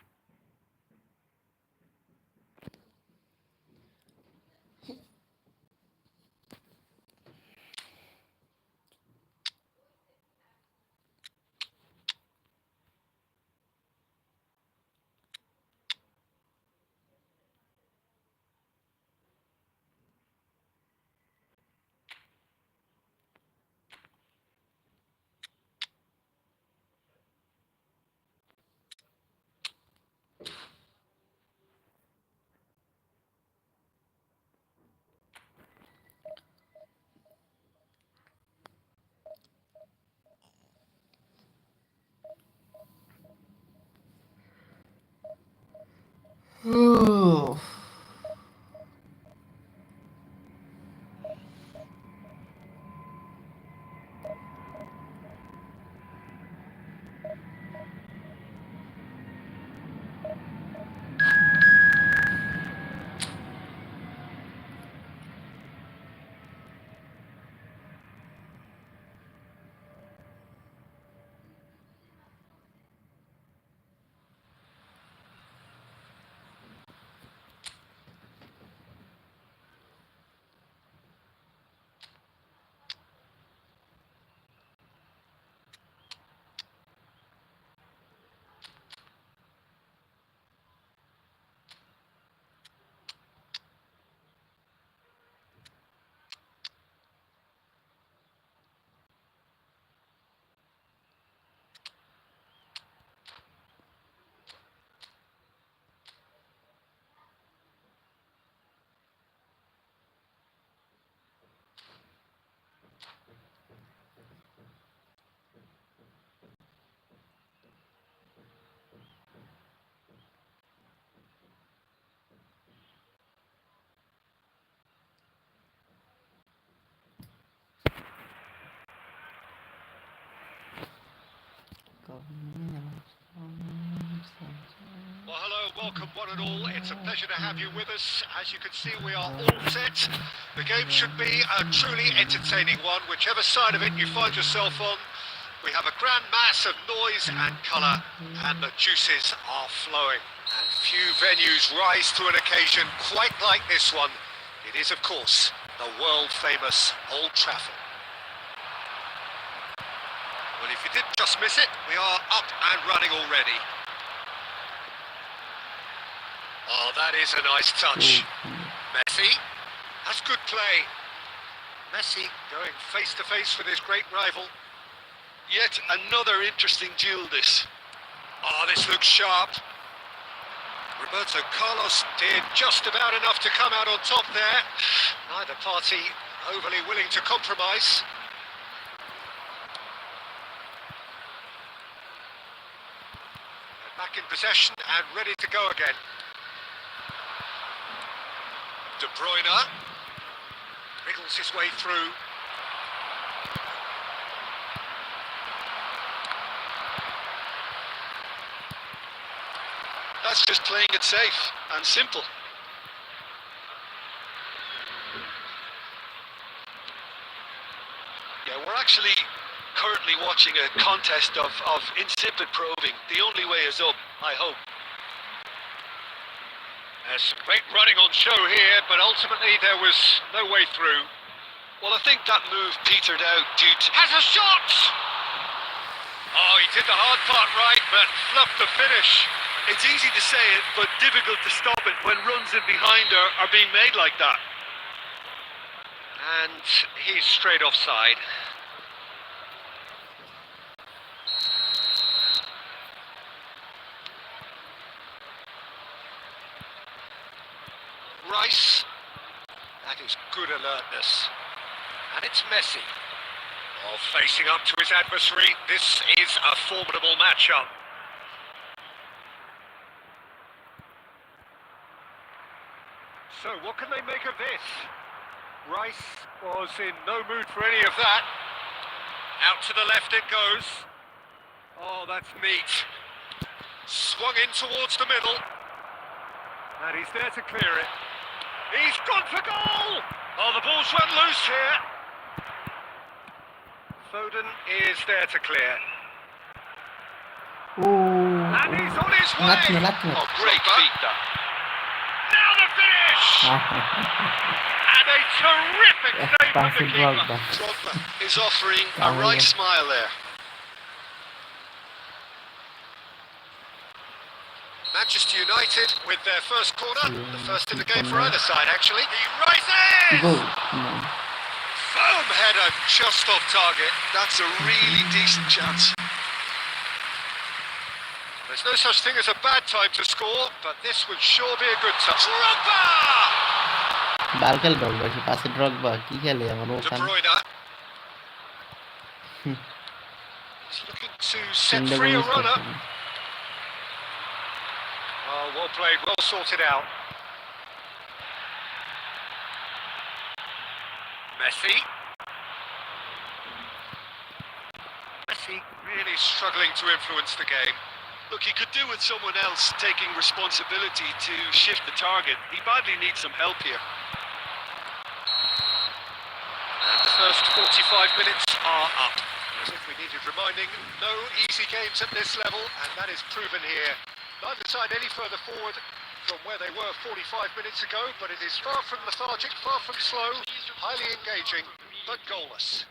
Well, hello, welcome one and all. It's a pleasure to have you with us. As you can see, we are all set. The game should be a truly entertaining one, whichever side of it you find yourself on. We have a grand mass of noise and colour, and the juices are flowing. And few venues rise to an occasion quite like this one. It is, of course, the world-famous Old Trafford. Well, if you did just miss it, we are up and running already. Oh, that is a nice touch. Messi, that's good play. Messi going face to face with his great rival. Yet another interesting duel, this. Oh, this looks sharp. Roberto Carlos did just about enough to come out on top there. Neither party overly willing to compromise. They're back in possession and ready to go again. De Bruyne wriggles his way through. That's just playing it safe and simple. Yeah, we're actually currently watching a contest of insipid probing. The only way is up, I hope. There's some great running on show here, but ultimately there was no way through. Well, I think that move petered out due to... Has a shot! Oh, he did the hard part right, but fluffed the finish. It's easy to say it, but difficult to stop it when runs in behind are being made like that. And he's straight offside. Rice. That is good alertness. And it's Messi. Oh, facing up to his adversary. This is a formidable matchup. So, what can they make of this? Rice was in no mood for any of that. Out to the left it goes. Oh, that's neat. Swung in towards the middle. And he's there to clear it. He's gone for goal! Oh, the ball's run loose here. Foden is there to clear. And he's on his way! Oh, great feat that. Now the finish! And a terrific save from the keeper. Drogba is offering a right smile there. Manchester United with their first corner, the first in the game for either side actually. He rises! Foam header just off target. That's a really decent chance. There's no such thing as a bad time to score, but this would sure be a good touch. Drogba! বার্কেল ড্রগবা কি পাশে ড্রগবা কি খেলে আমার De ওখানে Bruyne. He's looking to set free a runner. Oh, well played, well sorted out. Messi. Messi really struggling to influence the game. Look, he could do with someone else taking responsibility to shift the target. He badly needs some help here. And the first 45 minutes are up. As if we needed reminding, no easy games at this level, and that is proven here. Neither side any further forward from where they were 45 minutes ago, but it is far from lethargic, far from slow, highly engaging, but goalless.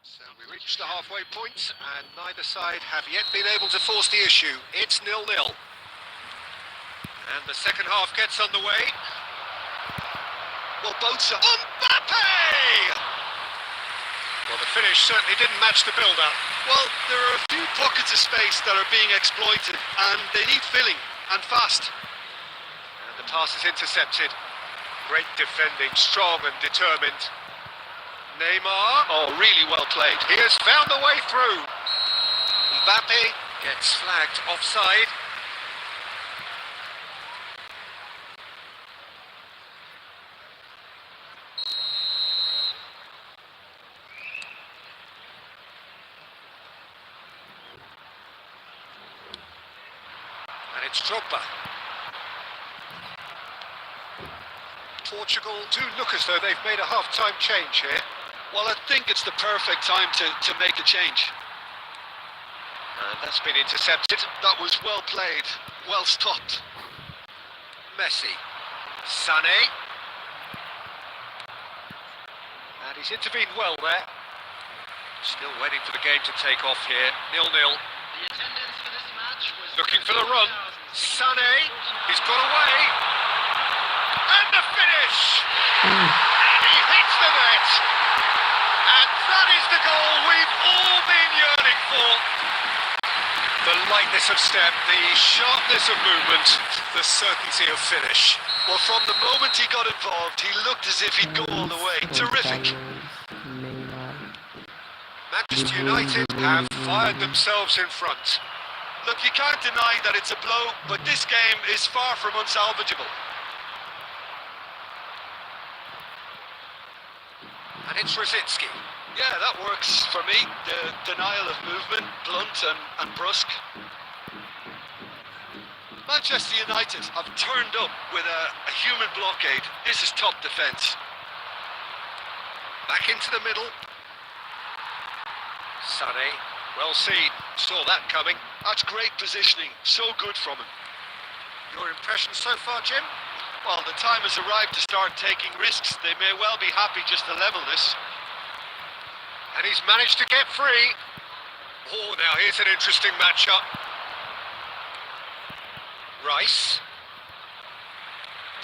So we reached the halfway point, and neither side have yet been able to force the issue. It's 0-0. And the second half gets underway. Well, both sides... Mbappe! Well, the finish certainly didn't match the build-up. Well, there are a few pockets of space that are being exploited, and they need filling, and fast. And the pass is intercepted. Great defending, strong and determined. Neymar. Oh, really well played. He has found the way through. Mbappe gets flagged offside. And it's Drogba. Portugal do look as though they've made a half-time change here. Well, I think it's the perfect time to make a change. And that's been intercepted. That was well played, well stopped. Messi. Sané. And he's intervened well there. Still waiting for the game to take off here. 0-0. The attendance for this match was Looking for the run. Sané. He's got away. And the finish! And he hits the net. And that is the goal we've all been yearning for. The lightness of step, the sharpness of movement, the certainty of finish. Well, from the moment he got involved, he looked as if he'd go all the way. Terrific. Manchester United have fired themselves in front. Look, you can't deny that it's a blow, but this game is far from unsalvageable. And it's Rosicky. Yeah, that works for me. The denial of movement, blunt and brusque. Manchester United have turned up with a human blockade. This is top defence. Back into the middle. Sané, well seen. Saw that coming. That's great positioning. So good from him. Your impression so far, Jim? Well, the time has arrived to start taking risks. They may well be happy just to level this. And he's managed to get free. Oh, now here's an interesting matchup. Rice.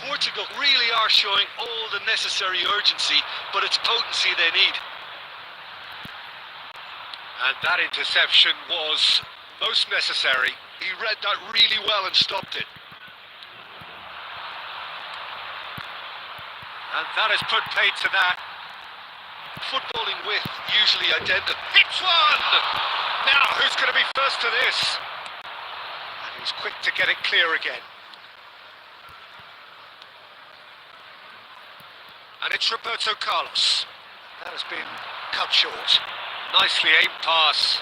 Portugal really are showing all the necessary urgency, but it's potency they need. And that interception was most necessary. He read that really well and stopped it. And that has put paid to that. Footballing with usually identical. Hits one! Now, who's going to be first to this? And he's quick to get it clear again. And it's Roberto Carlos. That has been cut short. Nicely aimed pass.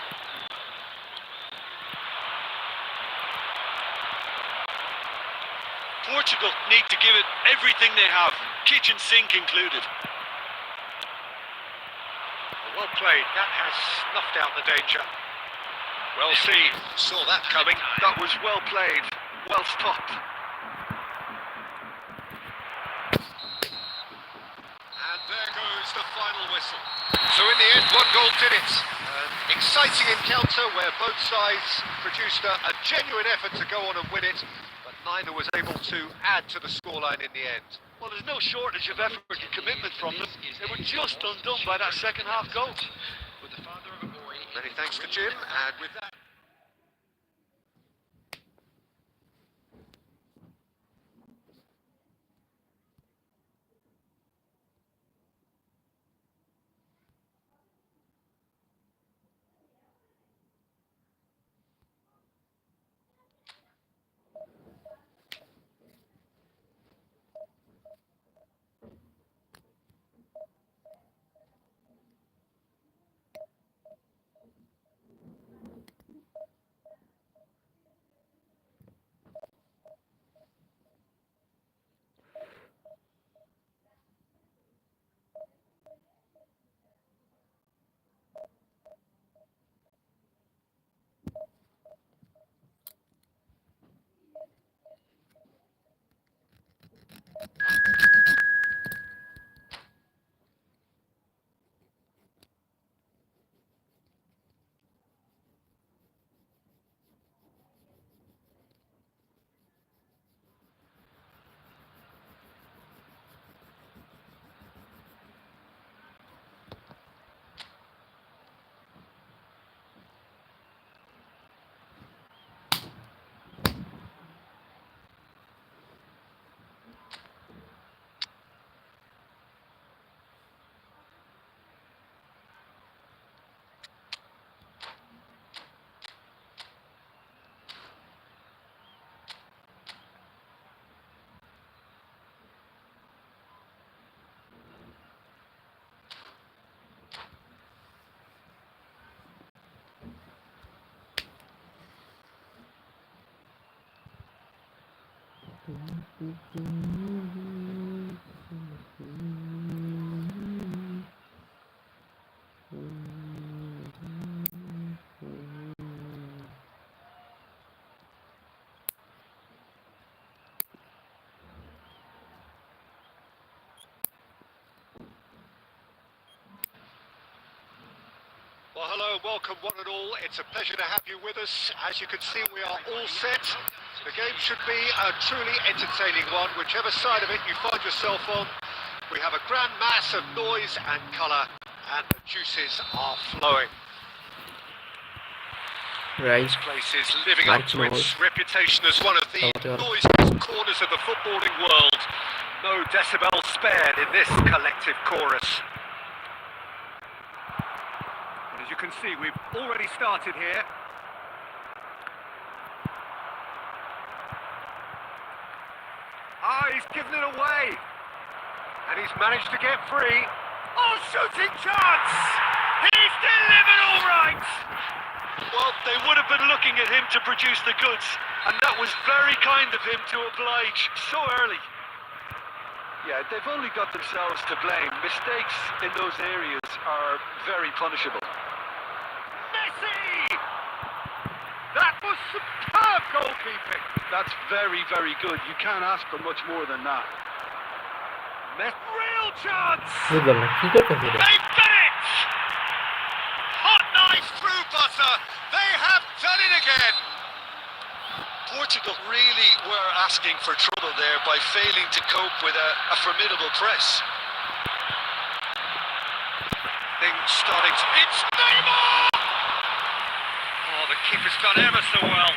Portugal need to give it everything they have, kitchen sink included. Well played. That has snuffed out the danger. Well seen. Saw that coming. That was well played, well stopped. And there goes the final whistle. So in the end, one goal did it. An exciting encounter where both sides produced a genuine effort to go on and win it, but neither was able to add to the scoreline in the end. Well, there's no shortage of effort and commitment from them. They were just undone by that second half goal. with the father of a boy. Many thanks to Jim, and with that... Well, hello, welcome one and all. It's a pleasure to have you with us. As you can see, we are all set. The game should be a truly entertaining one, whichever side of it you find yourself on. We have a grand mass of noise and colour, and the juices are flowing. Right. This place is living up Like to its noise. reputation as one of the Amateur. noisiest corners of the footballing world. No decibel spared in this collective chorus. As you can see, we've already started here. He's given it away. And he's managed to get free. Oh, shooting chance! He's delivered all right! Well, they would have been looking at him to produce the goods, and that was very kind of him to oblige so early. Yeah, they've only got themselves to blame. Mistakes in those areas are very punishable. Messi! That was superb goalkeeping. That's very, very good. You can't ask for much more than that. Real chance! বুঝলাম না কি করতেছে এটা? They've done it! Hot knife through butter. They have done it again. Portugal really were asking for trouble there by failing to cope with a formidable press. Things starting to... It's Neymar! Oh, the keeper's done ever so well.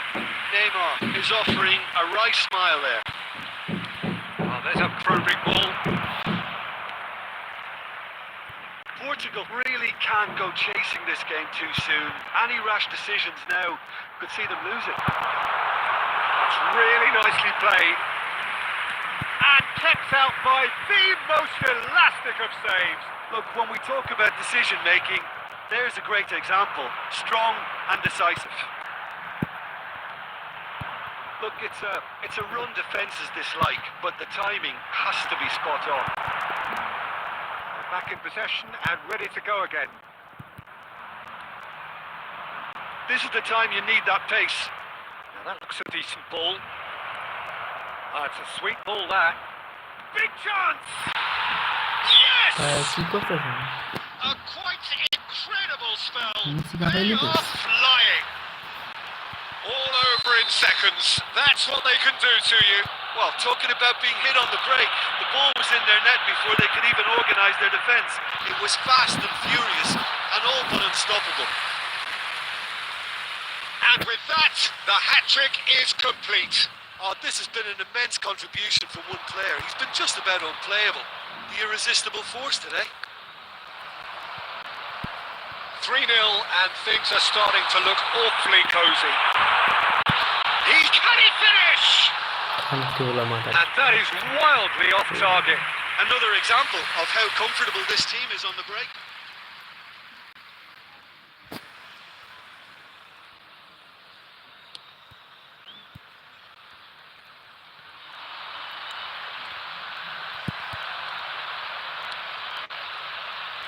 Neymar is offering a wry smile there. Oh, there's a probing ball. Portugal really can't go chasing this game too soon. Any rash decisions now could see them lose it. That's really nicely played. And kept out by the most elastic of saves. Look, when we talk about decision making, there's a great example. Strong and decisive. Look, it's a run defence's dislike, but the timing has to be spot on. Back in possession and ready to go again. This is the time you need that pace. Now that looks a decent ball. It's a sweet ball, that. Big chance! Yes! কি করতেছে? A quite incredible spell. Messi got They a little. are flying. All over in seconds. That's what they can do to you. Well, talking about being hit on the break, the ball was in their net before they could even organise their defence. It was fast and furious and all but unstoppable. And with that, the hat-trick is complete. Oh, this has been an immense contribution from one player. He's been just about unplayable. The irresistible force today. 3-0 and things are starting to look awfully cosy. Can he finish? খালকে বলা মাথা। And that is wildly off target. Another example of how comfortable this team is on the break.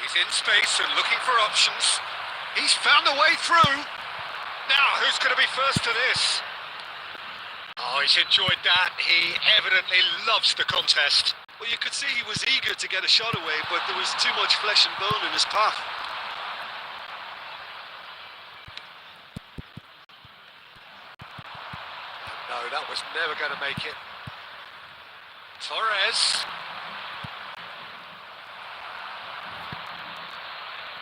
He's in space and looking for options. He's found a way through. Now, who's going to be first to this? Oh, he's enjoyed that. He evidently loves the contest. Well, you could see he was eager to get a shot away, but there was too much flesh and bone in his path. No, that was never going to make it. Torres.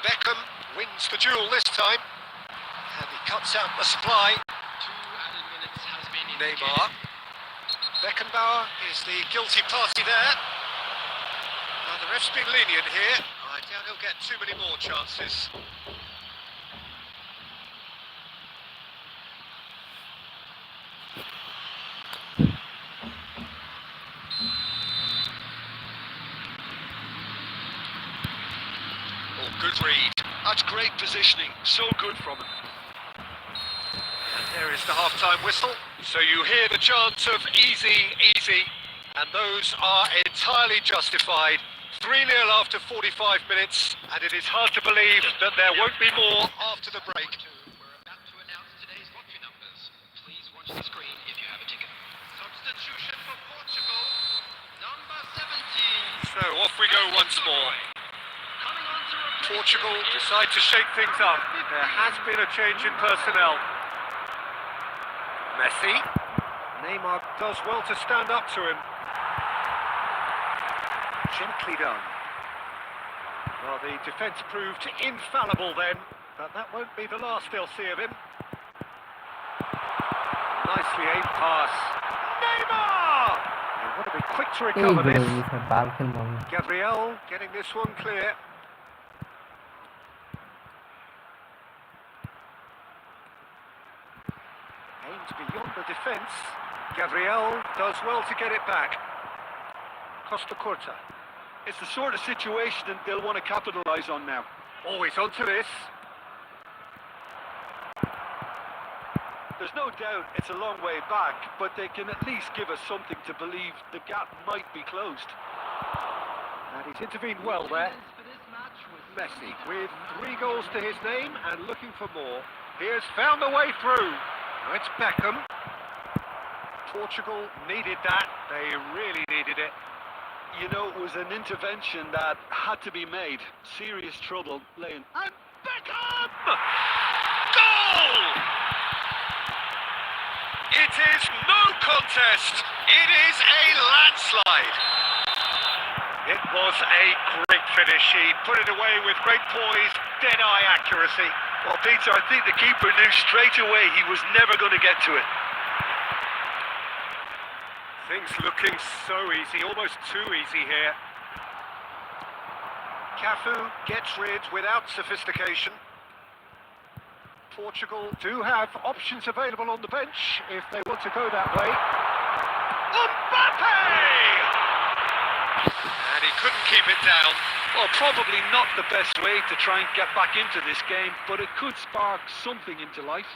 Beckham wins the duel this time. And he cuts out the supply. 2 added minutes has been Neymar. Beckenbauer is the guilty party there. The ref's been lenient here. I doubt he'll get too many more chances. Oh, good read. That's great positioning. So good from him. And there is the half-time whistle. So you hear the chant of easy, easy. And those are entirely justified. 3-0 after 45 minutes, and it is hard to believe that there won't be more after the break. We're about to announce today's lottery numbers. Please watch the screen if you have a ticket. Substitution for Portugal, number 17. So off we go once more. Coming on to replace Portugal him is decide to shake things up. There has been a change in personnel. Messi. Neymar does well to stand up to him. Gently done. Well, the defence proved infallible then, but that won't be the last they'll see of him. Nicely aimed pass. Neymar! They've got to be quick to এই recover বলে this. বাল খেলবো আমি Gabriel getting this one clear. Aimed beyond the defence. Gabriel does well to get it back. Costa Curta. It's the sort of situation that they'll want to capitalise on now. Always onto this. There's no doubt it's a long way back, but they can at least give us something to believe the gap might be closed. And he's intervened well there. for this match with Messi with 3 goals to his name and looking for more. He has found the way through. Now it's Beckham. Portugal needed that. They really needed it. You know, it was an intervention that had to be made. Serious trouble laying. And Beckham! Goal! It is no contest. It is a landslide. It was a great finish. He put it away with great poise, dead-eye accuracy. Well, Peter, I think the keeper knew straight away he was never going to get to it. Things looking so easy, almost too easy here. Cafu gets rid without sophistication. Portugal do have options available on the bench if they want to go that way. Mbappe! And he couldn't keep it down. Well, probably not the best way to try and get back into this game, but it could spark something into life.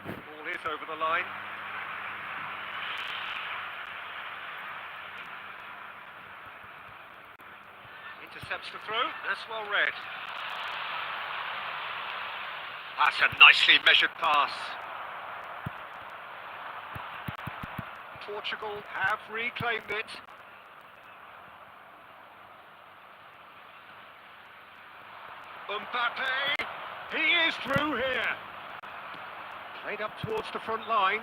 Ball is over the line. Intercepts the throw. That's well read. That's a nicely measured pass. Portugal have reclaimed it. Mbappe, he is through here. Played up towards the front line.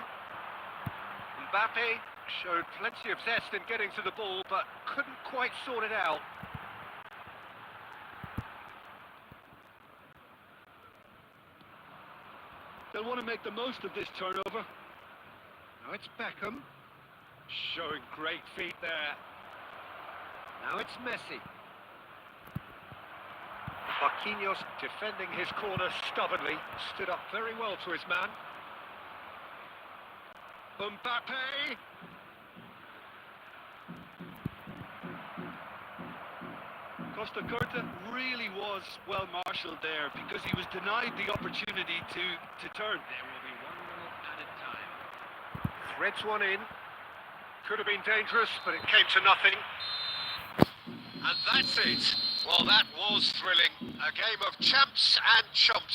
Mbappe showed plenty of zest in getting to the ball, but couldn't quite sort it out. They'll want to make the most of this turnover. Now it's Beckham, showing great feet there. Now it's Messi. Marquinhos defending his corner stubbornly, stood up very well to his man. Mbappe! Costa Curta really was well marshalled there because he was denied the opportunity to turn. there will be 1 minute added time. Threads one in. Could have been dangerous, but it came to nothing. And that's it. Well, that was thrilling. A game of champs and chumps.